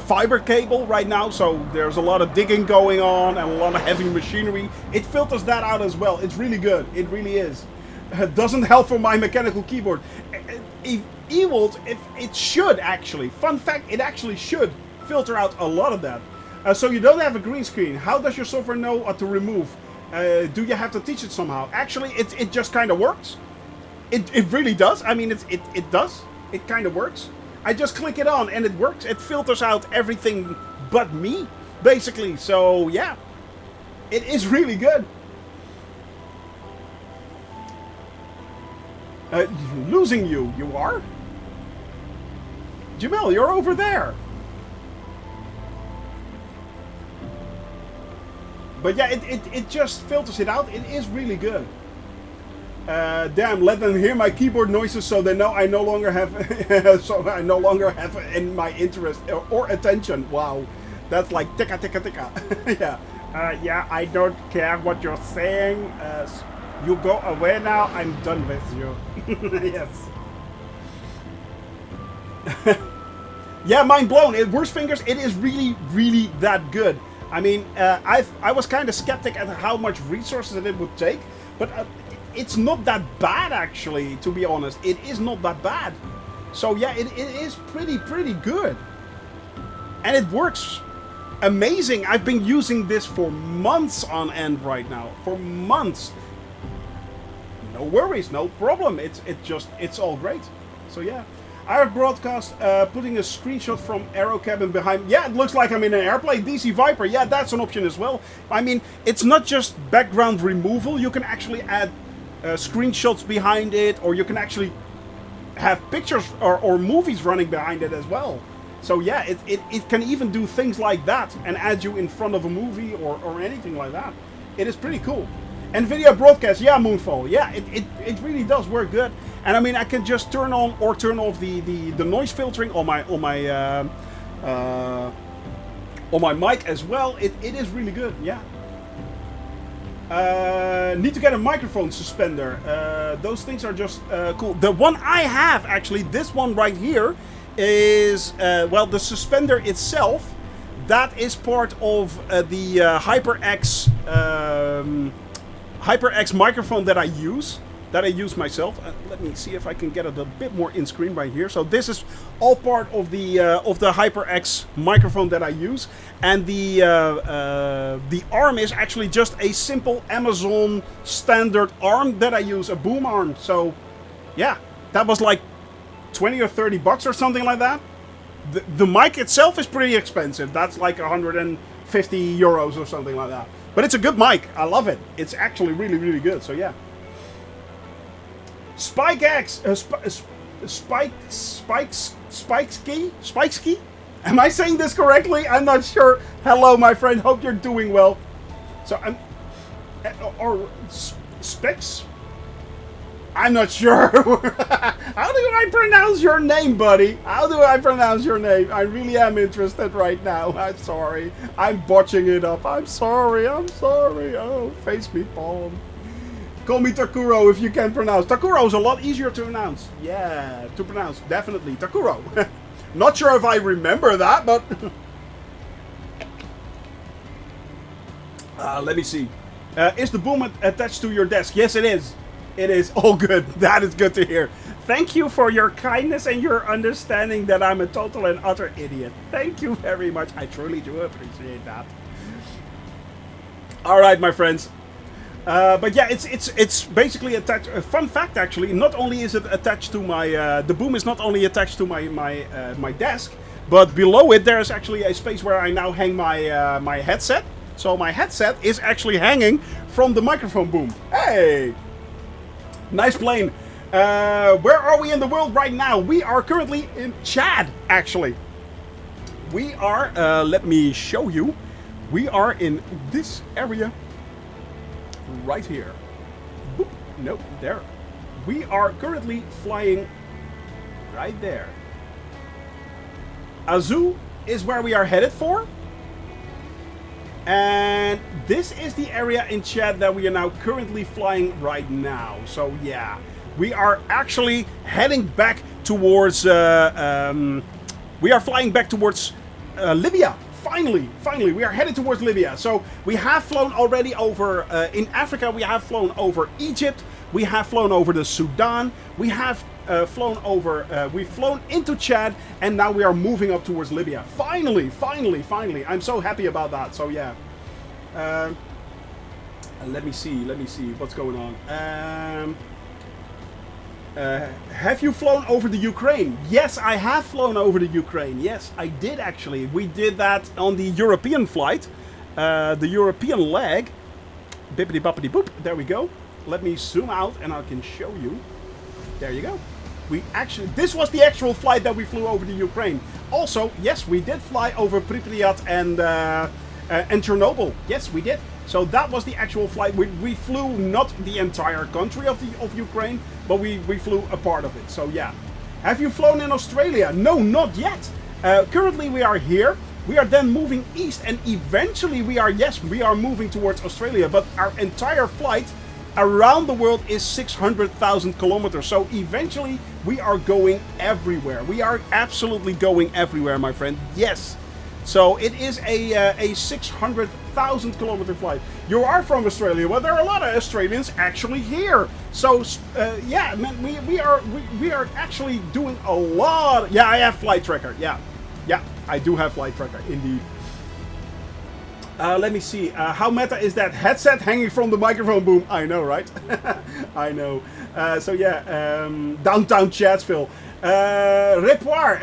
fiber cable right now, so there's a lot of digging going on and a lot of heavy machinery. It filters that out as well. It's really good. It really is. It doesn't help for my mechanical keyboard. If it should actually. Fun fact, it actually should filter out a lot of that. So you don't have a green screen. How does your software know what to remove? Do you have to teach it somehow? Actually, it just kind of works. It really does. I mean, it does. It kind of works. I just click it on and it works. It filters out everything but me, basically. So, yeah. It is really good. Losing you are? Jamil, you're over there. But yeah, it just filters it out. It is really good. Damn, let them hear my keyboard noises so they know I no longer have in my interest or attention. Wow. That's like ticka ticka ticka. Yeah. Yeah, I don't care what you're saying. You go away now, I'm done with you. Yes. Yeah, mind blown. Worst Fingers, it is really, really that good. I mean, I was kind of skeptic at how much resources it would take, but it's not that bad, actually, to be honest. It is not that bad. So yeah, it is pretty good. And it works amazing. I've been using this for months on end right now. For months. No worries, no problem. It's all great. So yeah, I have broadcast putting a screenshot from Aero Cabin behind. Yeah, it looks like I'm in an airplane. DC Viper. Yeah, that's an option as well. I mean, it's not just background removal. You can actually add screenshots behind it, or you can actually have pictures or movies running behind it as well. So yeah, it can even do things like that and add you in front of a movie or anything like that. It is pretty cool. NVIDIA broadcast, yeah, Moonfall, yeah, it really does work good. And I mean, I can just turn on or turn off the noise filtering on my mic as well. It is really good, yeah. Need to get a microphone suspender. Those things are just cool. The one I have, actually, this one right here, is well, the suspender itself. That is part of the HyperX microphone that I use myself. Let me see if I can get it a bit more in screen right here. So this is all part of the HyperX microphone that I use, and the arm is actually just a simple Amazon standard arm that I use, a boom arm. So yeah, that was like 20 or 30 bucks or something like that. The mic itself is pretty expensive. That's like 150 euros or something like that. But it's a good mic. I love it. It's actually really, really good. So yeah. Spikeski? Am I saying this correctly? I'm not sure. Hello, my friend. Hope you're doing well. So I'm... Or... Specs? I'm not sure. How do I pronounce your name, buddy? How do I pronounce your name? I really am interested right now. I'm sorry. I'm botching it up. I'm sorry. Oh, face me, palm. Call me Takuro if you can pronounce. Takuro is a lot easier to pronounce. Yeah, to pronounce. Definitely. Takuro. Not sure if I remember that, but... let me see. Is the boom attached to your desk? Yes, it is. It is. Oh, good. That is good to hear. Thank you for your kindness and your understanding that I'm a total and utter idiot. Thank you very much. I truly do appreciate that. All right, my friends. But yeah, it's basically attached. A fun fact, actually. Not only is it attached to my the boom is not only attached to my desk, but below it there is actually a space where I now hang my my headset. So my headset is actually hanging from the microphone boom. Hey, nice plane. Where are we in the world right now? We are currently in Chad. Actually, we are. Let me show you. We are in this area. Right here. Boop. Nope, there. We are currently flying right there. Aozou is where we are headed for. And this is the area in Chad that we are now currently flying right now. So yeah, we are actually heading back towards... we are flying back towards Libya. Finally, we are headed towards Libya. So we have flown already over, in Africa, we have flown over Egypt. We have flown over the Sudan. We have flown over, we've flown into Chad. And now we are moving up towards Libya. Finally. I'm so happy about that. So yeah. Let me see what's going on. Have you flown over the Ukraine? Yes, I have flown over the Ukraine. Yes, I did actually. We did that on the European flight. The European leg. Bippity boppity boop. There we go. Let me zoom out and I can show you. There you go. We actually, this was the actual flight that we flew over the Ukraine. Also, yes, we did fly over Pripyat and Chernobyl. Yes, we did. So that was the actual flight. We flew not the entire country of Ukraine, but we flew a part of it. So yeah. Have you flown in Australia? No, not yet. Currently we are here. We are then moving east and eventually we are moving towards Australia. But our entire flight around the world is 600,000 kilometers. So eventually we are going everywhere. We are absolutely going everywhere, my friend. Yes. So it is a 600,000 kilometer flight. You are from Australia. Well, there are a lot of Australians actually here. So yeah, man, we are actually doing a lot. Yeah, I have flight tracker. Yeah, I do have flight tracker indeed. Let me see. How meta is that headset hanging from the microphone boom? I know, right? I know. So yeah, downtown Chatsville. Repoir,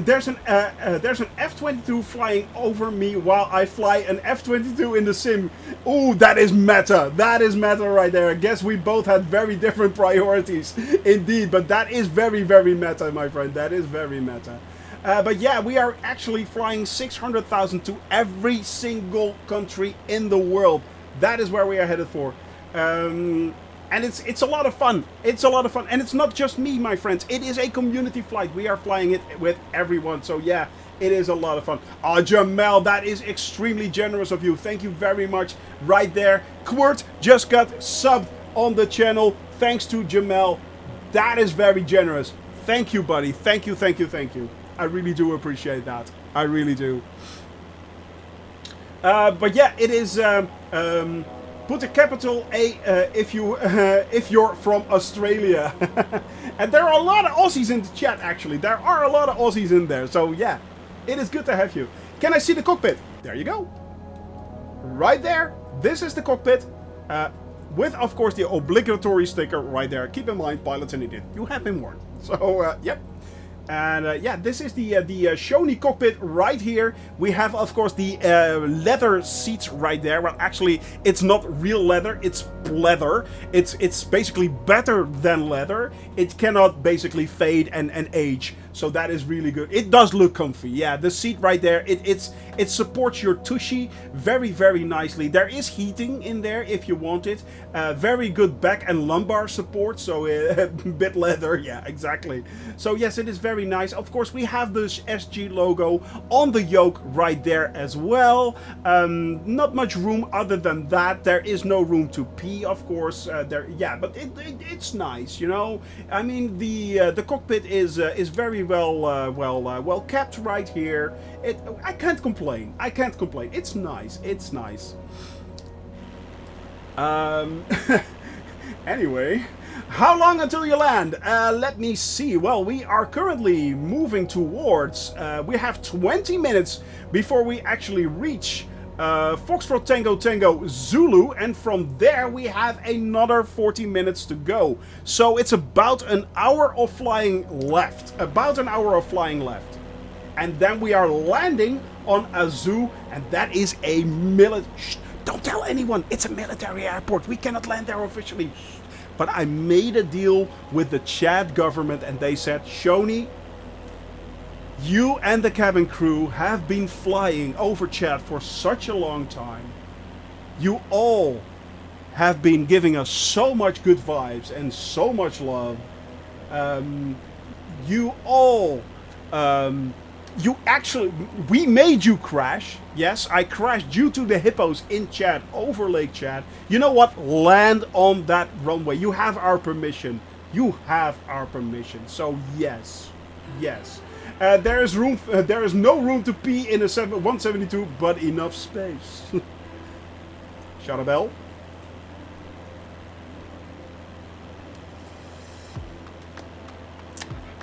there's an F-22 flying over me while I fly an F-22 in the sim. Ooh, that is meta. That is meta right there. I guess we both had very different priorities. Indeed, but that is very, very meta, my friend. That is very meta. But yeah, we are actually flying 600,000 to every single country in the world. That is where we are headed for. And it's a lot of fun. It's a lot of fun. And it's not just me, my friends. It is a community flight. We are flying it with everyone. So yeah, it is a lot of fun. Oh, Jamel, that is extremely generous of you. Thank you very much right there. Quirt just got subbed on the channel. Thanks to Jamel. That is very generous. Thank you, buddy. Thank you. I really do appreciate that. I really do. But yeah, it is... put a capital A if you're from Australia. And there are a lot of Aussies in the chat, actually. There are a lot of Aussies in there. So yeah, it is good to have you. Can I see the cockpit? There you go. Right there. This is the cockpit. With, of course, the obligatory sticker right there. Keep in mind, pilot's an idiot. You have been warned. So, yep. And yeah, this is the Shoney cockpit right here. We have, of course, the leather seats right there. Well, actually, it's not real leather. It's pleather. It's basically better than leather. It cannot basically fade and age. So that is really good. It does look comfy. Yeah, the seat right there. It supports your tushy very, very nicely. There is heating in there if you want it. Very good back and lumbar support. So bit leather. Yeah, exactly. So yes, it is very nice. Of course, we have this SG logo on the yoke right there as well. Not much room other than that. There is no room to pee, of course. Yeah, but it's nice, you know. I mean, the cockpit is very well kept right here. I can't complain. I can't complain. It's nice. It's nice. Anyway, how long until you land? Let me see. Well, we are currently moving towards. We have 20 minutes before we actually reach Foxtrot Tango Tango Zulu, and from there we have another 40 minutes to go. So it's about an hour of flying left. About an hour of flying left. And then we are landing on Aozou, and that is a military... Don't tell anyone, it's a military airport. We cannot land there officially. But I made a deal with the Chad government, and they said, Shoni, you and the cabin crew have been flying over Chad for such a long time. You all have been giving us so much good vibes and so much love. You all... we made you crash. Yes, I crashed due to the hippos in Chad, over Lake Chad. You know what? Land on that runway. You have our permission. You have our permission. So yes, yes. There is room. There is no room to pee in a 172, but enough space. Shut a bell.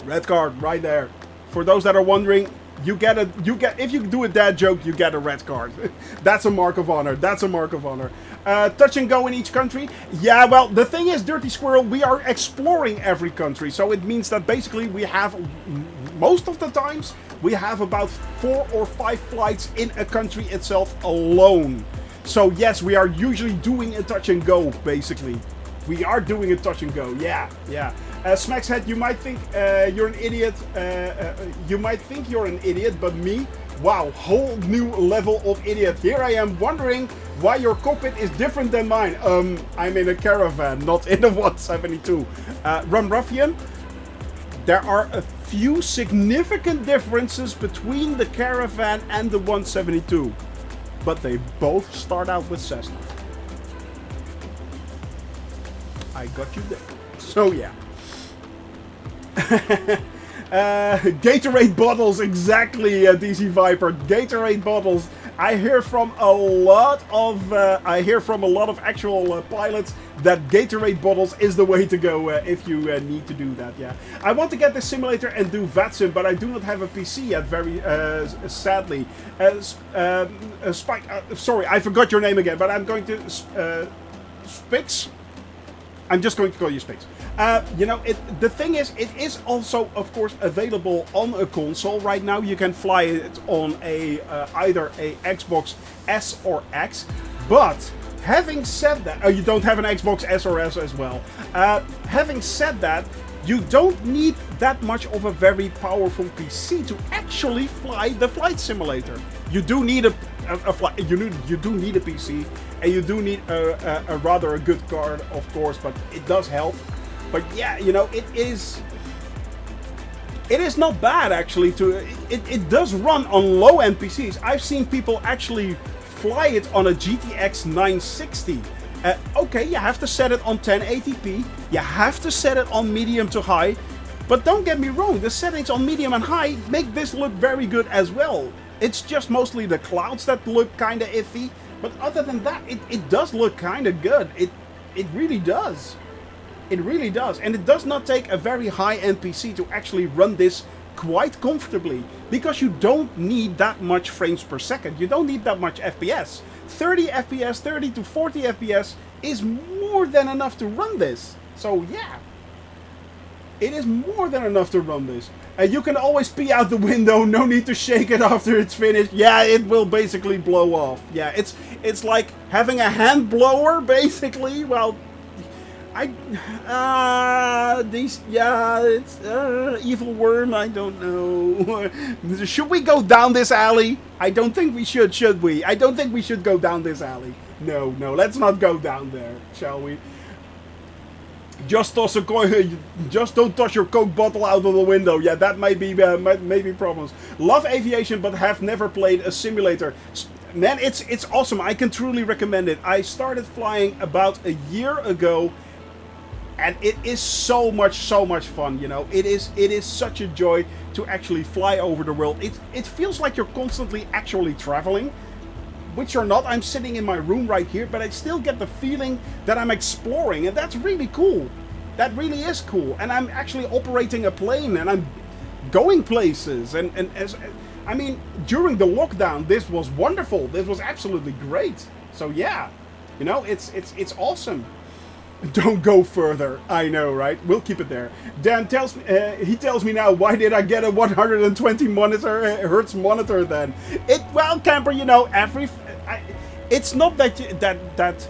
Red card right there. For those that are wondering, if you do a dad joke, you get a red card. That's a mark of honor. That's a mark of honor. Touch and go in each country. Yeah, well, the thing is, Dirty Squirrel, we are exploring every country. So it means that basically we have, most of the times, we have about 4 or 5 flights in a country itself alone. So yes, we are usually doing a touch and go, basically. We are doing a touch and go, yeah, yeah. Smacks Head, you might think you're an idiot. You might think you're an idiot, but me, wow, whole new level of idiot. Here I am wondering why your cockpit is different than mine. I'm in a caravan, not in a 172. Rum Ruffian, there are a few significant differences between the caravan and the 172, but they both start out with Cessna. I got you there. So yeah. Gatorade bottles, exactly, DC Viper. Gatorade bottles. I hear from a lot of actual pilots that Gatorade bottles is the way to go if you need to do that. Yeah, I want to get this simulator and do VATSIM, but I do not have a PC yet. Very sadly. Spike. Sorry, I forgot your name again, but I'm going to Spix. I'm just going to call you Spix. You know, the thing is, it is also, of course, available on a console. Right now, you can fly it on either a Xbox S or X. But having said that, you don't have an Xbox S or S as well. Having said that, you don't need that much of a very powerful PC to actually fly the flight simulator. You do need you do need a PC, and you do need a rather good card, of course, but it does help. But yeah, you know, it is not bad actually. It does run on low-end PCs. I've seen people actually fly it on a GTX 960. Okay, you have to set it on 1080p. You have to set it on medium to high. But don't get me wrong, the settings on medium and high make this look very good as well. It's just mostly the clouds that look kind of iffy. But other than that, it does look kind of good. It really does. It really does. And it does not take a very high-end PC to actually run this quite comfortably. Because you don't need that much frames per second. You don't need that much FPS. 30 FPS, 30 to 40 FPS is more than enough to run this. So yeah. It is more than enough to run this. And you can always pee out the window, no need to shake it after it's finished. Yeah, it will basically blow off. Yeah, it's like having a hand blower, basically. Well, it's evil worm, I don't know. Should we go down this alley? I don't think we should we? I don't think we should go down this alley. No, let's not go down there, shall we? Just toss a coin. Just don't toss your Coke bottle out of the window. Yeah, that might be problems. Love aviation, but have never played a simulator. Man, it's awesome. I can truly recommend it. I started flying about a year ago. And it is so much fun, you know. It is such a joy to actually fly over the world. It feels like you're constantly actually traveling, which you're not. I'm sitting in my room right here, but I still get the feeling that I'm exploring, and that's really cool. That really is cool. And I'm actually operating a plane, and I'm going places. And as I mean, during the lockdown, this was wonderful. This was absolutely great. So yeah, you know, it's awesome. Don't go further. I know, right? We'll keep it there. Dan tells me, he tells me now, why did I get a 120 hertz monitor then? Well, Camper, you know, it's not that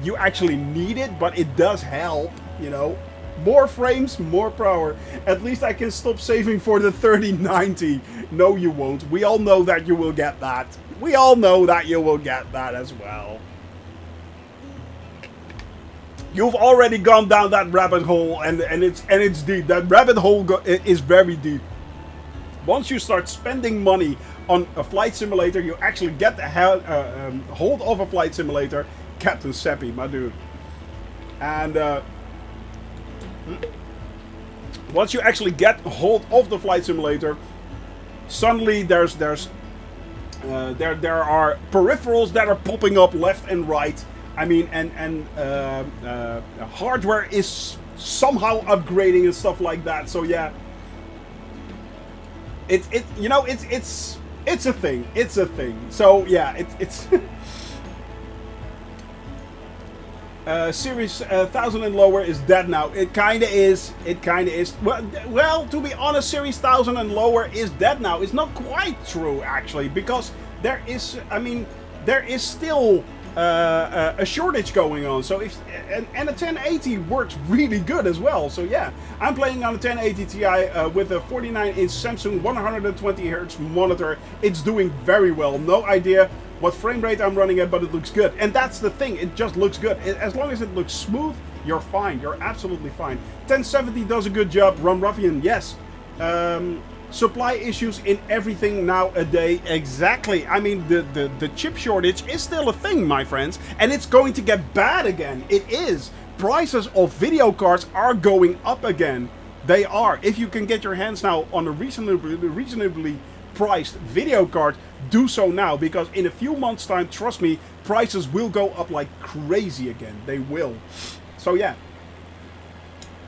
you actually need it, but it does help, you know. More frames, more power. At least I can stop saving for the 3090. No, you won't. We all know that you will get that. We all know that you will get that as well. You've already gone down that rabbit hole, and it's deep. That rabbit hole is very deep. Once you start spending money on a flight simulator, you actually get the hold of a flight simulator. Captain Seppi, my dude. And once you actually get hold of the flight simulator, suddenly there are peripherals that are popping up left and right. I mean, and hardware is somehow upgrading and stuff like that. So yeah, you know, it's a thing. It's a thing. So yeah, it's Series 1000 and lower is dead now. It kinda is. It kinda is. Well, to be honest, Series 1000 and lower is dead now. It's not quite true actually, because there is. I mean, there is still a shortage going on. So and a 1080 works really good as well. So yeah, I'm playing on a 1080 Ti with a 49-inch Samsung 120Hz monitor. It's doing very well. No idea what frame rate I'm running at, but it looks good. And that's the thing, it just looks good. As long as it looks smooth, you're fine. You're absolutely fine. 1070 does a good job. Run Ruffian, yes. Supply issues in everything nowadays. Exactly. I mean, the chip shortage is still a thing, my friends. And it's going to get bad again. It is. Prices of video cards are going up again. They are. If you can get your hands now on a reasonably priced video card, do so now, because in a few months time, trust me, prices will go up like crazy again. They will. So yeah,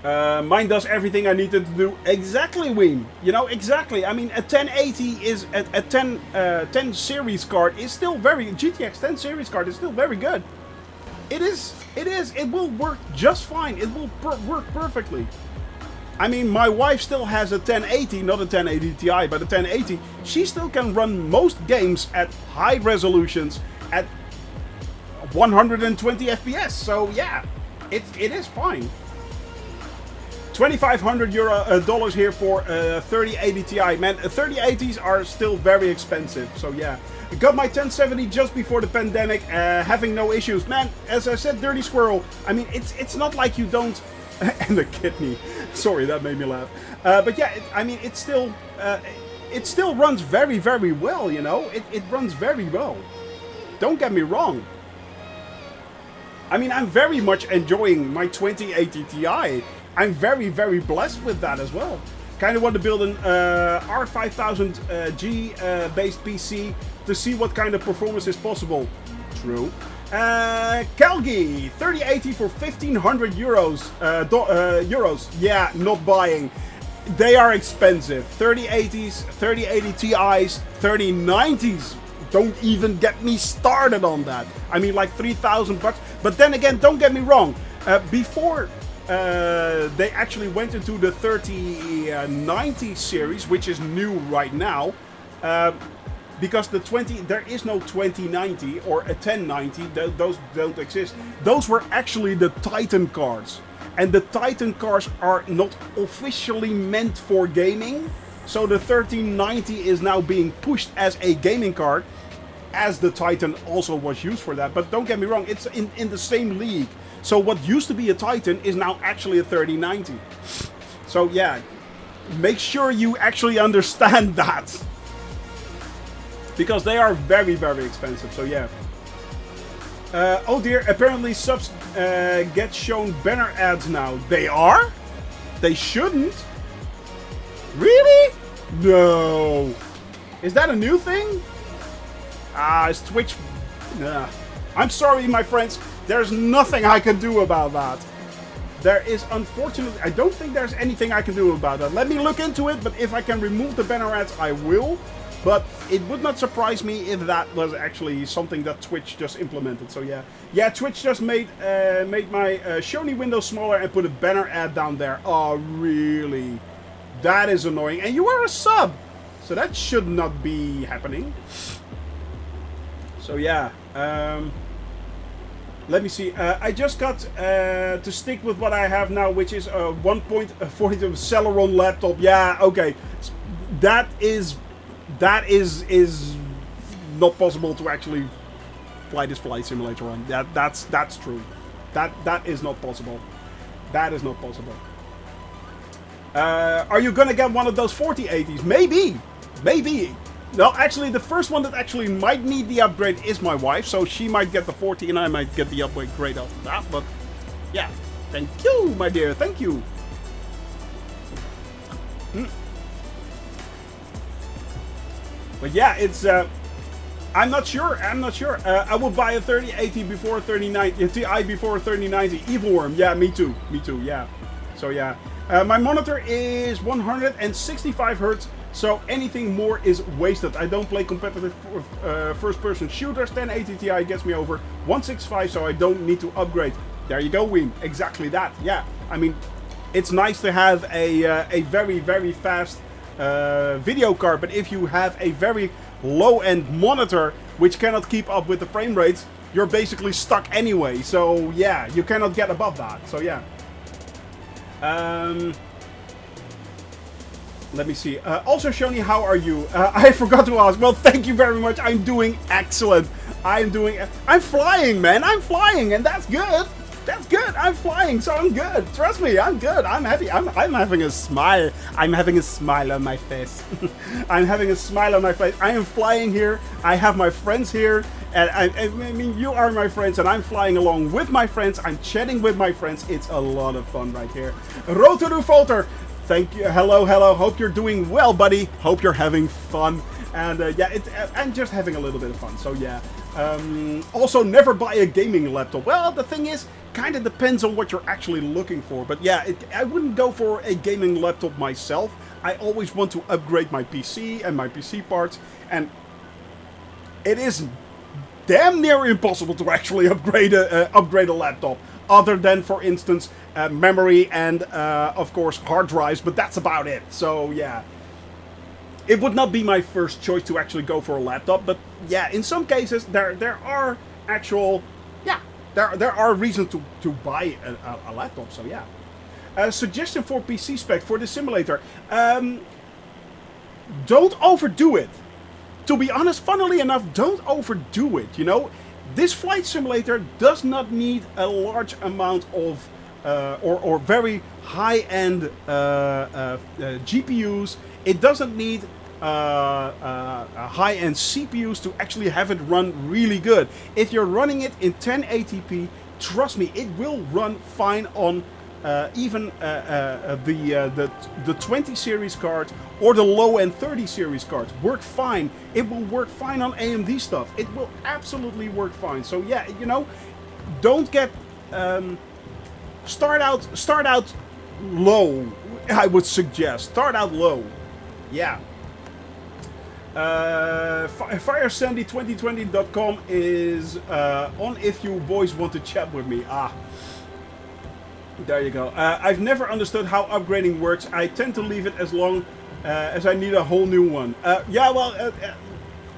mine does everything I needed to do. Exactly, Weem. You know, exactly. I mean, a 1080 is a 10 series card is still very, GTX 10 series card is still very good. It is. It will work just fine. It will work perfectly. I mean, my wife still has a 1080, not a 1080 Ti, but a 1080. She still can run most games at high resolutions at 120 FPS. So yeah, it is fine. $2,500 here for a 3080 Ti. Man, 3080s are still very expensive. So yeah, I got my 1070 just before the pandemic, having no issues. Man, as I said, Dirty Squirrel. I mean, it's not like you don't. And the kidney. Sorry, that made me laugh. But yeah, I mean, it still runs very, very well, you know? It runs very well. Don't get me wrong. I mean, I'm very much enjoying my 2080 Ti. I'm very, very blessed with that as well. Kind of want to build an R5000G based PC to see what kind of performance is possible. True. Calgi, 3080 for 1,500 euros. Yeah, not buying. They are expensive. 3080s, 3080 Ti's, 3090s. Don't even get me started on that. I mean, like $3,000. But then again, don't get me wrong. Before they actually went into the 3090 series, which is new right now. Because there is no 2090 or a 1090, those don't exist. Those were actually the Titan cards. And the Titan cards are not officially meant for gaming. So the 1390 is now being pushed as a gaming card, as the Titan also was used for that. But don't get me wrong, it's in the same league. So what used to be a Titan is now actually a 3090. So yeah, make sure you actually understand that. Because they are very, very expensive, so yeah. Oh dear, apparently subs get shown banner ads now. They are? They shouldn't? Really? No. Is that a new thing? Is Twitch... Nah. I'm sorry, my friends. There's nothing I can do about that. There is, unfortunately... I don't think there's anything I can do about that. Let me look into it, but if I can remove the banner ads, I will. But it would not surprise me if that was actually something that Twitch just implemented. So yeah. Yeah, Twitch just made my Shoney window smaller and put a banner ad down there. Oh, really? That is annoying. And you are a sub! So that should not be happening. So yeah. Let me see. I just got to stick with what I have now, which is a 1.42 Celeron laptop. Yeah, okay. That is not possible to actually fly this flight simulator on. That's true. That is not possible. That is not possible. Are you gonna get one of those 4080s? Maybe. Maybe. No, actually, the first one that actually might need the upgrade is my wife, so she might get the 40 and I might get the upgrade after that, but yeah. Thank you, my dear, thank you. But yeah, it's, I'm not sure. I would buy a 3080 before a 3090, Ti before a 3090. Evil Worm, yeah, me too, yeah. So yeah. My monitor is 165 Hz. So anything more is wasted. I don't play competitive first-person shooters. 1080 Ti gets me over 165, so I don't need to upgrade. There you go, Weem. Exactly that. Yeah. I mean, it's nice to have a very, very fast video card, but if you have a very low-end monitor which cannot keep up with the frame rates, you're basically stuck anyway. So yeah, you cannot get above that. So yeah. Let me see. Also, Shoney, how are you? I forgot to ask. Well, thank you very much. I'm doing excellent. I'm flying, man. I'm flying, and that's good. That's good. I'm flying, so I'm good. Trust me, I'm good. I'm happy. I'm having a smile. I'm having a smile on my face. I'm having a smile on my face. I am flying here. I have my friends here. And I mean, you are my friends, and I'm flying along with my friends. I'm chatting with my friends. It's a lot of fun right here. Rotoru Falter. Thank you. Hello, hello. Hope you're doing well, buddy. Hope you're having fun. And yeah, I'm just having a little bit of fun. So yeah. Also, never buy a gaming laptop. Well, the thing is, kind of depends on what you're actually looking for. But yeah, I wouldn't go for a gaming laptop myself. I always want to upgrade my PC and my PC parts. And it is damn near impossible to actually upgrade a laptop. Other than, for instance, memory and, of course, hard drives, but that's about it. So, yeah. It would not be my first choice to actually go for a laptop, but, yeah, in some cases, there are actual, yeah, there are reasons to buy a laptop, so, yeah. Suggestion for PC spec for the simulator. Don't overdo it. To be honest, funnily enough, don't overdo it, you know? This flight simulator does not need a large amount of or very high-end GPUs. It doesn't need high-end CPUs to actually have it run really good. If you're running it in 1080p, trust me, it will run fine on even the 20 series cards or the low-end 30 series cards. Work fine. It will work fine on AMD stuff. It will absolutely work fine. So yeah, you know, don't get start out low. I would suggest start out low. Yeah. FireSandy2020.com is on if you boys want to chat with me. There you go. I've never understood how upgrading works. I tend to leave it as long as I need a whole new one. Yeah, well,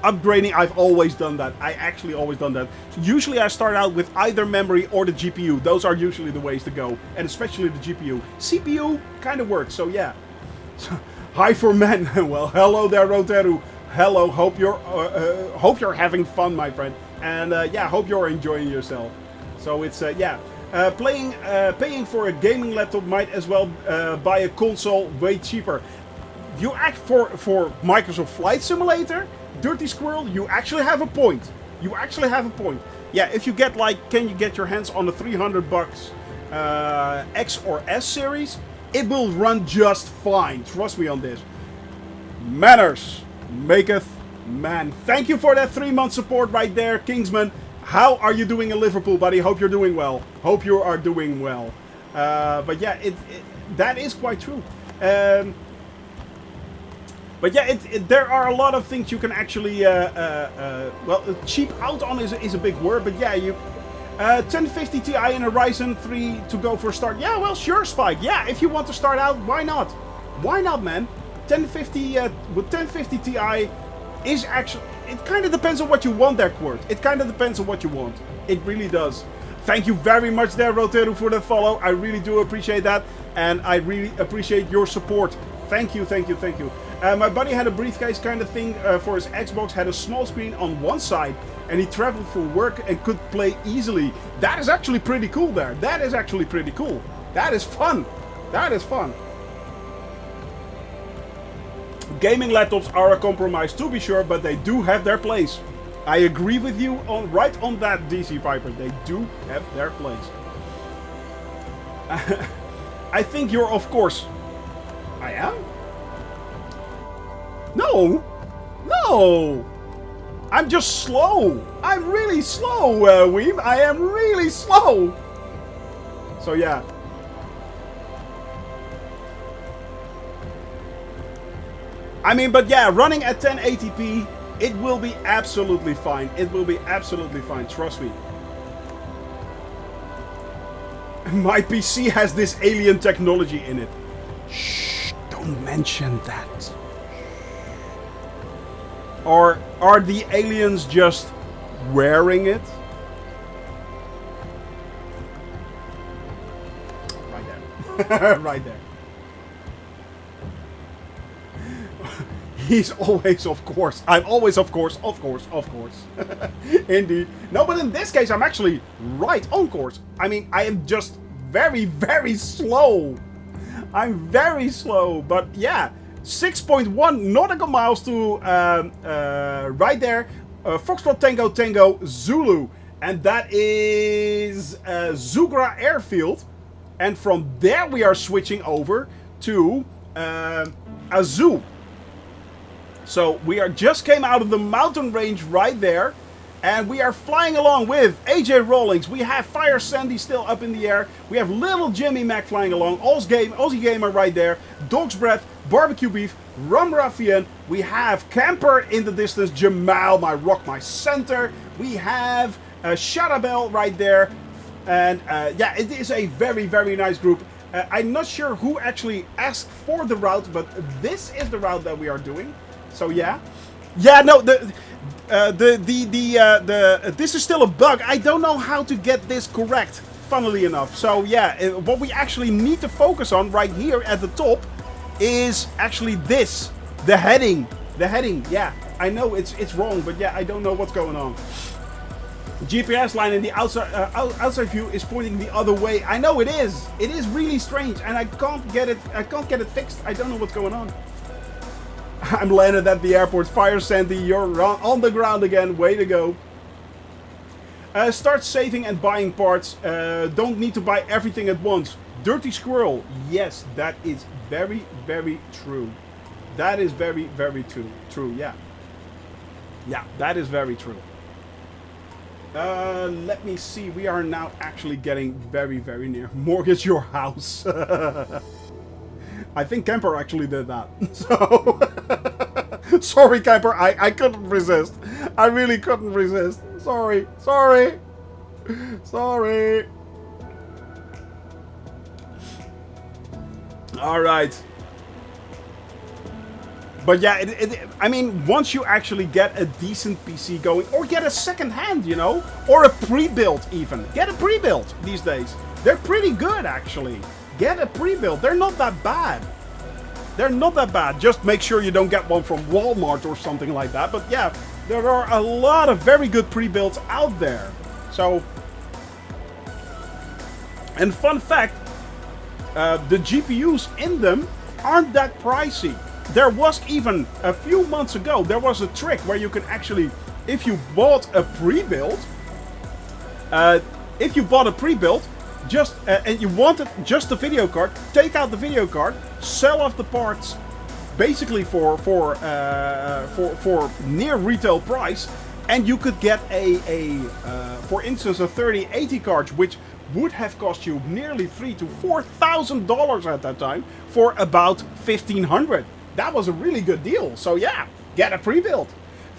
upgrading, I've always done that. I actually always done that. Usually I start out with either memory or the GPU. Those are usually the ways to go. And especially the GPU. CPU kind of works, so yeah. Hi for men. Well, hello there, Roteru. Hello, hope you're having fun, my friend. And yeah, hope you're enjoying yourself. So it's, yeah. Paying for a gaming laptop might as well buy a console way cheaper. You act for Microsoft Flight Simulator, Dirty Squirrel, you actually have a point. You actually have a point. yeah, if you get like, can you get your hands on the $300 X or S series, it will run just fine. Trust me on this. Manners maketh man. Thank you for that 3-month support right there, Kingsman. How are you doing in Liverpool, buddy? Hope you're doing well. Hope you are doing well. But yeah, that is quite true. But yeah, there are a lot of things you can actually, well, cheap out on is a big word, but yeah, you 1050 Ti and a Ryzen 3 to go for a start. Yeah, well, sure, Spike. Yeah, if you want to start out, why not? Why not, man? 1050 with 1050 Ti is actually. It kind of depends on what you want there, Quirt. It kind of depends on what you want. It really does. Thank you very much there, Roteru, for the follow. I really do appreciate that, and I really appreciate your support. Thank you, thank you, thank you. My buddy had a briefcase kind of thing for his Xbox, had a small screen on one side, and he traveled for work and could play easily. That is actually pretty cool there. That is actually pretty cool. That is fun. That is fun. Gaming laptops are a compromise, to be sure, but they do have their place. I agree with you right on that, DC Viper. They do have their place. I think you're, of course... I am? No! No! I'm just slow! I'm really slow, Weeb! I am really slow! So yeah. I mean, but yeah, running at 1080p, it will be absolutely fine. It will be absolutely fine, trust me. My PC has this alien technology in it. Shh, don't mention that. Or are the aliens just wearing it? Right there. Right there. He's always, of course. I'm always, of course, of course, of course. Indeed. No, but in this case, I'm actually right on course. I mean, I am just very, very slow. I'm very slow. But yeah, 6.1 nautical miles to right there. Foxtrot Tango Tango Zulu. And that is Zugra Airfield. And from there, we are switching over to Aozou. So we just came out of the mountain range right there, and we are flying along with AJ Rawlings. We have Fire Sandy still up in the air. We have little Jimmy Mac flying along. Aussie Gamer right there. Dog's Breath, Barbecue Beef, Rum Raffian. We have Camper in the distance. Jamal, my rock, my center. We have Shadabel right there. And yeah, it is a very, very nice group. I'm not sure who actually asked for the route, but this is the route that we are doing. So yeah, no, this is still a bug. I don't know how to get this correct, funnily enough. So yeah, what we actually need to focus on right here at the top is actually this, the heading. The heading, yeah, I know it's wrong, but yeah, I don't know what's going on. GPS line in the outside view is pointing the other way. I know it is. It is really strange, and I can't get it. I can't get it fixed. I don't know what's going on. I'm landed at the airport. Fire Sandy, you're on the ground again. Way to go. Start saving and buying parts. Don't need to buy everything at once. Dirty Squirrel. Yes, that is very, very true. That is very, very true. Yeah. Yeah, that is very true. Let me see. We are now actually getting very, very near. Mortgage your house. I think Camper actually did that. So, sorry, Camper. I couldn't resist. I really couldn't resist. Sorry. Sorry. Sorry. All right. But yeah, I mean, once you actually get a decent PC going, or get a second hand, you know, or a pre-built even. Get a pre-built these days. They're pretty good, actually. Get a pre-built. They're not that bad. They're not that bad. Just make sure you don't get one from Walmart or something like that. But yeah, there are a lot of very good pre-builts out there. So, and fun fact, the GPUs in them aren't that pricey. There was even, a few months ago, there was a trick where you can actually, if you bought a pre-built, If you bought a pre-built, just and you wanted just the video card, take out the video card, sell off the parts, basically for near retail price, and you could get for instance, a 3080 card, which would have cost you nearly $3,000 to $4,000 at that time, for about $1,500. That was a really good deal. So yeah, get a pre-built.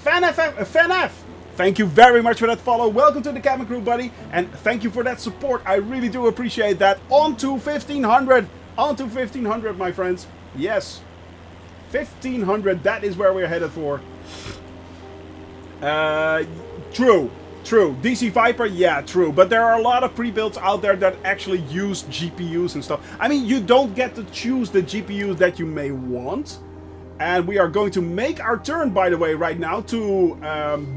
FanF, thank you very much for that follow. Welcome to the cabin crew, buddy, and thank you for that support. I really do appreciate that. On to 1,500. On to 1,500, my friends. Yes, 1,500. That is where we're headed for. True. DC Viper, yeah, true. But there are a lot of pre-builds out there that actually use GPUs and stuff. I mean, you don't get to choose the GPUs that you may want. And we are going to make our turn, by the way, right now to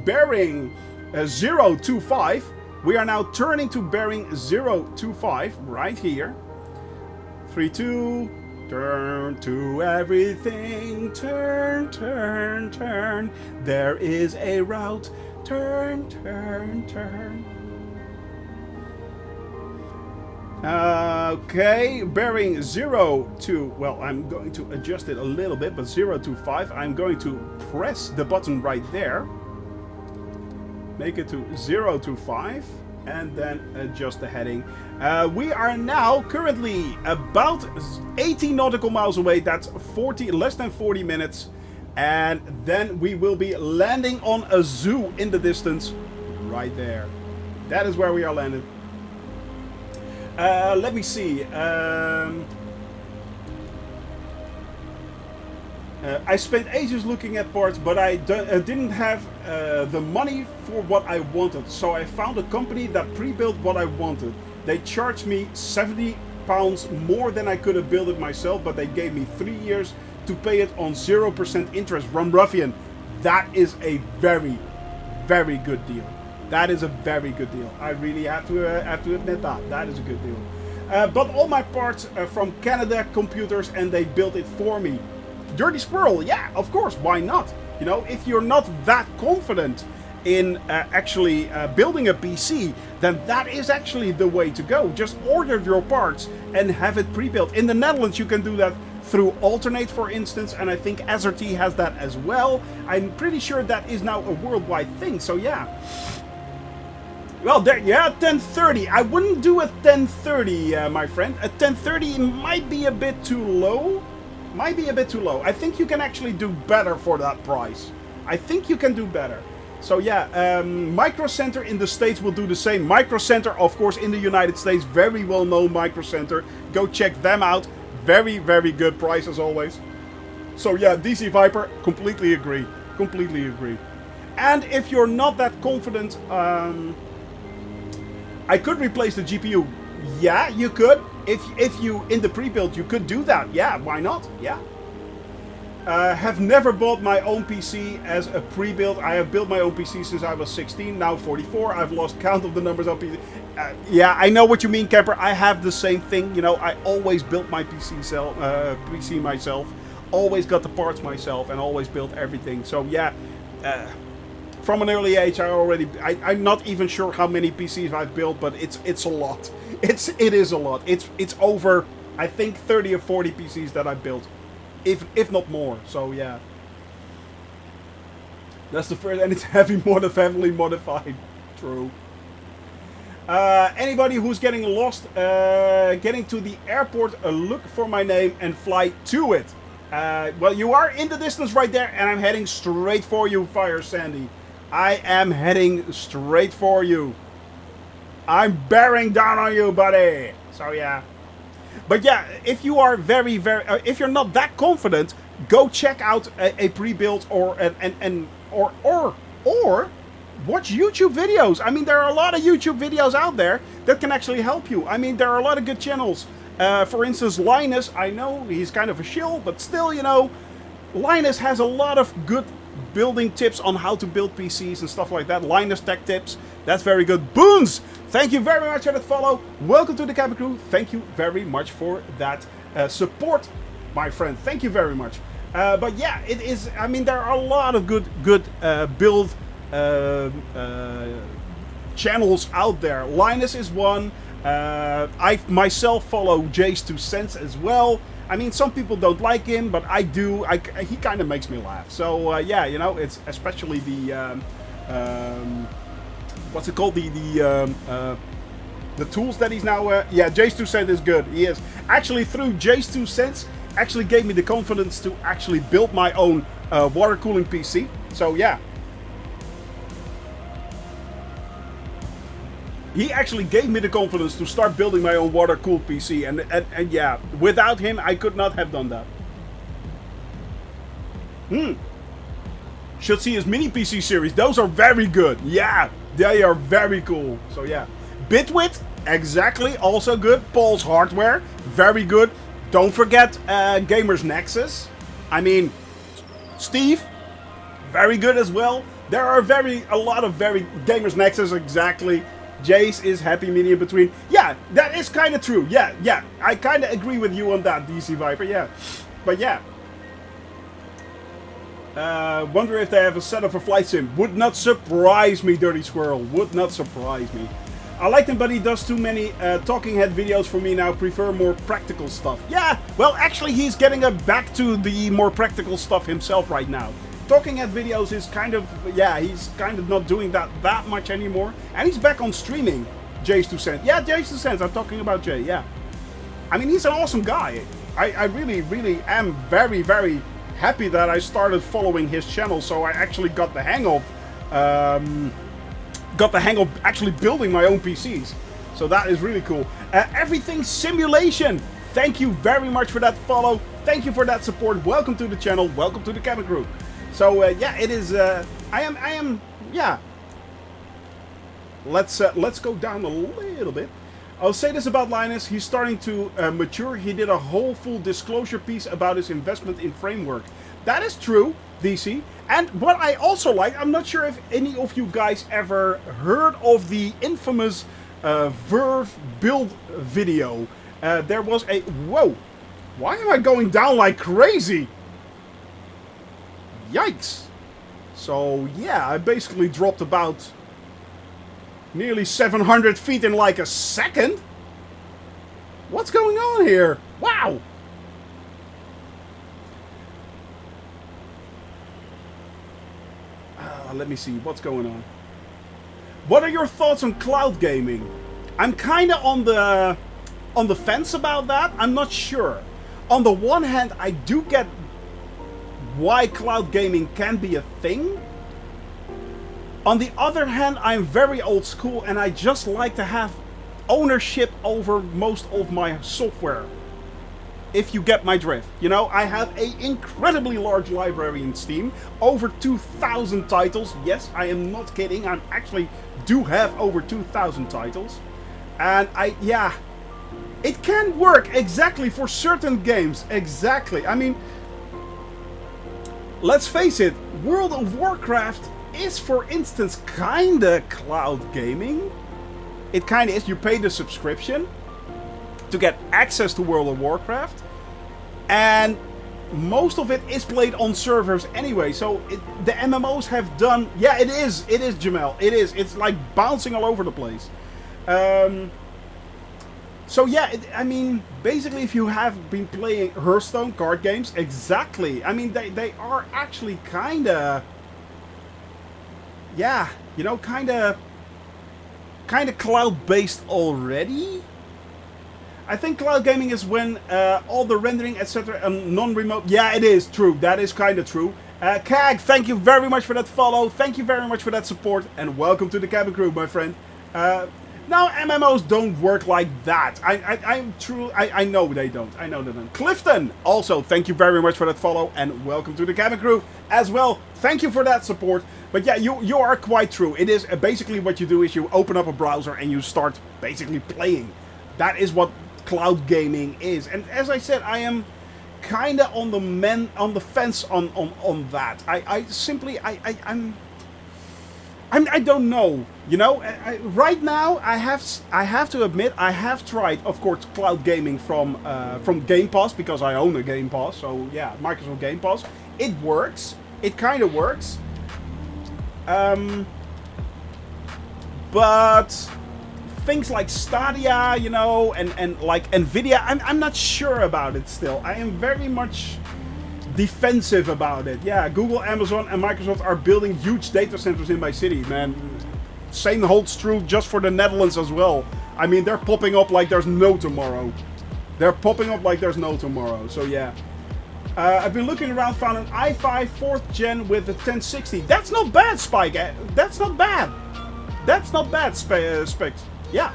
bearing 025. We are now turning to bearing 025 right here. 3, 2... Turn to everything, turn, turn, turn. There is a route, turn, turn, turn. Okay, bearing 0 to, well, I'm going to adjust it a little bit, but 0 to 5. I'm going to press the button right there. Make it to 0 to 5. And then adjust the heading. We are now currently about 80 nautical miles away. That's less than 40 minutes. And then we will be landing on a zoo in the distance right there. That is where we are landed. Let me see. I spent ages looking at parts, but I didn't have the money for what I wanted. So I found a company that pre-built what I wanted. They charged me £70 more than I could have built it myself, but they gave me 3 years to pay it on 0% interest. Rum Ruffian, that is a very, very good deal. That is a very good deal. I really have to admit that. That is a good deal. But all my parts are from Canada Computers, and they built it for me. Dirty Squirrel, yeah, of course, why not? You know, if you're not that confident in actually building a PC, then that is actually the way to go. Just order your parts and have it pre-built. In the Netherlands, you can do that through Alternate, for instance, and I think AzerT has that as well. I'm pretty sure that is now a worldwide thing, so yeah. Well, there, yeah, 1030. I wouldn't do a 1030, my friend. A 1030 might be a bit too low. Might be a bit too low. I think you can actually do better for that price. I think you can do better. So yeah, Micro Center in the States will do the same. Micro Center, of course, in the United States, very well known Micro Center. Go check them out. Very, very good price as always. So yeah, DC Viper, completely agree. Completely agree. And if you're not that confident, I could replace the GPU. Yeah, you could. If you, in the pre-build, you could do that. Yeah, why not? Yeah. Have never bought my own PC as a pre-build. I have built my own PC since I was 16, now 44. I've lost count of the numbers of PC. Yeah, I know what you mean, Camper. I have the same thing. You know, I always built my PC myself. Always got the parts myself and always built everything. So yeah, from an early age, I'm not even sure how many PCs I've built, but it's a lot. It is a lot. It's over, I think, 30 or 40 PCs that I built, if not more. So yeah, that's the first, and it's heavily modified. True. Anybody who's getting lost, getting to the airport, look for my name and fly to it. Well, you are in the distance right there, and I'm heading straight for you, Fire Sandy. I am heading straight for you. I'm bearing down on you, buddy. So yeah. But yeah, if you are if you're not that confident, go check out a pre-built or watch YouTube videos. I mean, there are a lot of YouTube videos out there that can actually help you. I mean, there are a lot of good channels. For instance, Linus, I know he's kind of a shill, but still, you know, Linus has a lot of good building tips on how to build PCs and stuff like that. Linus Tech Tips, that's very good. Boons, thank you very much for that follow. Welcome to the cabin crew. Thank you very much for that support, my friend. Thank you very much. But yeah, it is. I mean, there are a lot of good build channels out there. Linus is one. I myself follow Jace2Sense as well. I mean, some people don't like him, but I do. He kind of makes me laugh. So yeah, you know, it's especially the what's it called? The tools that he's now. Yeah, Jace2Sense is good. He is actually through Jace2Sense. Actually gave me the confidence to actually build my own water cooling PC. So yeah. He actually gave me the confidence to start building my own water-cooled PC, and yeah, without him, I could not have done that. Should see his mini PC series. Those are very good. Yeah, they are very cool. So yeah, Bitwit, exactly, also good. Paul's Hardware, very good. Don't forget Gamers Nexus. I mean, Steve, very good as well. There are a lot of very Gamers Nexus, exactly. Jace is happy medium between. Yeah, that is kind of true. Yeah, I kind of agree with you on that, DC Viper. Yeah, but yeah. Wonder if they have a setup for Flight Sim. Would not surprise me, Dirty Squirrel. Would not surprise me. I like him, but he does too many talking head videos for me now. Prefer more practical stuff. Yeah, well, actually, he's getting back to the more practical stuff himself right now. Talking head videos is kind of, yeah, he's kind of not doing that much anymore. And he's back on streaming, Jace2Sense. Yeah, Jace2Sense, I'm talking about Jay, yeah. I mean, he's an awesome guy. I really, really am very, very happy that I started following his channel, so I actually got the hang of, actually building my own PCs. So that is really cool. Everything Simulation, thank you very much for that follow. Thank you for that support. Welcome to the channel. Welcome to the cabin crew. So yeah, it is. I am. Yeah. Let's go down a little bit. I'll say this about Linus. He's starting to mature. He did a whole full disclosure piece about his investment in Framework. That is true, DC. And what I also like, I'm not sure if any of you guys ever heard of the infamous Verve build video. There was a whoa. Why am I going down like crazy? Yikes. So, yeah, I basically dropped about nearly 700 feet in like a second. What's going on here? Wow. Let me see. What's going on? What are your thoughts on cloud gaming? I'm kind of on the fence about that. I'm not sure. On the one hand, I do get why cloud gaming can be a thing. On the other hand, I'm very old school and I just like to have ownership over most of my software. If you get my drift. You know, I have an incredibly large library in Steam. Over 2,000 titles. Yes, I am not kidding. I actually do have over 2,000 titles. And yeah, it can work exactly for certain games. Exactly. I mean, let's face it, World of Warcraft is, for instance, kinda cloud gaming. It kinda is. You pay the subscription to get access to World of Warcraft, and most of it is played on servers anyway. So the MMOs have done. Yeah, it is, Jamel. It is. It's like bouncing all over the place. So yeah, I mean, basically, if you have been playing Hearthstone card games, exactly. I mean, they are actually kinda, yeah, you know, kinda cloud-based already. I think cloud gaming is when all the rendering, etc., non-remote. Yeah, it is true. That is kind of true. Kag, thank you very much for that follow. Thank you very much for that support, and welcome to the cabin crew, my friend. Now, MMOs don't work like that. I know they don't. I know they don't. Clifton, also, thank you very much for that follow, and welcome to the cabin crew as well. Thank you for that support. But yeah, you are quite true. It is basically what you do is you open up a browser and you start basically playing. That is what cloud gaming is. And as I said, I am kind of on the fence on that. I don't know, you know. Right now, I have to admit, I have tried, of course, cloud gaming from Game Pass, because I own a Game Pass. So yeah, Microsoft Game Pass. It works. It kind of works. but things like Stadia, you know, and like Nvidia, I'm not sure about it still. I am very much defensive about it. Yeah, Google, Amazon, and Microsoft are building huge data centers in my city, man. Same holds true just for the Netherlands as well. I mean, they're popping up like there's no tomorrow. They're popping up like there's no tomorrow. So yeah. I've been looking around, found an i5 4th gen with a 1060. That's not bad, Spike. That's not bad. That's not bad, Specs. Yeah.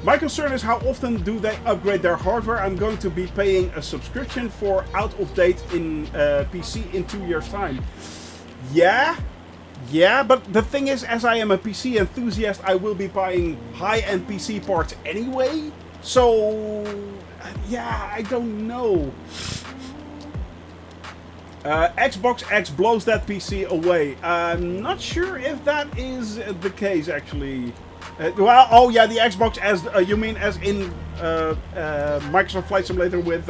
My concern is how often do they upgrade their hardware. I'm going to be paying a subscription for out of date in PC in 2 years' time. Yeah. Yeah, but the thing is, as I am a PC enthusiast, I will be buying high-end PC parts anyway. So, yeah, I don't know. Xbox X blows that PC away. I'm not sure if that is the case, actually. Well, oh yeah, the Xbox as you mean as in Microsoft Flight Simulator with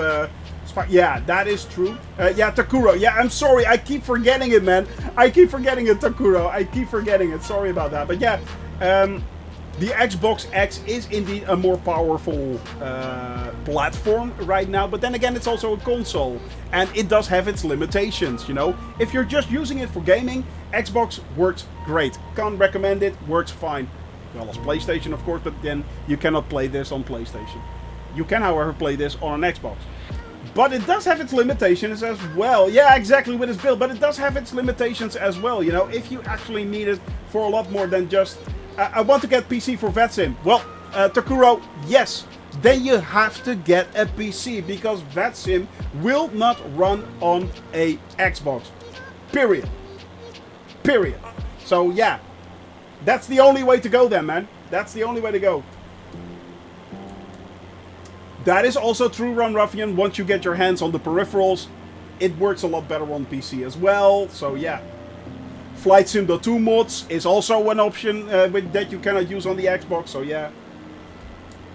yeah, that is true. Yeah, Takuro. Yeah, I'm sorry, I keep forgetting it, man. I keep forgetting it, Takuro. I keep forgetting it. Sorry about that. But yeah, the Xbox X is indeed a more powerful platform right now. But then again, it's also a console, and it does have its limitations. You know, if you're just using it for gaming, Xbox works great. Can't recommend it. Works fine. Well, as PlayStation, of course, but then you cannot play this on PlayStation. You can, however, play this on an Xbox. But it does have its limitations as well. Yeah, exactly, with its build. But it does have its limitations as well, you know. If you actually need it for a lot more than just... I want to get PC for VetSim. Well, Takuro, yes. Then you have to get a PC. Because VetSim will not run on a Xbox. Period. Period. So, yeah. That's the only way to go then, man. That's the only way to go. That is also true, Run Ruffian. Once you get your hands on the peripherals, it works a lot better on PC as well. So, yeah. Flight Sim 2 mods is also an option that you cannot use on the Xbox. So, yeah.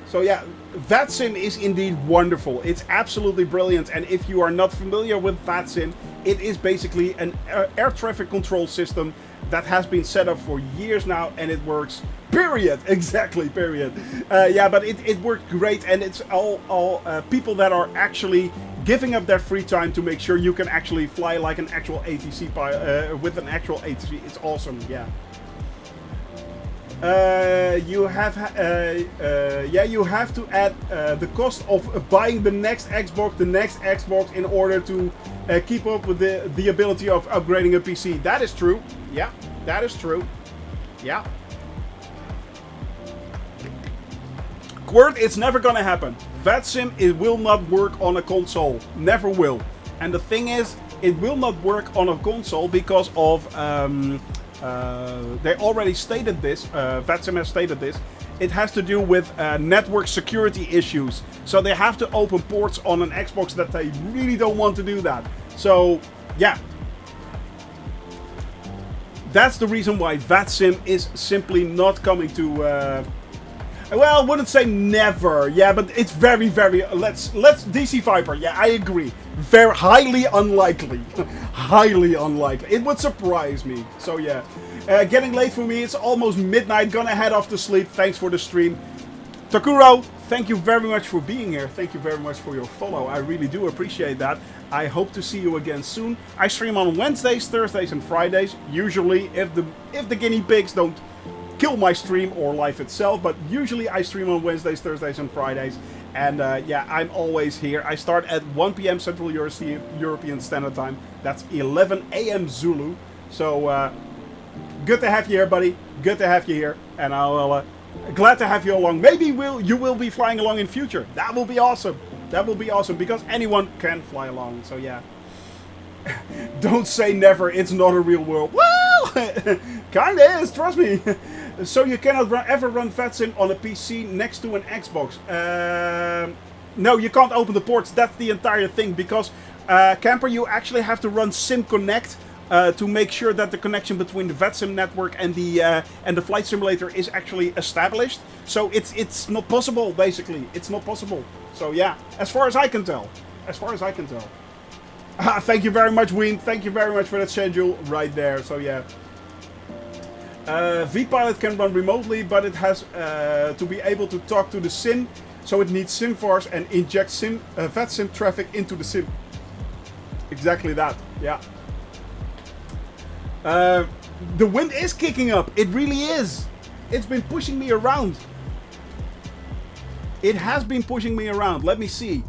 So, yeah. VetSim is indeed wonderful. It's absolutely brilliant. And if you are not familiar with VetSim, it is basically an air traffic control system that has been set up for years now, and it works. Period. Exactly. Period. Yeah, but it works great, and it's all people that are actually giving up their free time to make sure you can actually fly like an actual ATC with an actual ATC. It's awesome. Yeah. You have to add the cost of buying the next Xbox in order to keep up with the ability of upgrading a PC. That is true. Yeah, that is true. Yeah. Quirt, it's never gonna happen. VetSim, it will not work on a console. Never will. And the thing is, it will not work on a console because of they already stated this. VetSim has stated this. It has to do with network security issues. So they have to open ports on an Xbox that they really don't want to do that. So, yeah. That's the reason why VetSim is simply not coming to... well, I wouldn't say never. Yeah, but it's very, very... Let's DC Viper. Yeah, I agree. Very highly unlikely. Highly unlikely. It would surprise me. So, yeah. Getting late for me. It's almost midnight. Gonna head off to sleep. Thanks for the stream. Takuro, thank you very much for being here. Thank you very much for your follow. I really do appreciate that. I hope to see you again soon. I stream on Wednesdays, Thursdays, and Fridays. Usually, if the guinea pigs don't kill my stream or life itself, but usually I stream on Wednesdays, Thursdays, and Fridays. And yeah, I'm always here. I start at 1 p.m. Central European Standard Time. That's 11 a.m. Zulu. So good to have you here, buddy. Good to have you here, and I'll glad to have you along. Maybe you will be flying along in future. That will be awesome. That will be awesome because anyone can fly along. So yeah. Don't say never. It's not a real world. Well, kinda is. Trust me. So you cannot ever run VetSim on a PC next to an Xbox. No, you can't open the ports. That's the entire thing. Because Camper, you actually have to run SimConnect to make sure that the connection between the VetSim network and the flight simulator is actually established. So it's not possible. Basically, it's not possible. So yeah, as far as I can tell. As far as I can tell. Thank you very much, Ween. Thank you very much for that schedule right there. So yeah. vPilot can run remotely, but it has to be able to talk to the sim, so it needs sim farms and inject VetSim traffic into the sim. Exactly that, yeah. The wind is kicking up, it really is. It's been pushing me around. It has been pushing me around. Let me see.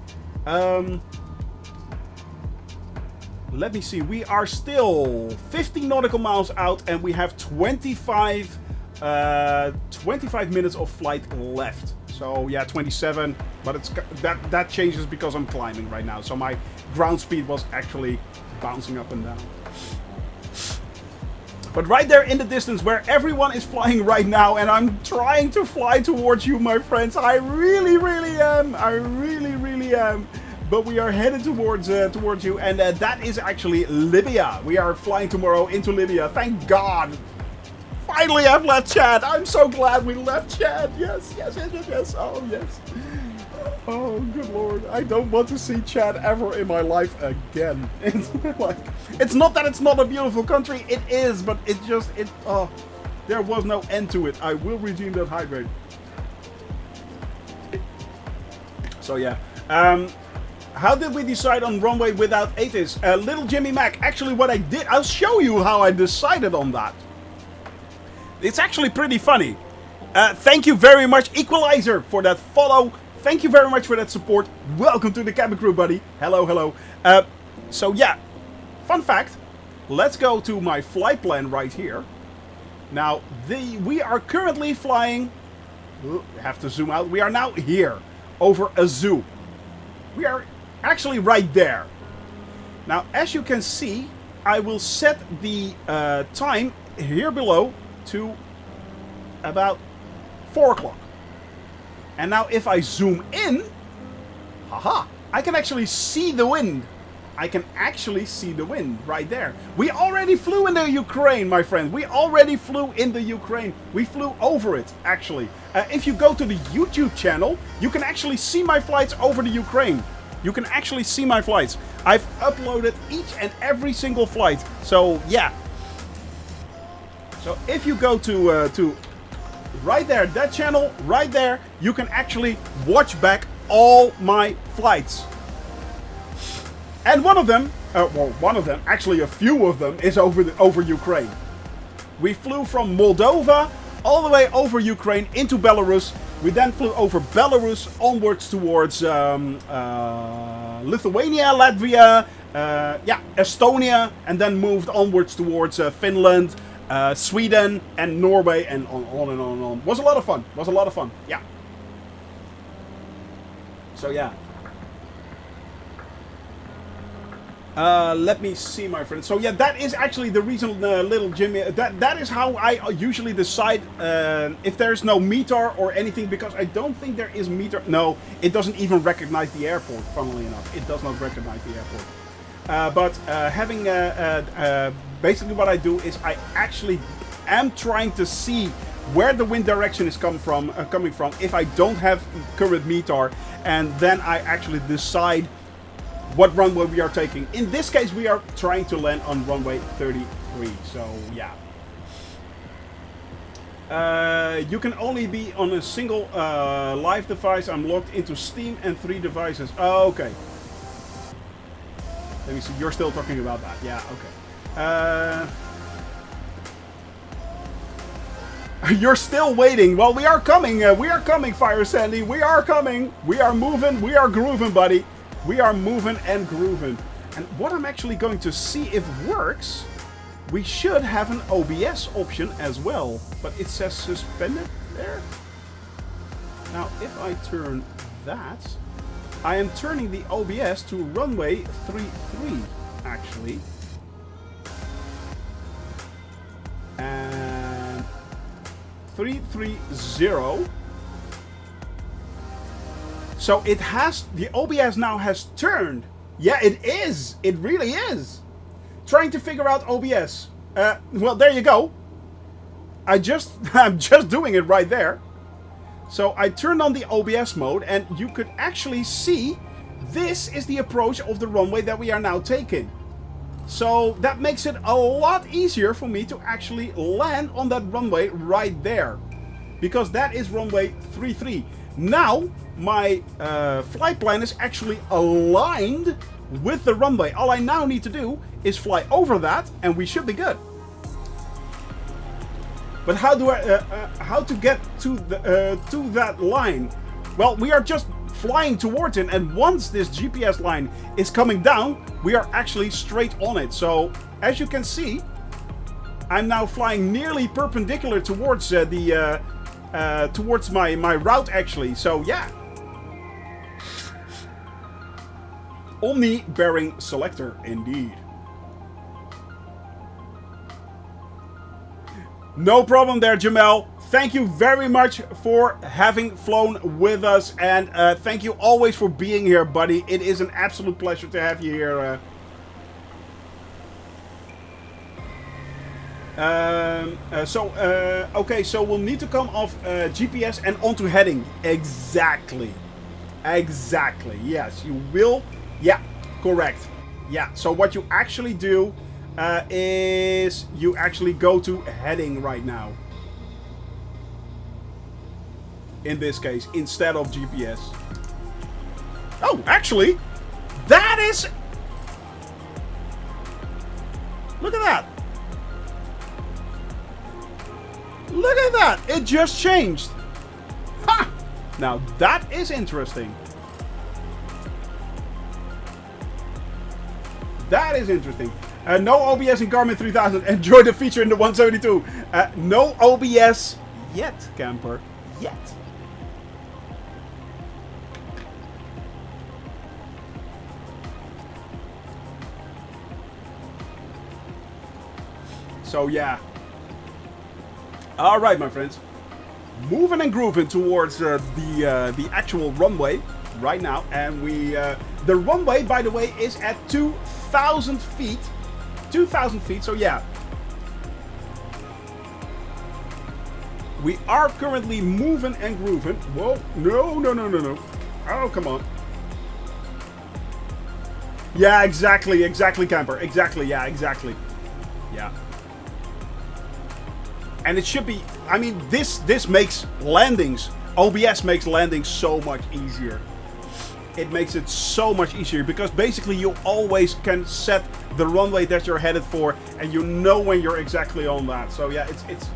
Let me see. We are still 50 nautical miles out, and we have 25 minutes of flight left. So yeah, 27. But it's that changes because I'm climbing right now. So my ground speed was actually bouncing up and down. But right there in the distance where everyone is flying right now, and I'm trying to fly towards you, my friends. I really, really am. I really, really am. But we are headed towards you, and that is actually Libya. We are flying tomorrow into Libya. Thank God. Finally, I've left Chad. I'm so glad we left Chad. Yes, yes, yes, yes, yes. Oh, yes. Oh, good Lord. I don't want to see Chad ever in my life again. It's like, it's not that it's not a beautiful country. It is, but it just, there was no end to it. I will redeem that hydrate. So, yeah. How did we decide on runway without ATIS? Little Jimmy Mac, actually what I did, I'll show you how I decided on that. It's actually pretty funny. Thank you very much, Equalizer, for that follow. Thank you very much for that support. Welcome to the cabin crew, buddy. Hello, hello. So yeah, fun fact. Let's go to my flight plan right here. Now, we are currently flying. Have to zoom out. We are now here, over Aozou. We are actually right there. Now, as you can see, I will set the time here below to about 4 o'clock. And now if I zoom in, haha, I can actually see the wind. I can actually see the wind right there. We already flew in the Ukraine, my friend. We already flew in the Ukraine. We flew over it, actually. If you go to the YouTube channel, you can actually see my flights over the Ukraine. You can actually see my flights. I've uploaded each and every single flight. So, yeah. So, if you go to right there, that channel, right there, you can actually watch back all my flights. And one of them, actually a few of them, is over Ukraine. We flew from Moldova all the way over Ukraine into Belarus. We then flew over Belarus onwards towards Lithuania, Latvia, Estonia, and then moved onwards towards Finland, Sweden, and Norway, and on and on and on. Was a lot of fun. Was a lot of fun. Yeah. So yeah. Let me see, my friend. So yeah, that is actually the reason, little Jimmy. That is how I usually decide if there's no meter or anything, because I don't think there is meter. No, it doesn't even recognize the airport. Funnily enough, it does not recognize the airport. But having basically what I do is I actually am trying to see where the wind direction is coming from if I don't have current meter, and then I actually decide what runway we are taking. In this case, we are trying to land on runway 33. So yeah. You can only be on a single live device. I'm logged into Steam and 3 devices. Oh, okay. Let me see. You're still talking about that. Yeah, okay. You're still waiting. Well, we are coming. We are coming, Fire Sandy. We are coming. We are moving. We are grooving, buddy. We are moving and grooving. And what I'm actually going to see if works, we should have an OBS option as well. But it says suspended there. Now, if I turn that, I am turning the OBS to runway 33, actually. And 330. So it has, the OBS now has turned. Yeah, it is. It really is. Trying to figure out OBS. Well, there you go. I'm just doing it right there. So I turned on the OBS mode, and you could actually see this is the approach of the runway that we are now taking. So that makes it a lot easier for me to actually land on that runway right there. Because that is runway 33. Now, my flight plan is actually aligned with the runway. All I now need to do is fly over that, and we should be good. But how do I, how to get to that line? Well, we are just flying towards it, and once this GPS line is coming down, we are actually straight on it. So, as you can see, I'm now flying nearly perpendicular towards towards my route actually. So yeah. Omni bearing selector indeed. No problem there, Jamel. Thank you very much for having flown with us, and thank you always for being here, buddy. It is an absolute pleasure to have you here. Okay, so we'll need to come off GPS and onto heading. Exactly. Exactly. Yes, you will. Yeah, correct. Yeah, so what you actually do is you actually go to heading right now. In this case, instead of GPS. Oh, actually, that is... Look at that. Look at that. It just changed. Ha! Now, that is interesting. That is interesting. No OBS in Garmin 3000. Enjoy the feature in the 172. No OBS yet, camper. Yet. So yeah. Alright, my friends. Moving and grooving towards the actual runway right now. And we... the runway, by the way, is at 2,000 feet. 2,000 feet, so yeah. We are currently moving and grooving. Whoa. No, no, no, no, no. Oh, come on. Yeah, exactly. Exactly, camper. Exactly, yeah, exactly. Yeah. And it should be... I mean, this makes landings... OBS makes landings so much easier. It makes it so much easier because basically you always can set the runway that you're headed for and you know when you're exactly on that. So yeah, it's...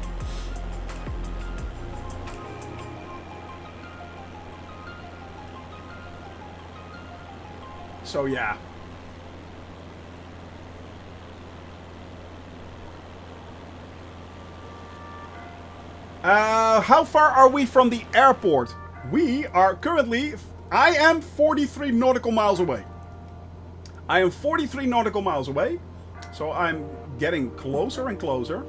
So yeah. How far are we from the airport? We are currently... I am 43 nautical miles away. I am 43 nautical miles away. So I'm getting closer and closer.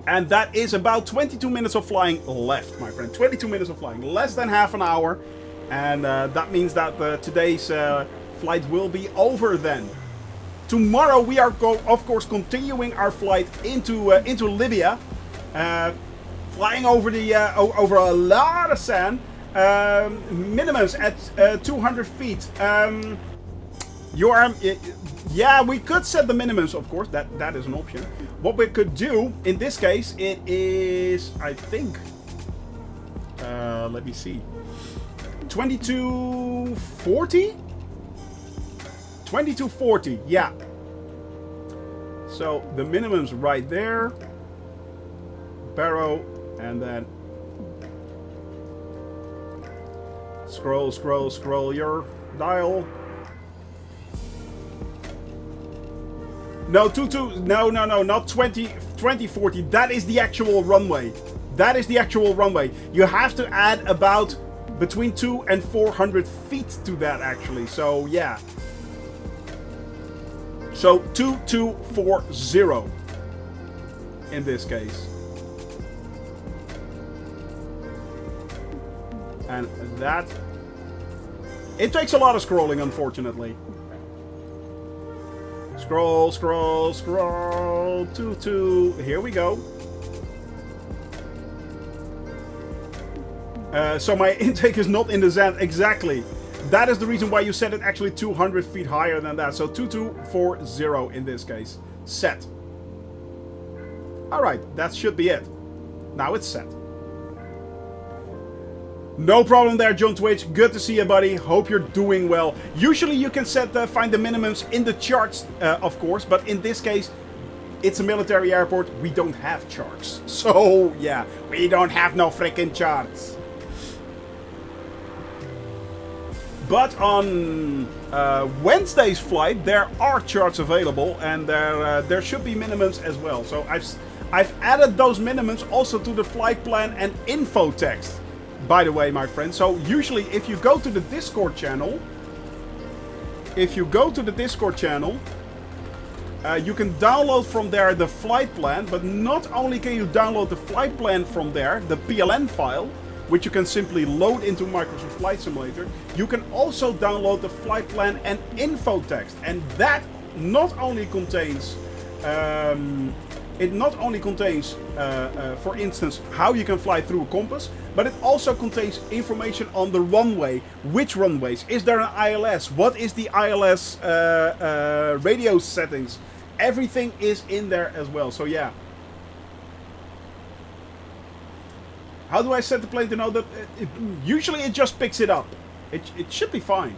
And that is about 22 minutes of flying left, my friend. 22 minutes of flying. Less than half an hour. And that means that today's flight will be over then. Tomorrow we are, of course, continuing our flight into Libya. Flying over the over a lot of sand. Minimums at 200 feet. Yeah, we could set the minimums, of course. That is an option. What we could do in this case, it is, I think. Let me see. 2240. 2240. Yeah. So the minimums right there. Barrow, and then scroll your dial. No, no, not 2040. That is the actual runway. That is the actual runway. You have to add about between 200 and 400 feet to that actually. So yeah. So 2240 in this case. And that... It takes a lot of scrolling, unfortunately. Scroll. Here we go. So my intake is not in the sand. Exactly. that is the reason why you set it actually 200 feet higher than that. So 2240 in this case. Set. Alright, that should be it. Now it's set. No problem there, John Twitch. Good to see you, buddy. Hope you're doing well. Usually you can find the minimums in the charts, of course. But in this case, it's a military airport. We don't have charts. So, yeah. We don't have no freaking charts. But on Wednesday's flight, there are charts available. And there should be minimums as well. So I've added those minimums also to the flight plan and info text. By the way, my friends, so usually if you go to the Discord channel, you can download from there the flight plan, but not only can you download the flight plan from there, the PLN file, which you can simply load into Microsoft Flight Simulator, you can also download the flight plan and info text, and that not only contains for instance, how you can fly through a compass, but it also contains information on the runway. Which runways? Is there an ILS? What is the ILS radio settings? Everything is in there as well. So yeah. How do I set the plane to know that? Usually it just picks it up. It should be fine.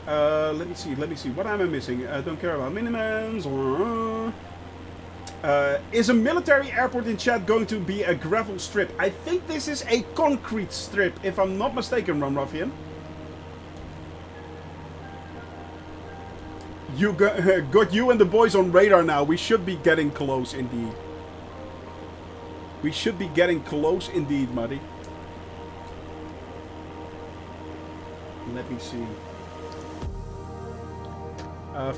Let me see. What am I missing? Don't care about minimums. Is a military airport in chat going to be a gravel strip? I think this is a concrete strip, if I'm not mistaken, Rum Ruffian. You got you and the boys on radar now. We should be getting close indeed. We should be getting close indeed, Muddy. Let me see.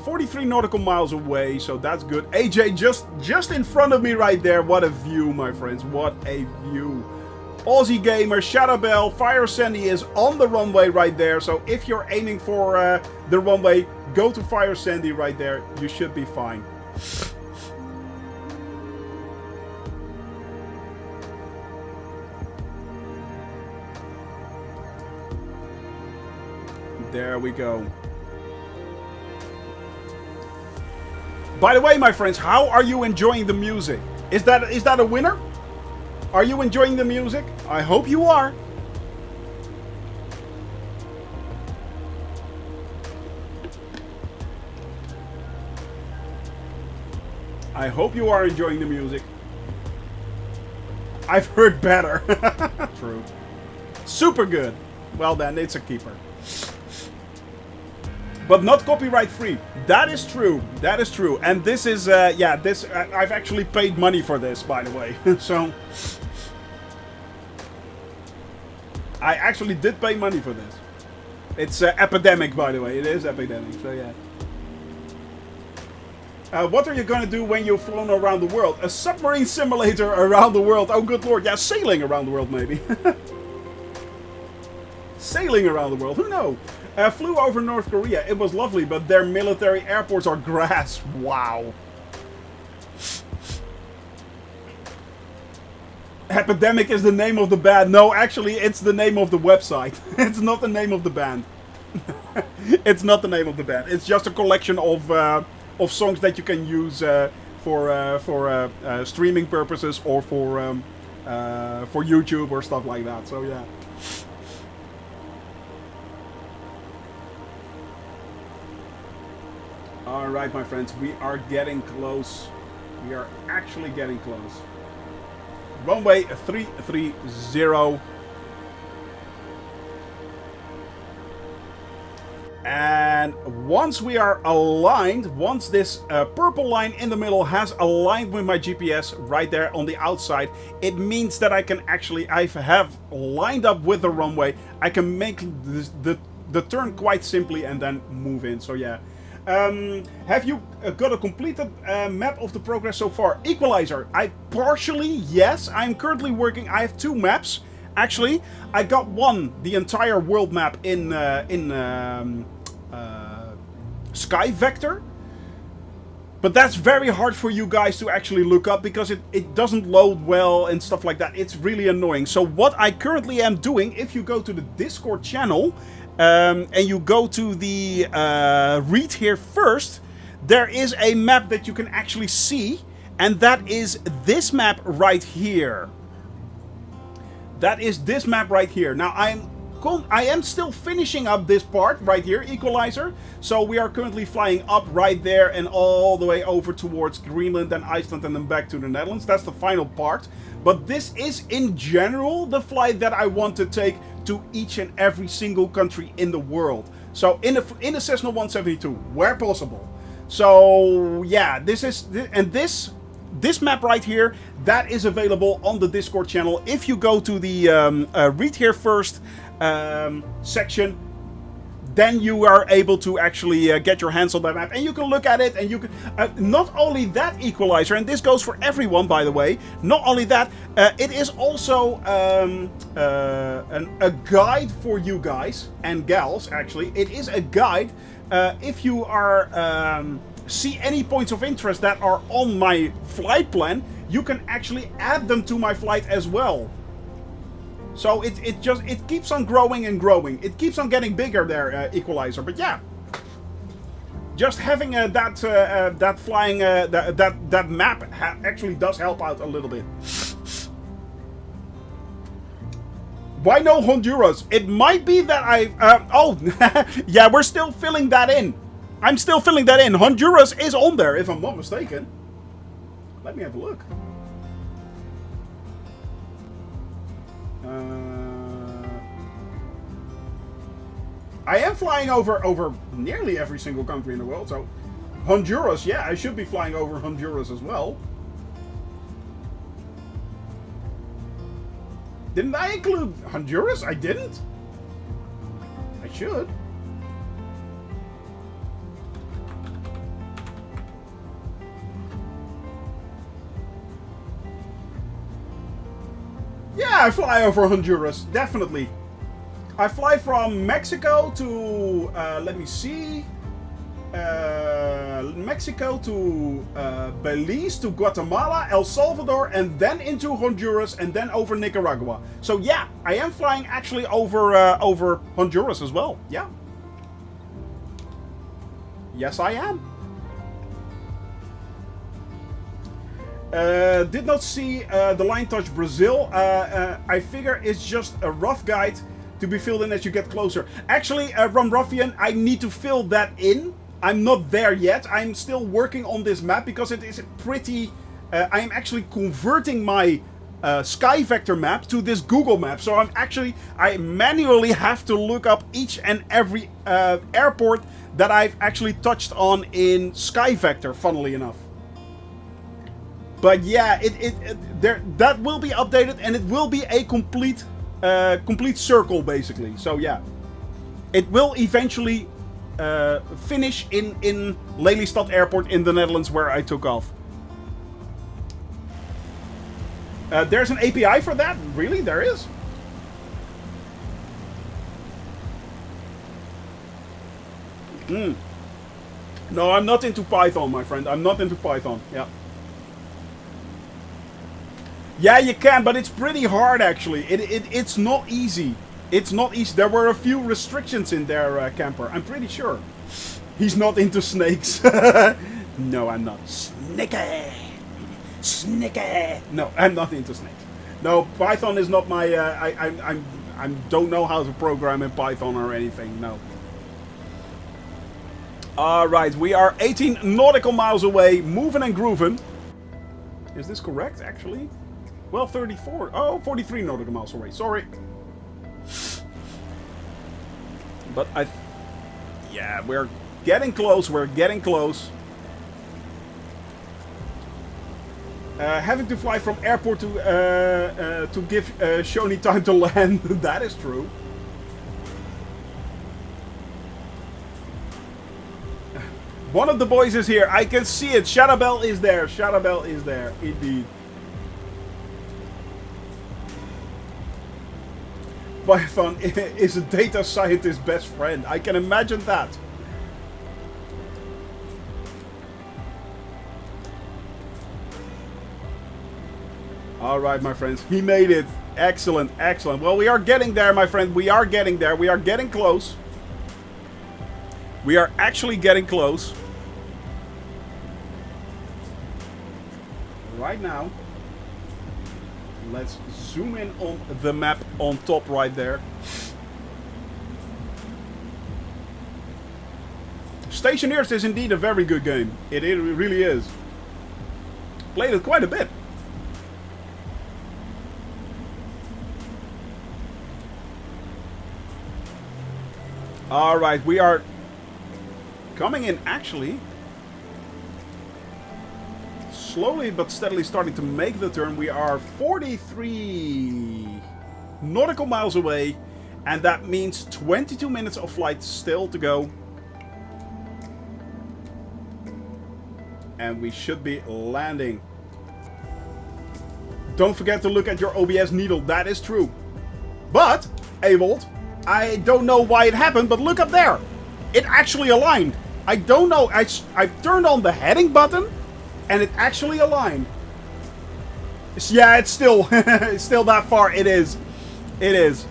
43 nautical miles away, so that's good. AJ just in front of me right there. What a view, my friends. What a view. Aussie Gamer, Shadowbell, Fire Sandy is on the runway right there. So if you're aiming for the runway, go to Fire Sandy right there. You should be fine. There we go. By the way, my friends, how are you enjoying the music? Is that a winner? Are you enjoying the music? I hope you are. I hope you are enjoying the music. I've heard better. True. Super good. Well then, it's a keeper. But not copyright free. That is true. That is true. And this is, yeah, this, I've actually paid money for this, by the way. So, I actually did pay money for this. It's epidemic, by the way. It is epidemic, so yeah. What are you going to do when you've flown around the world? A submarine simulator around the world. Oh, good lord. Yeah, sailing around the world, maybe. Sailing around the world. Who knows? Flew over North Korea. It was lovely, but their military airports are grass. Wow. Epidemic is the name of the band. No, actually, it's the name of the website. It's not the name of the band. It's not the name of the band. It's just a collection of songs that you can use for streaming purposes or for YouTube or stuff like that. So yeah. Alright, my friends, we are getting close. We are actually getting close. Runway 330. And once we are aligned, once this purple line in the middle has aligned with my GPS right there on the outside, it means that I can actually, I have lined up with the runway. I can make the turn quite simply and then move in. So yeah. Have you got a completed map of the progress so far? Equalizer. I partially, yes. I'm currently working. I have 2 maps. Actually, I got one, the entire world map in Sky Vector. But that's very hard for you guys to actually look up because it doesn't load well and stuff like that. It's really annoying. So what I currently am doing, if you go to the Discord channel, and you go to the read here first, there is a map that you can actually see, and that is this map right here. That is this map right here. Now I am still finishing up this part right here, Equalizer. So we are currently flying up right there and all the way over towards Greenland and Iceland and then back to the Netherlands. That's the final part. But this is in general the flight that I want to take to each and every single country in the world. So in a Cessna 172, where possible. So yeah, this map right here, that is available on the Discord channel. If you go to the read here first section, then you are able to actually get your hands on that map, and you can look at it, and you can not only that, Equalizer, and this goes for everyone, by the way. Not only that, it is also a guide for you guys and gals. Actually, it is a guide if you are see any points of interest that are on my flight plan. You can actually add them to my flight as well. So it keeps on growing and growing. It keeps on getting bigger there, Equalizer. But yeah, just having that flying that map actually does help out a little bit. Why no Honduras? It might be that oh, yeah, we're still filling that in. I'm still filling that in. Honduras is on there, if I'm not mistaken. Let me have a look. I am flying over nearly every single country in the world, so Honduras, yeah, I should be flying over Honduras as well. Didn't I include Honduras? I didn't. I should. Yeah, I fly over Honduras, definitely. I fly from Mexico to, let me see, Mexico to Belize, to Guatemala, El Salvador, and then into Honduras, and then over Nicaragua. So yeah, I am flying actually over Honduras as well. Yeah. Yes, I am. Did not see the line touch Brazil. I figure it's just a rough guide to be filled in as you get closer. Actually, Rum Ruffian, I need to fill that in. I'm not there yet. I'm still working on this map because it is pretty... I am actually converting my Sky Vector map to this Google map. So I manually have to look up each and every airport that I've actually touched on in Sky Vector, funnily enough. But yeah, that will be updated, and it will be a complete circle, basically. So yeah, it will eventually finish in Lelystad Airport in the Netherlands, where I took off. There's an API for that? Really? There is? No, I'm not into Python, my friend. I'm not into Python. Yeah. Yeah, you can, but it's pretty hard, actually. It's not easy. It's not easy. There were a few restrictions in there, Camper. I'm pretty sure. He's not into snakes. No, I'm not. Snakey! Snakey! No, I'm not into snakes. No, Python is not my... I don't know how to program in Python or anything, no. Alright, we are 18 nautical miles away, moving and grooving. Is this correct, actually? Well, 34. Oh, 43 nautical miles away. Sorry. But yeah, we're getting close. We're getting close. Having to fly from airport to give Shoni time to land. That is true. One of the boys is here. I can see it. Shadowbell is there. Shadowbell is there. Indeed. Python is a data scientist's best friend. I can imagine that. Alright, my friends. He made it. Excellent, excellent. Well, we are getting there, my friend. We are getting there. We are getting close. We are actually getting close. Right now. Let's zoom in on the map on top right there. Stationeers is indeed a very good game. It really is. Played it quite a bit. Alright, we are coming in actually. Slowly but steadily starting to make the turn. We are 43 nautical miles away. And that means 22 minutes of flight still to go. And we should be landing. Don't forget to look at your OBS needle. That is true. But, Awold, I don't know why it happened, but look up there. It actually aligned. I don't know. I turned on the heading button. And it actually aligned. Yeah, it's still it's still that far. It is. It is.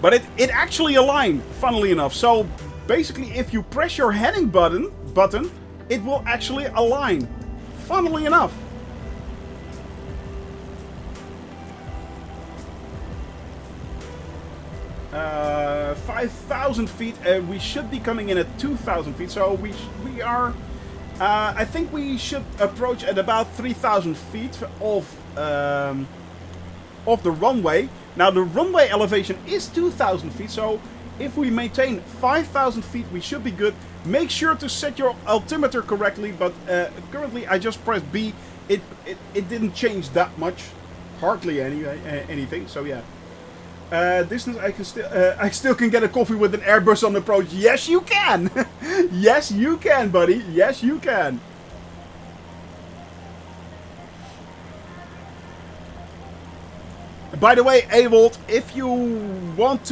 But it actually aligned, funnily enough. So basically if you press your heading button, it will actually align. Funnily enough. Uh, 5,000 feet. We should be coming in at 2,000 feet. So we are. I think we should approach at about 3,000 feet of the runway. Now the runway elevation is 2,000 feet, so if we maintain 5,000 feet, we should be good. Make sure to set your altimeter correctly, but currently I just pressed B. It didn't change that much, hardly anything. So yeah. Distance, I still can get a coffee with an Airbus on approach. Yes, you can. Yes, you can, buddy. Yes, you can. By the way, Awold, if you want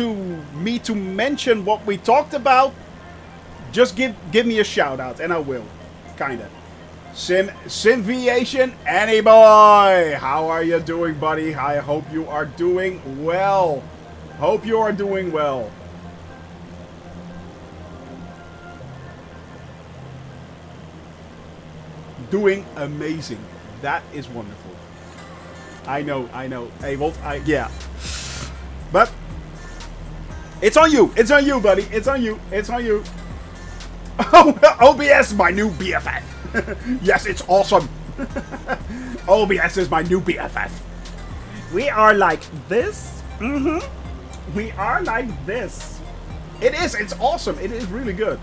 me to mention what we talked about, just give me a shout out, and I will. Kinda. Simviation, Annie boy! How are you doing, buddy? I hope you are doing well. Hope you are doing well. Doing amazing. That is wonderful. I know. Hey, Walt, yeah. But it's on you. It's on you, buddy. It's on you. It's on you. Oh, OBS, my new BFF. Yes, it's awesome. OBS is my new BFF. We are like this. We are like this. It is. It's awesome. It is really good.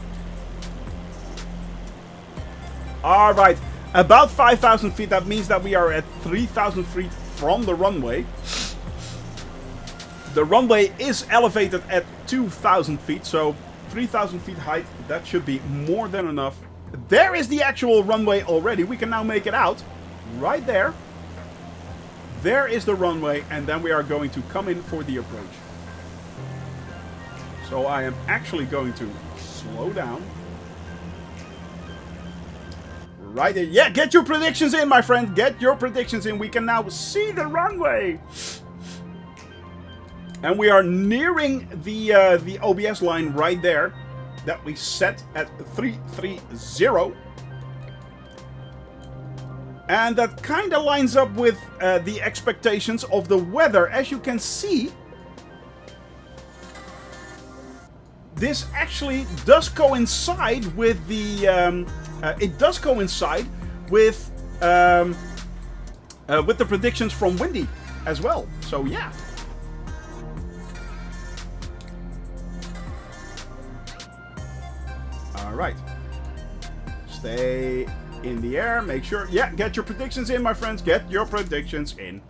All right. About 5,000 feet. That means that we are at 3,000 feet from the runway. The runway is elevated at 2,000 feet. So 3,000 feet height. That should be more than enough. There is the actual runway already. We can now make it out. Right there. There is the runway. And then we are going to come in for the approach. So I am actually going to slow down. Right there. Yeah, get your predictions in, my friend. Get your predictions in. We can now see the runway. And we are nearing the OBS line right there. That we set at 330. And that kind of lines up with the expectations of the weather. As you can see, this actually does coincide with the... it does coincide with the predictions from Windy as well. So yeah. All right. Stay in the air. Make sure. Yeah, get your predictions in, my friends. Get your predictions in.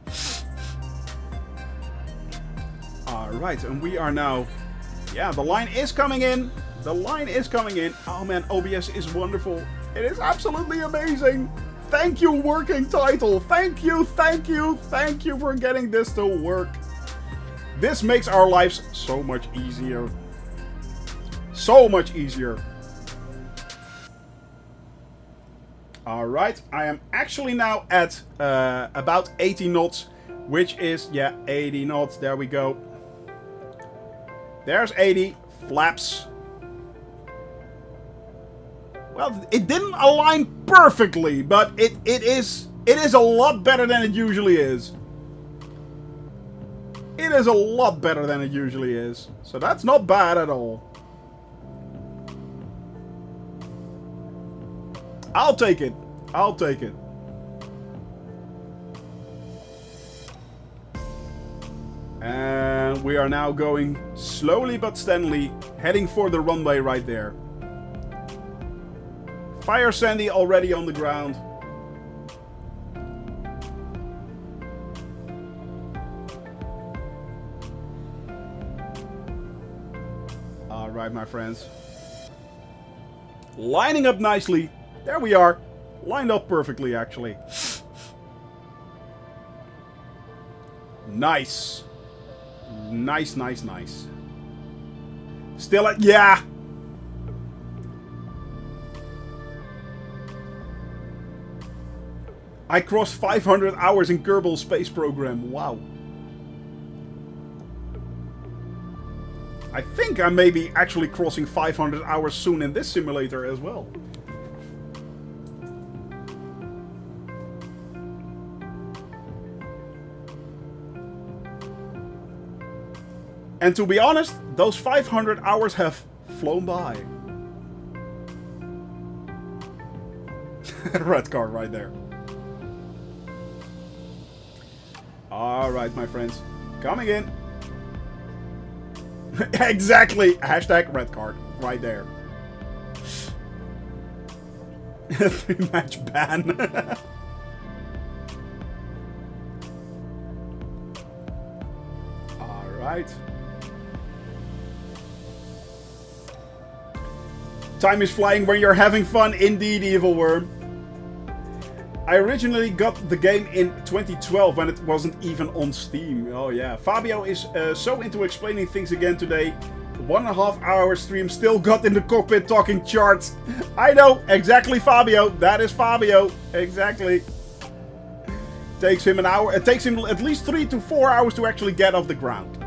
All right, and we are now. Yeah, the line is coming in. The line is coming in. Oh man, OBS is wonderful. It is absolutely amazing. Thank you, working title. Thank you, thank you, thank you for getting this to work. This makes our lives so much easier. So much easier. Alright, I am actually now at about 80 knots. Which is, yeah, 80 knots. There we go. There's 80. Flaps. Well, it didn't align perfectly, but it is a lot better than it usually is. It is a lot better than it usually is. So that's not bad at all. I'll take it. I'll take it. And we are now going slowly but steadily, heading for the runway right there. Fire Sandy already on the ground. Alright, my friends. Lining up nicely. There we are. Lined up perfectly, actually. Nice. Nice, nice, nice. Still at... Yeah! I crossed 500 hours in Kerbal Space Program. Wow. I think I may be actually crossing 500 hours soon in this simulator as well. And to be honest, those 500 hours have flown by. Red car right there. Alright, my friends. Coming in. Exactly. Hashtag red card. Right there. 3-match ban. Alright. Time is flying when you're having fun. Indeed, Evil Worm. I originally got the game in 2012 when it wasn't even on Steam. Oh yeah. Fabio is so into explaining things again today. 1.5 hour stream, still got in the cockpit talking charts. I know, exactly, Fabio. That is Fabio. Exactly. Takes him an hour. It takes him at least 3 to 4 hours to actually get off the ground.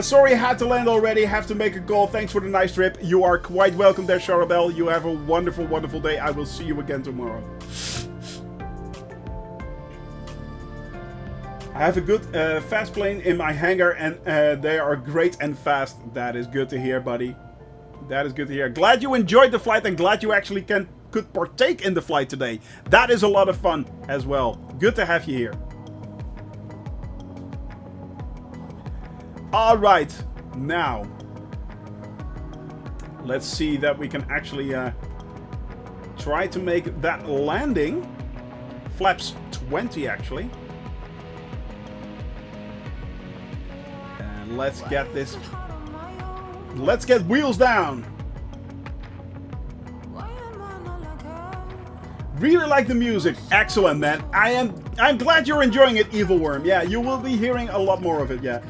Sorry, I had to land already. Have to make a call. Thanks for the nice trip. You are quite welcome there, Charabelle. You have a wonderful, wonderful day. I will see you again tomorrow. I have a good fast plane in my hangar, and they are great and fast. That is good to hear, buddy. That is good to hear. Glad you enjoyed the flight, and glad you actually could partake in the flight today. That is a lot of fun as well. Good to have you here. Alright, now let's see that we can actually try to make that landing. Flaps 20 actually. And let's get this. Let's get wheels down. Really like the music. Excellent, man. I'm glad you're enjoying it, Evil Worm. Yeah, you will be hearing a lot more of it, yeah.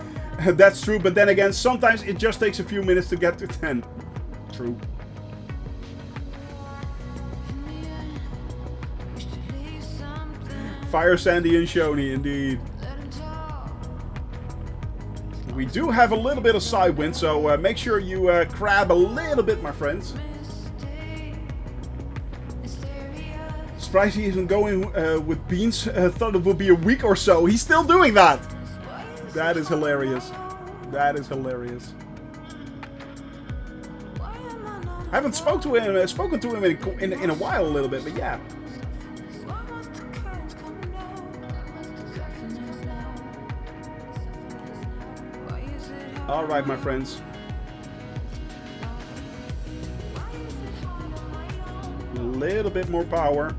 That's true, but then again, sometimes it just takes a few minutes to get to 10. True. Fire Sandy and Shoney, indeed. We do have a little bit of side wind, so make sure you crab a little bit, my friends. Surprised he isn't going with beans. Thought it would be a week or so. He's still doing that. That is hilarious. That is hilarious. I haven't spoken to him in a while a little bit, but yeah. All right, my friends. A little bit more power.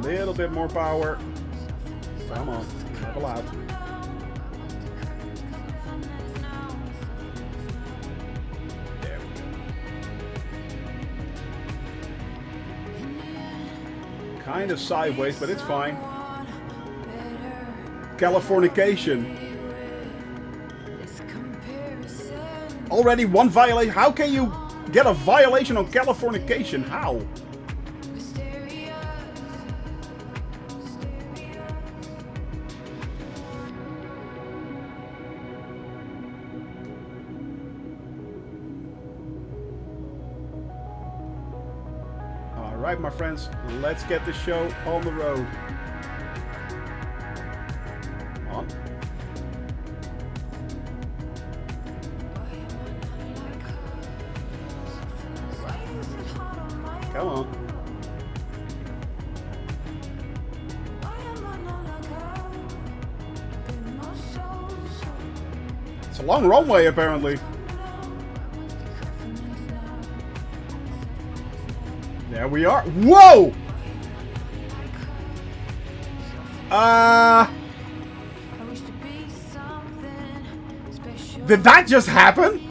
Little bit more power. Come on, level out. There we go. Kind of sideways, but it's fine. Californication. Already one violation. How can you get a violation on Californication? How? Alright, my friends, let's get the show on the road. On. Come on. It's a long runway, apparently. There we are. Whoa! Did that just happen?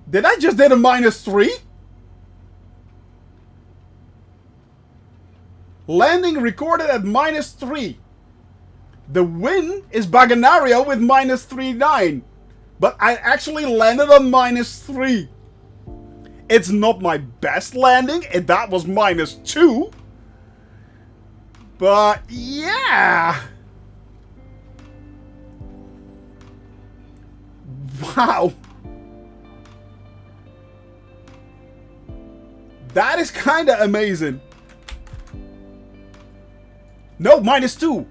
Did I just did a -3? Landing recorded at -3. The win is Baganario with -3.9. But I actually landed on -3. It's not my best landing. That was -2. But yeah. Wow. That is kind of amazing. No, -2.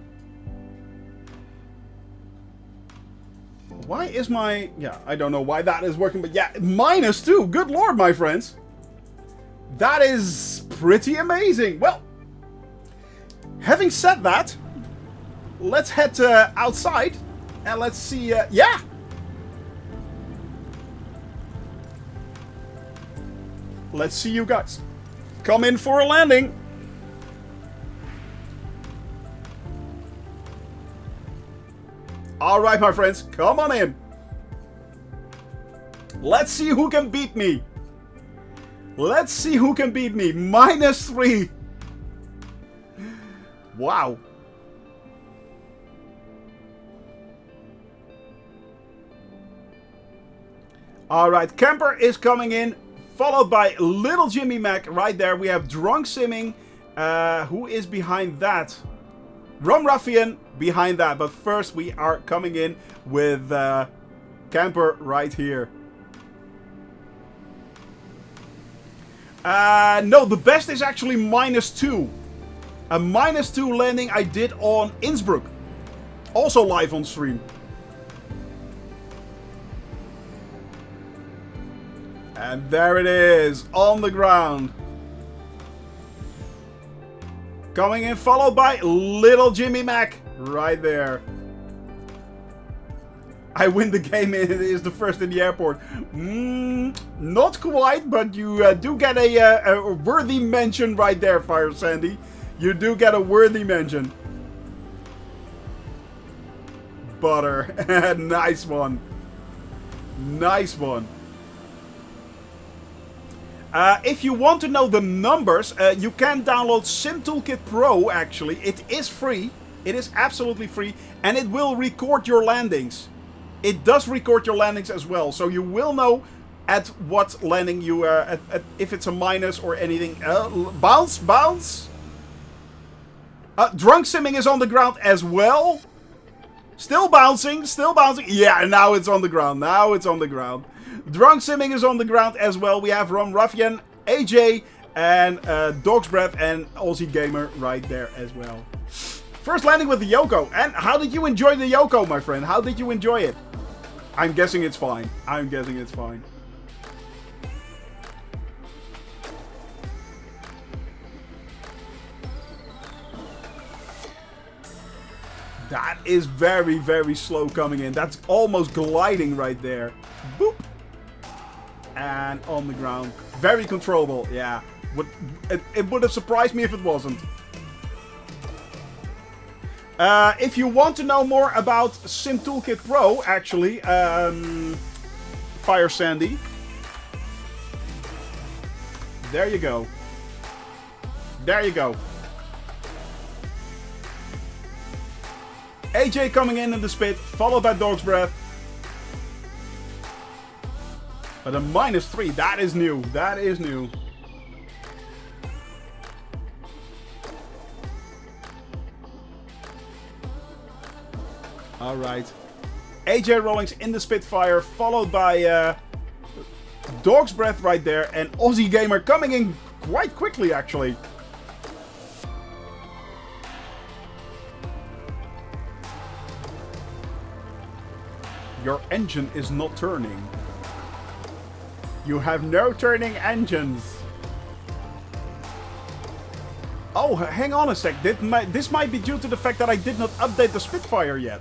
Why is my... Yeah, I don't know why that is working, but yeah, -2. Good lord, my friends. That is pretty amazing. Well, having said that, let's head outside and let's see... yeah. Let's see you guys come in for a landing. Alright, my friends, come on in. Let's see who can beat me. Let's see who can beat me. -3. Wow. Alright, Camper is coming in, followed by Little Jimmy Mac right there. We have Drunk Simming. Who is behind that? Rum Ruffian behind that. But first we are coming in with Camper right here. No, the best is actually -2. A -2 landing I did on Innsbruck. Also live on stream. And there it is, on the ground. Coming in, followed by Little Jimmy Mac, right there. I win the game, and it is the first in the airport. Not quite, but you do get a worthy mention right there, Fire Sandy. You do get a worthy mention. Butter, nice one. Nice one. If you want to know the numbers, you can download Sim Toolkit Pro, actually. It is free. It is absolutely free. And it will record your landings. It does record your landings as well. So you will know at what landing you... if it's a minus or anything. Bounce, bounce. Drunk Simming is on the ground as well. Still bouncing, still bouncing. Yeah, now it's on the ground. Now it's on the ground. Drunk Simming is on the ground as well. We have Rum Ruffian, AJ, and Dog's Breath and Aussie Gamer right there as well. First landing with the Yoko. And how did you enjoy the Yoko, my friend? How did you enjoy it? I'm guessing it's fine. I'm guessing it's fine. That is very, very slow coming in. That's almost gliding right there. Boop. And on the ground. Very controllable, yeah. It would have surprised me if it wasn't. If you want to know more about Sim Toolkit Pro, actually, Fire Sandy. There you go. There you go. AJ coming in the spit, followed by Dog's Breath. But a -3, that is new. That is new. Alright. AJ Rawlings in the Spitfire, followed by Dog's Breath right there, and Aussie Gamer coming in quite quickly, actually. Your engine is not turning. You have no turning engines. Oh, hang on a sec. This might be due to the fact that I did not update the Spitfire yet.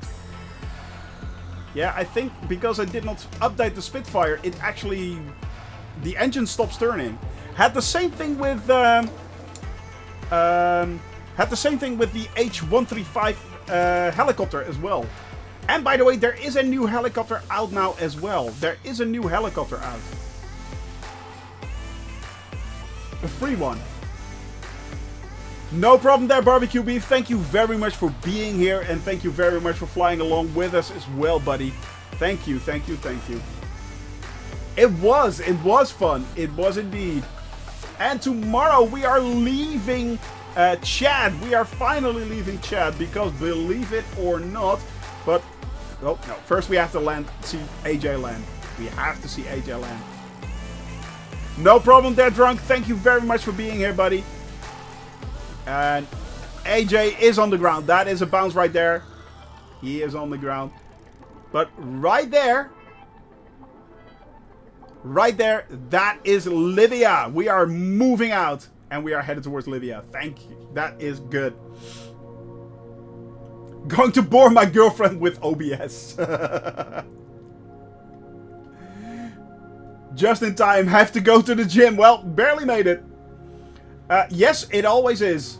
Yeah, I think because I did not update the Spitfire, it actually... the engine stops turning. Had the same thing with... had the same thing with the H-135 helicopter as well. And by the way, there is a new helicopter out now as well. There is a new helicopter out. A free one. No problem there, Barbecue Beef. Thank you very much for being here. And thank you very much for flying along with us as well, buddy. Thank you, thank you, thank you. It was fun. It was indeed. And tomorrow we are leaving Chad. We are finally leaving Chad because, believe it or not, but... oh, no. First we have to land, see AJ land. We have to see AJ land. No problem there, Drunk. Thank you very much for being here, buddy. And AJ is on the ground. That is a bounce right there. He is on the ground. But right there, that is Libya. We are moving out and we are headed towards Libya. Thank you. That is good. Going to bore my girlfriend with OBS. Just in time. Have to go to the gym. Well, barely made it. Yes, it always is.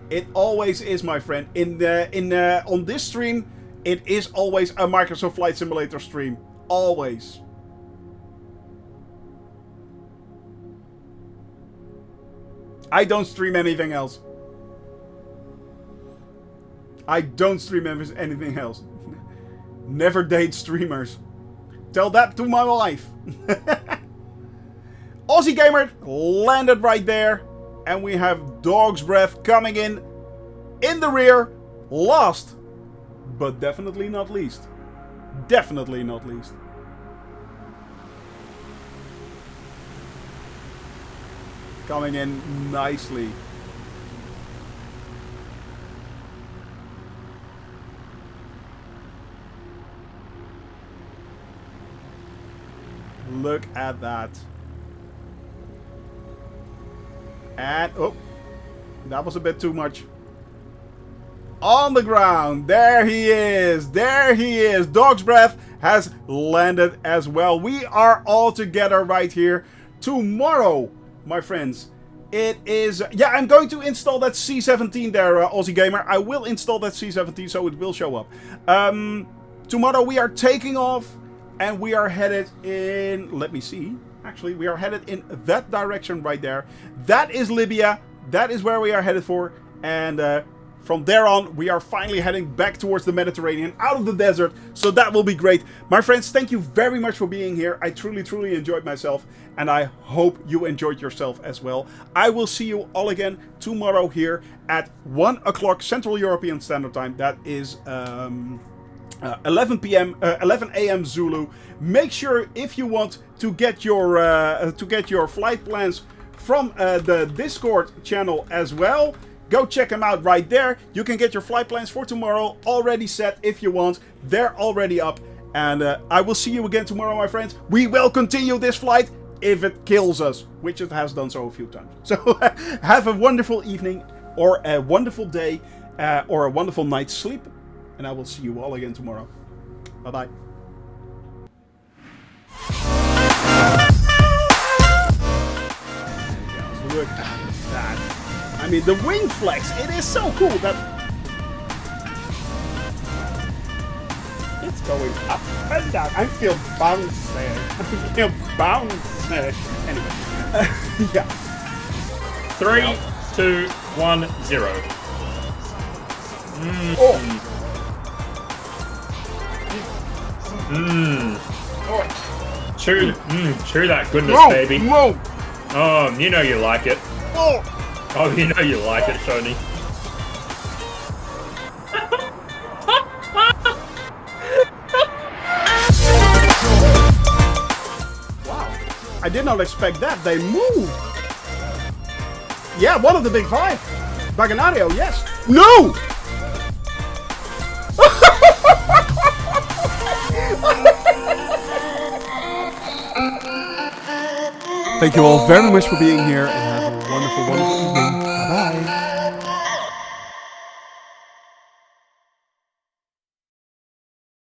It always is, my friend. On this stream, it is always a Microsoft Flight Simulator stream. Always. I don't stream anything else. I don't stream anything else. Never date streamers. Tell that to my wife. Aussie Gamer landed right there. And we have Dog's Breath coming in the rear. Last, but definitely not least. Definitely not least. Coming in nicely. Look at that. And, oh, that was a bit too much. On the ground, there he is. There he is. Dog's Breath has landed as well. We are all together right here. Tomorrow, my friends, it is... yeah, I'm going to install that C-17 there, Aussie Gamer. I will install that C-17, so it will show up. Tomorrow we are taking off, and we are headed in... let me see. Actually, we are headed in that direction right there. That is Libya. That is where we are headed for. And from there on, we are finally heading back towards the Mediterranean, out of the desert. So that will be great. My friends, thank you very much for being here. I truly, truly enjoyed myself. And I hope you enjoyed yourself as well. I will see you all again tomorrow here at 1 o'clock Central European Standard Time. That is... 11 a.m. Zulu. Make sure, if you want to get your flight plans from the Discord channel as well, go check them out right there. You can get your flight plans for tomorrow already set if you want. They're already up. And I will see you again tomorrow, my friends. We will continue this flight if it kills us, which it has done so a few times. So have a wonderful evening or a wonderful day or a wonderful night's sleep. And I will see you all again tomorrow. Bye-bye. Look at that. I mean, the wing flex, it is so cool that... it's going up and down. I feel bouncy. I feel bouncy. Anyway. Yeah. 3, 2, 1, 0. Oh. Chew that goodness, No, baby. no. Oh, you know you like it. Oh. Oh, you know you like it, Tony. I did not expect that. They moved. Yeah, one of the big five. Baganario, yes. No! Thank you all very much for being here and have a wonderful, wonderful evening.